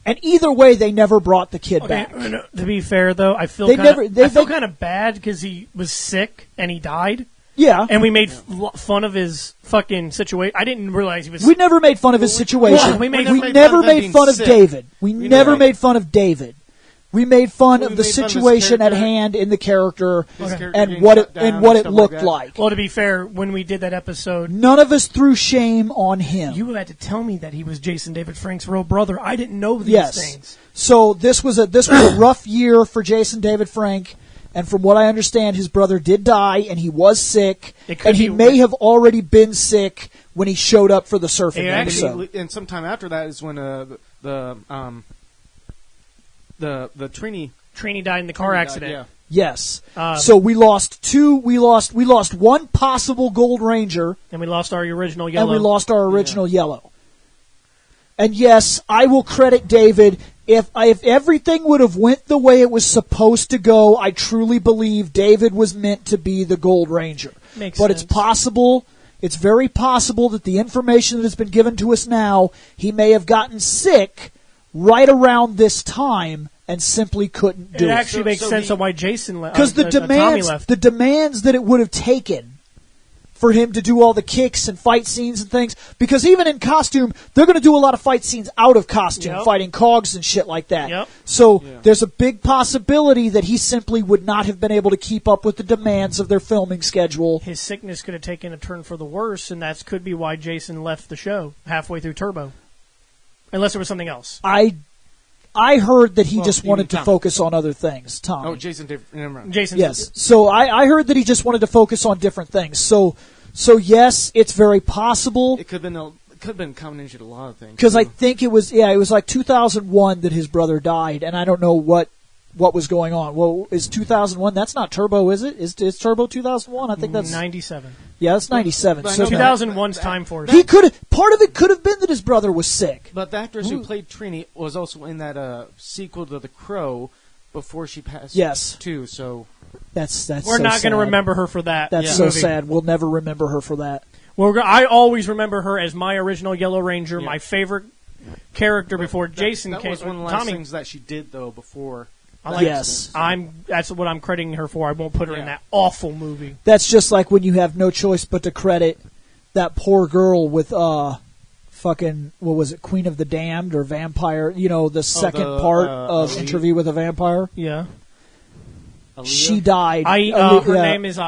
And either way, they never brought the kid back. To be fair, though, I feel kind of bad because he was sick and he died. Yeah. And we made fun of his fucking situation. I didn't realize he was... We never made fun of his situation. We never made fun of David. We never made fun of David. We made fun of the situation at hand in the character and what it looked like. Well, to be fair, when we did that episode... None of us threw shame on him. You had to tell me that he was Jason David Frank's real brother. I didn't know these things. So this was a rough year for Jason David Frank. And from what I understand, his brother did die, and he was sick, and he may have already been sick when he showed up for the surfing episode. And sometime after that is when the Trini died in the car accident. Yeah. Yes. So we lost two. We lost one possible Gold Ranger, and we lost our original Yellow. And we lost our original Yellow. And yes, I will credit David. If everything would have went the way it was supposed to go, I truly believe David was meant to be the Gold Ranger. Makes but sense. It's possible, it's very possible that the information that has been given to us now, he may have gotten sick right around this time and simply couldn't do it. It actually makes sense on why Jason left. Because Tommy left. the demands that it would have taken for him to do all the kicks and fight scenes and things, because even in costume, they're going to do a lot of fight scenes out of costume, fighting cogs and shit like that. Yep. So there's a big possibility that he simply would not have been able to keep up with the demands of their filming schedule. His sickness could have taken a turn for the worse, and that could be why Jason left the show halfway through Turbo. Unless there was something else. I heard that he just wanted to focus on other things. Tom. Oh, Jason. Never mind. Jason. Yes. So I heard that he just wanted to focus on different things. So yes, it's very possible. It could have been a combination of a lot of things. Because I think it was like 2001 that his brother died, and I don't know what was going on. Well, is 2001? That's not Turbo, is it? Is Turbo 2001? I think that's 97. Yeah, that's 97. So 2001's Time Force. He part of it could have been that his brother was sick. But the actress who played Trini was also in that sequel to The Crow before she passed. Yes. Too. So that's we're so not going to sad. remember her for that. That's so sad. We'll never remember her for that. Well, I always remember her as my original Yellow Ranger, my favorite character before Jason came. That was one of the last things that she did though before. Yes. That's what I'm crediting her for. I won't put her in that awful movie. That's just like when you have no choice but to credit that poor girl with fucking, what was it, Queen of the Damned or Vampire, the second part of Interview with a Vampire. Yeah. Aaliyah? She died. Her name is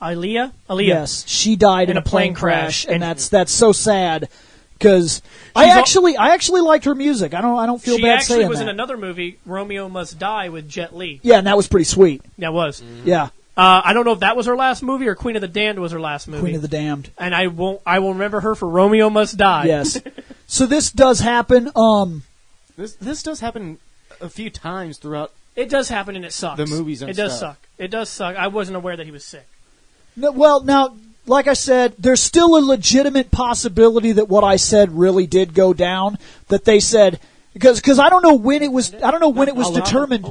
Aaliyah? Yes, she died in a plane crash, and that's so sad. Because I actually liked her music. I don't feel bad saying that. She actually was in another movie, Romeo Must Die, with Jet Li. Yeah, and that was pretty sweet. That was. Mm-hmm. Yeah. I don't know if that was her last movie or Queen of the Damned was her last movie. Queen of the Damned. And I will remember her for Romeo Must Die. Yes. So this does happen. This does happen a few times throughout. It does happen, and it sucks. The movies and it does suck. It does suck. I wasn't aware that he was sick. No, well, now, like I said, there's still a legitimate possibility that what I said really did go down. That they said because I don't know when it was. I don't know when it was determined.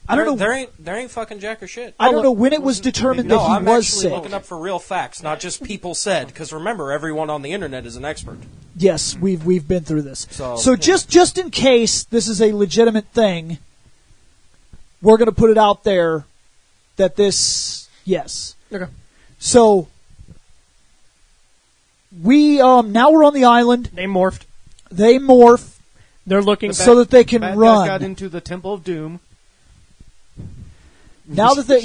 I don't know. There ain't fucking jack or shit. I don't know when it was determined that he I'm was actually sick. looking up for real facts, not just people said. Because remember, everyone on the internet is an expert. Yes, we've been through this. So just in case this is a legitimate thing, we're going to put it out there that this yes. Okay. So we now we're on the island. They morphed. They morph. They're looking so that they can bad run. Guys got into the Temple of Doom. Now that they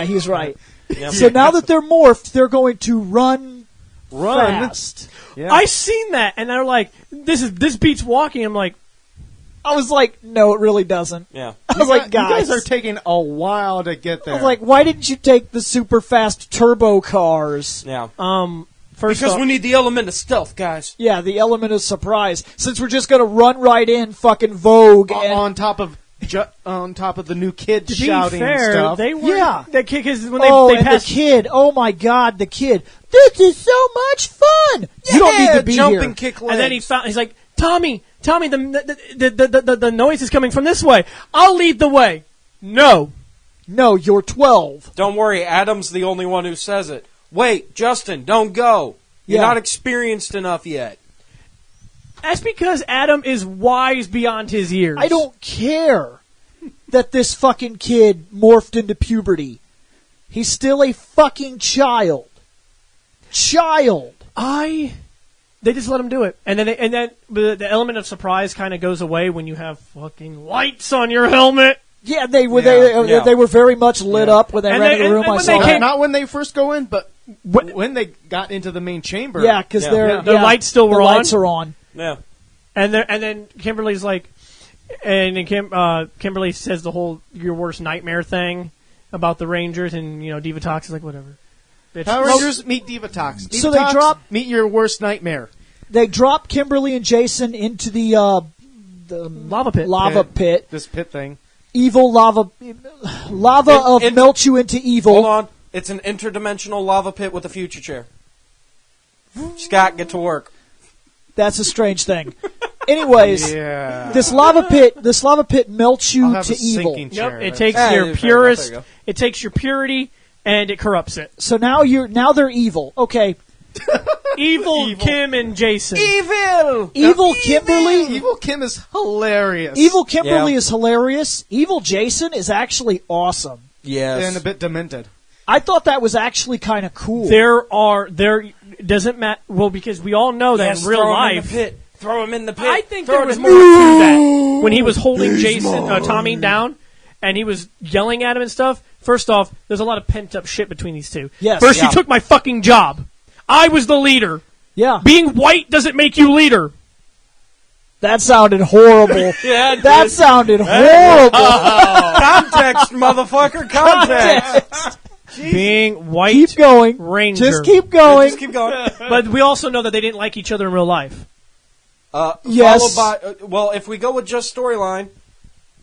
he's right. Yep. So now that they're morphed, they're going to run fast. Yeah. I seen that, and they're like, "This beats walking." I'm like, I was like, no, it really doesn't. Yeah. I was like, guys, you guys are taking a while to get there. I was like, why didn't you take the super fast turbo cars? Yeah. First because off, we need the element of stealth, guys. Yeah, the element of surprise. Since we're just going to run right in, fucking Vogue, and on top of the new kid to shouting be fair, and stuff. they were. Yeah. The kick is when they they passed. The kid. Oh my God, the kid. This is so much fun. Yeah, you don't need to be jumping here. kick legs. And then he's like, Tommy, the noise is coming from this way. I'll lead the way. No, you're 12. Don't worry, Adam's the only one who says it. Wait, Justin, don't go. You're not experienced enough yet. That's because Adam is wise beyond his years. I don't care that this fucking kid morphed into puberty. He's still a fucking child. They just let him do it, and then the element of surprise kind of goes away when you have fucking lights on your helmet. Yeah, they were they were very much lit up when they ran into the room. I saw that. Not when they first go in, but when they got into the main chamber. Yeah, because the lights still were on. The lights are on. Yeah, and then Kimberly's like, and then Kimberly says the whole "your worst nightmare" thing about the Rangers, and Divatox is like, whatever. Power Rangers meet Divatox. So they meet your worst nightmare. They drop Kimberly and Jason into the lava pit. This pit thing. Evil lava melt you into evil. Hold on. It's an interdimensional lava pit with a future chair. Scott, get to work. That's a strange thing. Anyways, this lava pit melts you to evil. Yep, it takes your purest, it takes your purity, and it corrupts it. So now they're evil. Okay. Evil Kim and Jason. Evil Kimberly. Evil Kim is hilarious. Evil Kimberly is hilarious. Evil Jason is actually awesome. Yes. And a bit demented. I thought that was actually kind of cool. There doesn't matter. Well, because we all know that in real life. Throw him in the pit. I think there was more to that when he was holding Tommy down, and he was yelling at him and stuff. First off, there's a lot of pent up shit between these two. Yes. First, you took my fucking job. I was the leader. Yeah. Being white doesn't make you leader. That sounded horrible. That sounded horrible. Context, motherfucker. Context. Being white. Keep going. Ranger. Just keep going. Just keep going. But we also know that they didn't like each other in real life. Yes. Followed by, if we go with just storyline,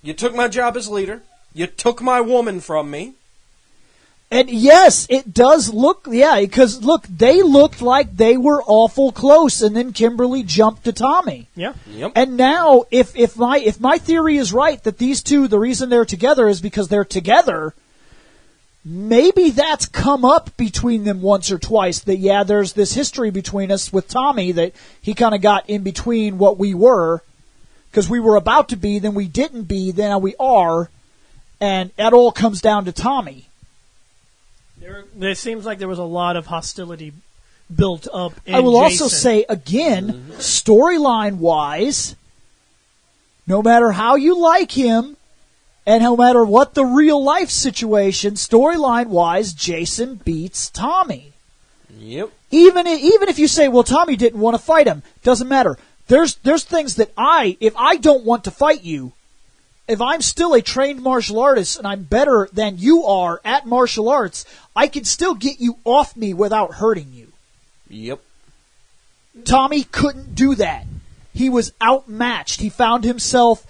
you took my job as leader. You took my woman from me. And yes, it does look, because look, they looked like they were awful close, and then Kimberly jumped to Tommy. Yeah. Yep. And now, if my theory is right, that these two, the reason they're together is because they're together, maybe that's come up between them once or twice, that there's this history between us with Tommy, that he kind of got in between what we were, because we were about to be, then we didn't be, then now we are, and that all comes down to Tommy. There seems like there was a lot of hostility built up in I will Jason. also say, again, storyline-wise, no matter how you like him, and no matter what the real-life situation, storyline-wise, Jason beats Tommy. Yep. Even if you say, well, Tommy didn't want to fight him, doesn't matter. There's things that if I don't want to fight you, if I'm still a trained martial artist and I'm better than you are at martial arts, I can still get you off me without hurting you. Yep. Tommy couldn't do that. He was outmatched. He found himself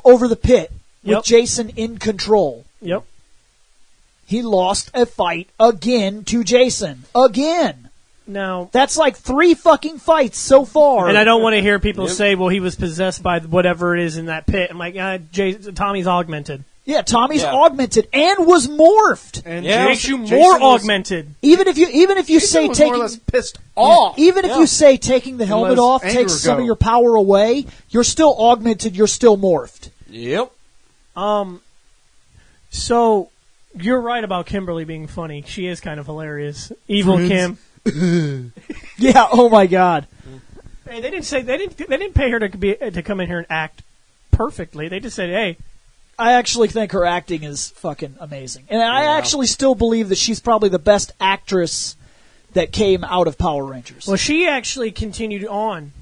over the pit with Jason in control. Yep. He lost a fight again to Jason. Again. Now that's like 3 fucking fights so far. And I don't want to hear people say, well, he was possessed by whatever it is in that pit. I'm like, Tommy's augmented. Yeah, Tommy's augmented and was morphed. And makes you more augmented. Even if you say taking more or less pissed off. Even if you say taking the helmet off takes some of your power away, you're still augmented, you're still morphed. Yep. So you're right about Kimberly being funny. She is kind of hilarious. Evil Kim. Yeah, oh my God. Hey, they didn't pay her to come in here and act perfectly. They just said, "Hey, I actually think her acting is fucking amazing. And I actually still believe that she's probably the best actress that came out of Power Rangers. Well, she actually continued on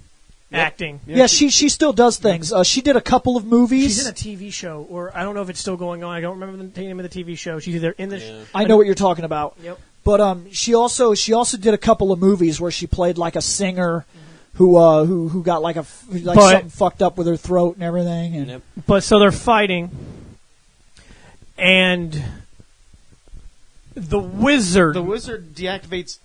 acting. Yeah, she still does things. She did a couple of movies. She's in a TV show, or I don't know if it's still going on. I don't remember the name of the TV show. She's either in the... I know what you're talking about. Yep. But she also did a couple of movies where she played like a singer who got like something fucked up with her throat and everything. And But so they're fighting, and the wizard deactivates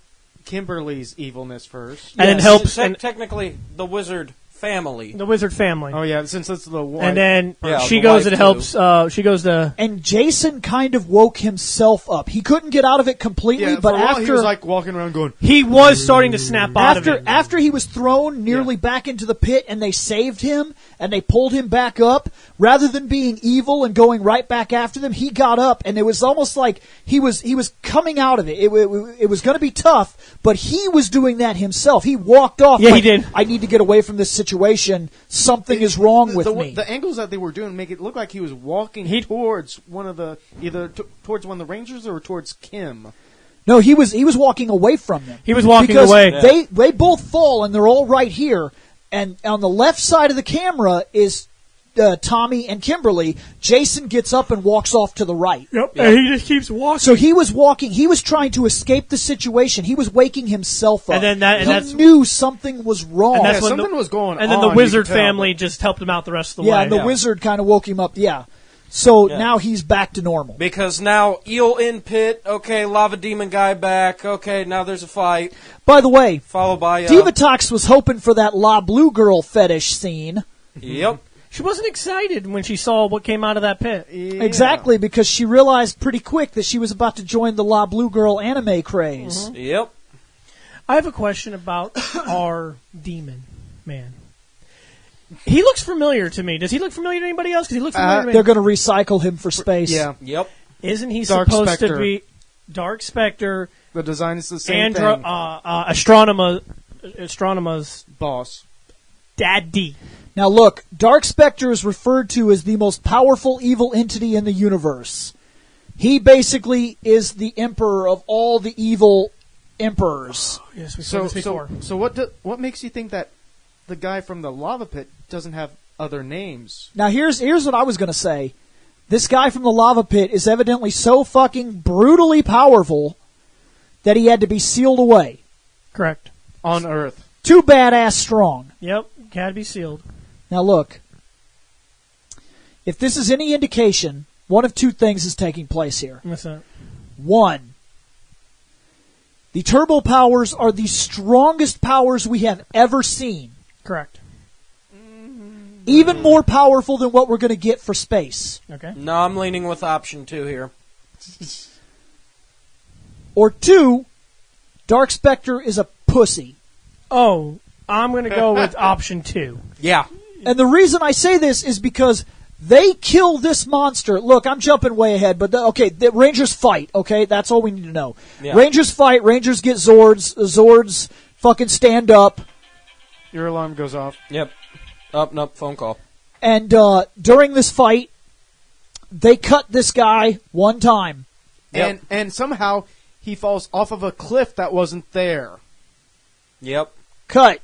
Kimberly's evilness first, and it helps. And technically, the wizard family. The wizard family. Oh yeah, since that's the wife. And then she goes and helps. She goes to. And Jason kind of woke himself up. He couldn't get out of it completely, but after he was like walking around going. He was starting to snap out of it. After he was thrown nearly back into the pit, and they saved him and they pulled him back up, rather than being evil and going right back after them, he got up, and it was almost like he was coming out of it. It was going to be tough, but he was doing that himself. He walked off. Yeah, he did. I need to get away from this situation. Something is wrong with me. The angles that they were doing make it look like he was walking towards one of the towards one of the Rangers or towards Kim. No, he was walking away from them. He was walking away. They both fall, and they're all right here. And on the left side of the camera is Tommy and Kimberly. Jason gets up and walks off to the right. Yep. And he just keeps walking. So he was walking. He was trying to escape the situation. He was waking himself up. And then he knew something was wrong. And something was going on. And then the wizard family just helped him out the rest of the way. Yeah, and the wizard kind of woke him up. Yeah. So now he's back to normal. Because now eel in pit, okay, lava demon guy back, okay, now there's a fight. By the way, followed by Divatox was hoping for that La Blue Girl fetish scene. Yep. She wasn't excited when she saw what came out of that pit. Yeah. Exactly, because she realized pretty quick that she was about to join the La Blue Girl anime craze. Mm-hmm. Yep. I have a question about our demon man. He looks familiar to me. Does he look familiar to anybody else? Because he looks familiar to me. They're going to recycle him for space. Yeah. Yep. Isn't he Dark supposed Spectre. to be Dark Spectre? The design is the same thing. Astronoma's Boss. daddy. Now look, Dark Spectre is referred to as the most powerful evil entity in the universe. He basically is the emperor of all the evil emperors. Yes, we saw this before. So what makes you think that the guy from the lava pit doesn't have other names? Now here's what I was going to say. This guy from the lava pit is evidently so fucking brutally powerful that he had to be sealed away. Correct. On Earth. Too badass strong. Yep, had to be sealed. Now look, if this is any indication, one of two things is taking place here. What's that? One, the turbo powers are the strongest powers we have ever seen. Correct. Even more powerful than what we're going to get for space. Okay. No, I'm leaning with option 2 here. Or two, Dark Spectre is a pussy. Oh, I'm going to go with option 2. Yeah. And the reason I say this is because they kill this monster. Look, I'm jumping way ahead, but the Rangers fight, okay? That's all we need to know. Yeah. Rangers fight, Rangers get Zords, Zords fucking stand up. Your alarm goes off. Yep. Up, nope, phone call. And during this fight, they cut this guy one time. Yep. And somehow he falls off of a cliff that wasn't there. Yep. Cut.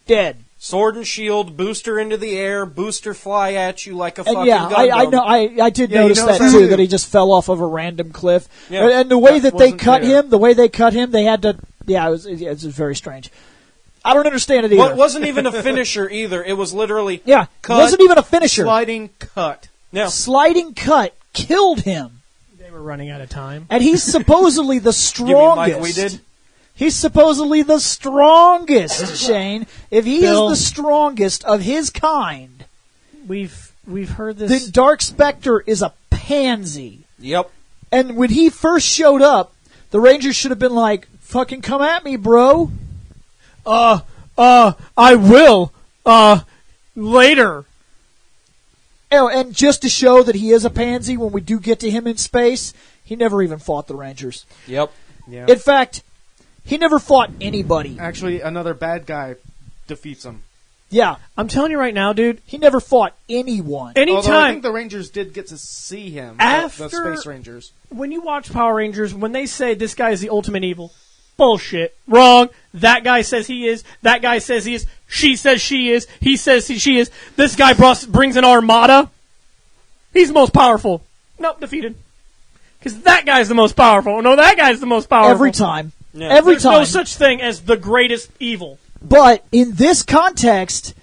Dead. Sword and shield, booster into the air, booster fly at you like a fucking And yeah, Gundam. I know. I did Yeah, notice you that noticed too. that? That he just fell off of a random cliff. Yeah. And the way that they wasn't cut there. him, they had to. Yeah, it was very strange. I don't understand it either. Well, it wasn't even a finisher either. It was literally Yeah, cut. it wasn't even a finisher. Sliding cut. Yeah. Sliding cut killed him, They were running out of time. and he's supposedly the Give me a strongest. mic, we did. He's supposedly the strongest, Shane. If he Bill. is the strongest of his kind, We've heard this. then Dark Spectre is a pansy. Yep. And when he first showed up, the Rangers should have been like, "Fucking come at me, bro." I will. Later. Oh, and just to show that he is a pansy, when we do get to him in space, he never even fought the Rangers. Yep. Yeah. In fact, he never fought anybody. Actually, another bad guy defeats him. Yeah, I'm telling you right now, dude. he never fought anyone. Although I Anytime think the Rangers did get to see him. After- the Space Rangers. when you watch Power Rangers, when they say this guy is the ultimate evil, bullshit. Wrong. That guy says he is. That guy says he is. She says she is. He says she is. This guy brings an armada. He's the most powerful. Nope, defeated. Because that guy's the most powerful. No, that guy's the most powerful. Every time. Yeah. Every There's time. no such thing as the greatest evil. But in this context,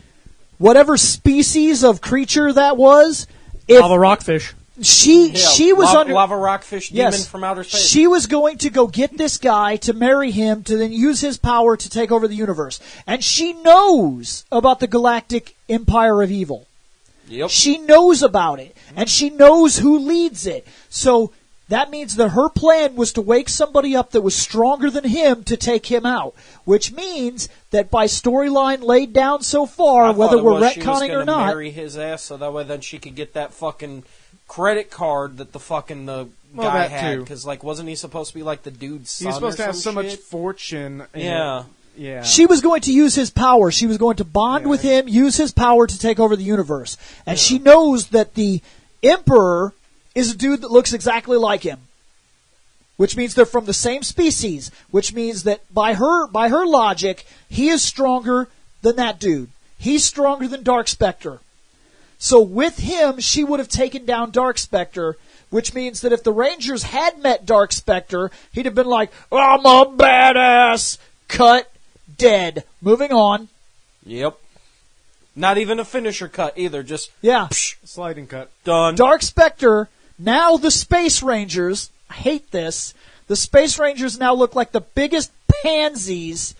whatever species of creature that was, if Lava rockfish. she was lava, under lava rockfish demon yes, from outer space. she was going to go get this guy to marry him to then use his power to take over the universe, and she knows about the galactic empire of evil. Yep. She knows about it, and she knows who leads it. So that means that her plan was to wake somebody up that was stronger than him to take him out. Which means that by storyline laid down so far, I whether thought it we're was she was retconning gonna or not, marry his ass so that way then she could get that fucking credit card that the fucking the Well, guy that had. too. Because like, wasn't he supposed to be like the dude's son? He's supposed or to have so some much shit? fortune. And Yeah. Yeah. she was going to use his power. She was going to bond Yeah. with him, use his power to take over the universe. And she knows that the Emperor is a dude that looks exactly like him. Which means they're from the same species. Which means that by her logic, he is stronger than that dude. He's stronger than Dark Spectre. So with him, she would have taken down Dark Spectre, which means that if the Rangers had met Dark Spectre, he'd have been like, "I'm a badass." Cut. Dead. Moving on. Yep. Not even a finisher cut either. Just sliding cut. done. Dark Spectre. Now the Space Rangers. I hate this. The Space Rangers now look like the biggest pansies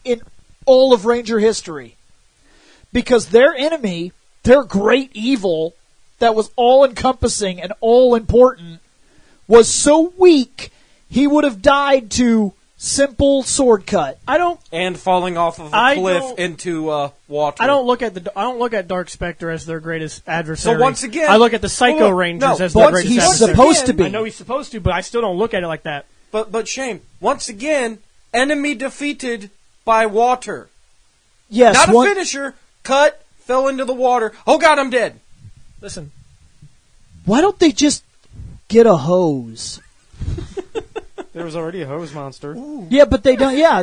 in all of Ranger history. Because their enemy, their great evil, that was all-encompassing and all-important, was so weak, he would have died to simple sword cut. And falling off of a cliff into water. I don't look at Dark Spectre as their greatest adversary. So once again, I look at the Psycho Rangers as their greatest adversary. He's supposed to be. I know he's supposed to, but I still don't look at it like that. But Shane, once again, enemy defeated by water. Yes, not a finisher. Cut, fell into the water. Oh God, I'm dead. Listen, why don't they just get a hose? There was already a hose monster. Ooh. Yeah, but they don't. Yeah,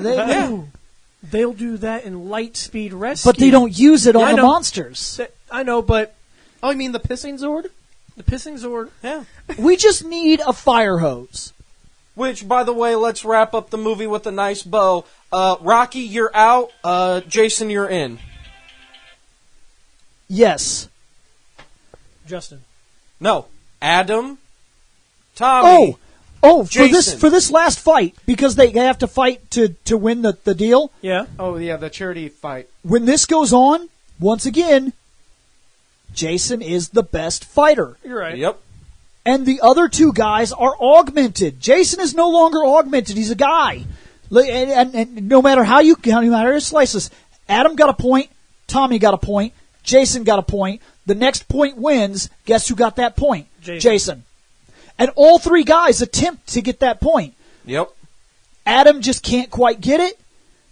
they'll do that in Lightspeed Rescue. But they don't use it on the monsters. I know, but oh, you mean the pissing Zord? The pissing Zord. Yeah. We just need a fire hose. Which, by the way, let's wrap up the movie with a nice bow. Rocky, you're out. Jason, you're in. Yes. Justin. No. Adam. Tommy. For this last fight, because they have to fight to win the deal. Yeah. Oh, yeah, the charity fight. When this goes on, once again, Jason is the best fighter. You're right. Yep. And the other two guys are augmented. Jason is no longer augmented. He's a guy. And no matter how you slice this, Adam got a point, Tommy got a point, Jason got a point. The next point wins. Guess who got that point? Jason. And all three guys attempt to get that point. Yep. Adam just can't quite get it.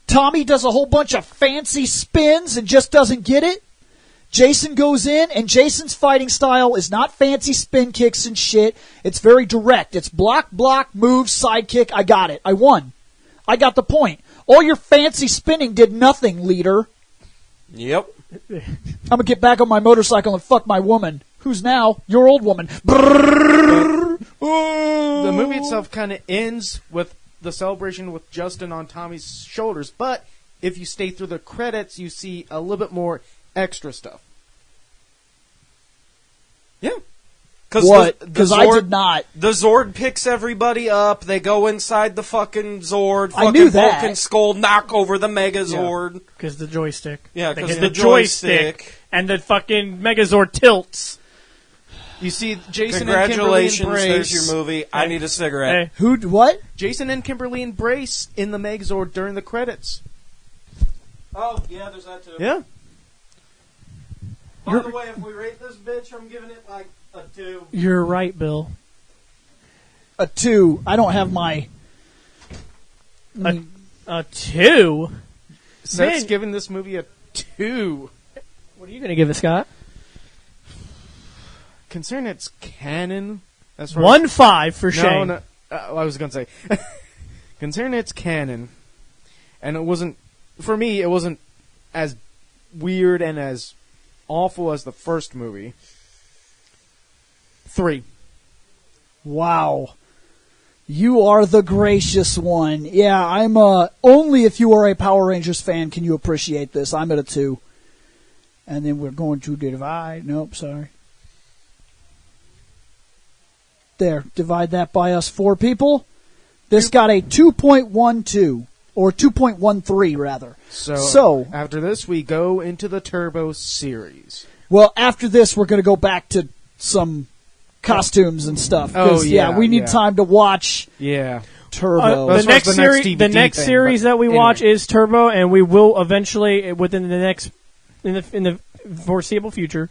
Tommy does a whole bunch of fancy spins and just doesn't get it. Jason goes in, and Jason's fighting style is not fancy spin kicks and shit. It's very direct. It's block, move, side kick. I got it. I won. I got the point. All your fancy spinning did nothing, leader. Yep. I'm going to get back on my motorcycle and fuck my woman, who's now your old woman. The movie itself kind of ends with the celebration with Justin on Tommy's shoulders, but if you stay through the credits, you see a little bit more extra stuff. Yeah. Because I did not. The Zord picks everybody up. They go inside the fucking Zord. I knew that. Vulcan Skull knock over the Megazord. Because the joystick. Yeah, because the joystick. And the fucking Megazord tilts. You see Jason and Kimberly embrace. Congratulations, there's your movie. I need a cigarette. Hey. What? Jason and Kimberly embrace in the Megazord during the credits. Oh, yeah, there's that too. Yeah. By the way, if we rate this bitch, I'm giving it like a 2. You're right, Bill. A 2. I don't have my... A 2? Seth's giving this movie a 2. What are you going to give it, Scott? Considering it's canon... 1-5 for Shane. No, I was going to say... Considering it's canon, and it wasn't... For me, it wasn't as weird and as awful as the first movie. 3. Wow. You are the gracious one. Yeah, I'm only if you are a Power Rangers fan can you appreciate this. I'm at a 2. And then we're going to divide. Nope, sorry. There, divide that by us 4 people. This got a 2.12. Or 2.13, rather. So, after this, we go into the Turbo series. Well, after this, we're going to go back to some costumes and stuff. Oh, yeah. We need time to watch Turbo. The next series that we watch is Turbo, and we will eventually, within the next, in the foreseeable future,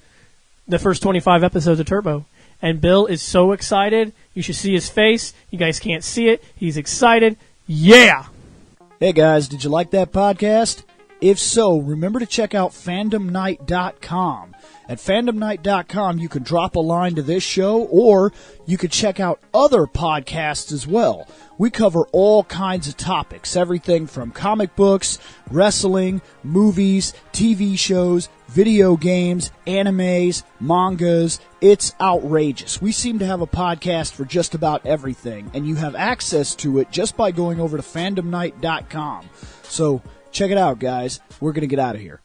the first 25 episodes of Turbo. And Bill is so excited. You should see his face. You guys can't see it. He's excited. Yeah! Hey guys, did you like that podcast? If so, remember to check out fandomnight.com. At fandomnight.com, you can drop a line to this show, or you can check out other podcasts as well. We cover all kinds of topics, everything from comic books, wrestling, movies, TV shows, video games, animes, mangas. It's outrageous. We seem to have a podcast for just about everything, and you have access to it just by going over to fandomnight.com. So check it out, guys. We're going to get out of here.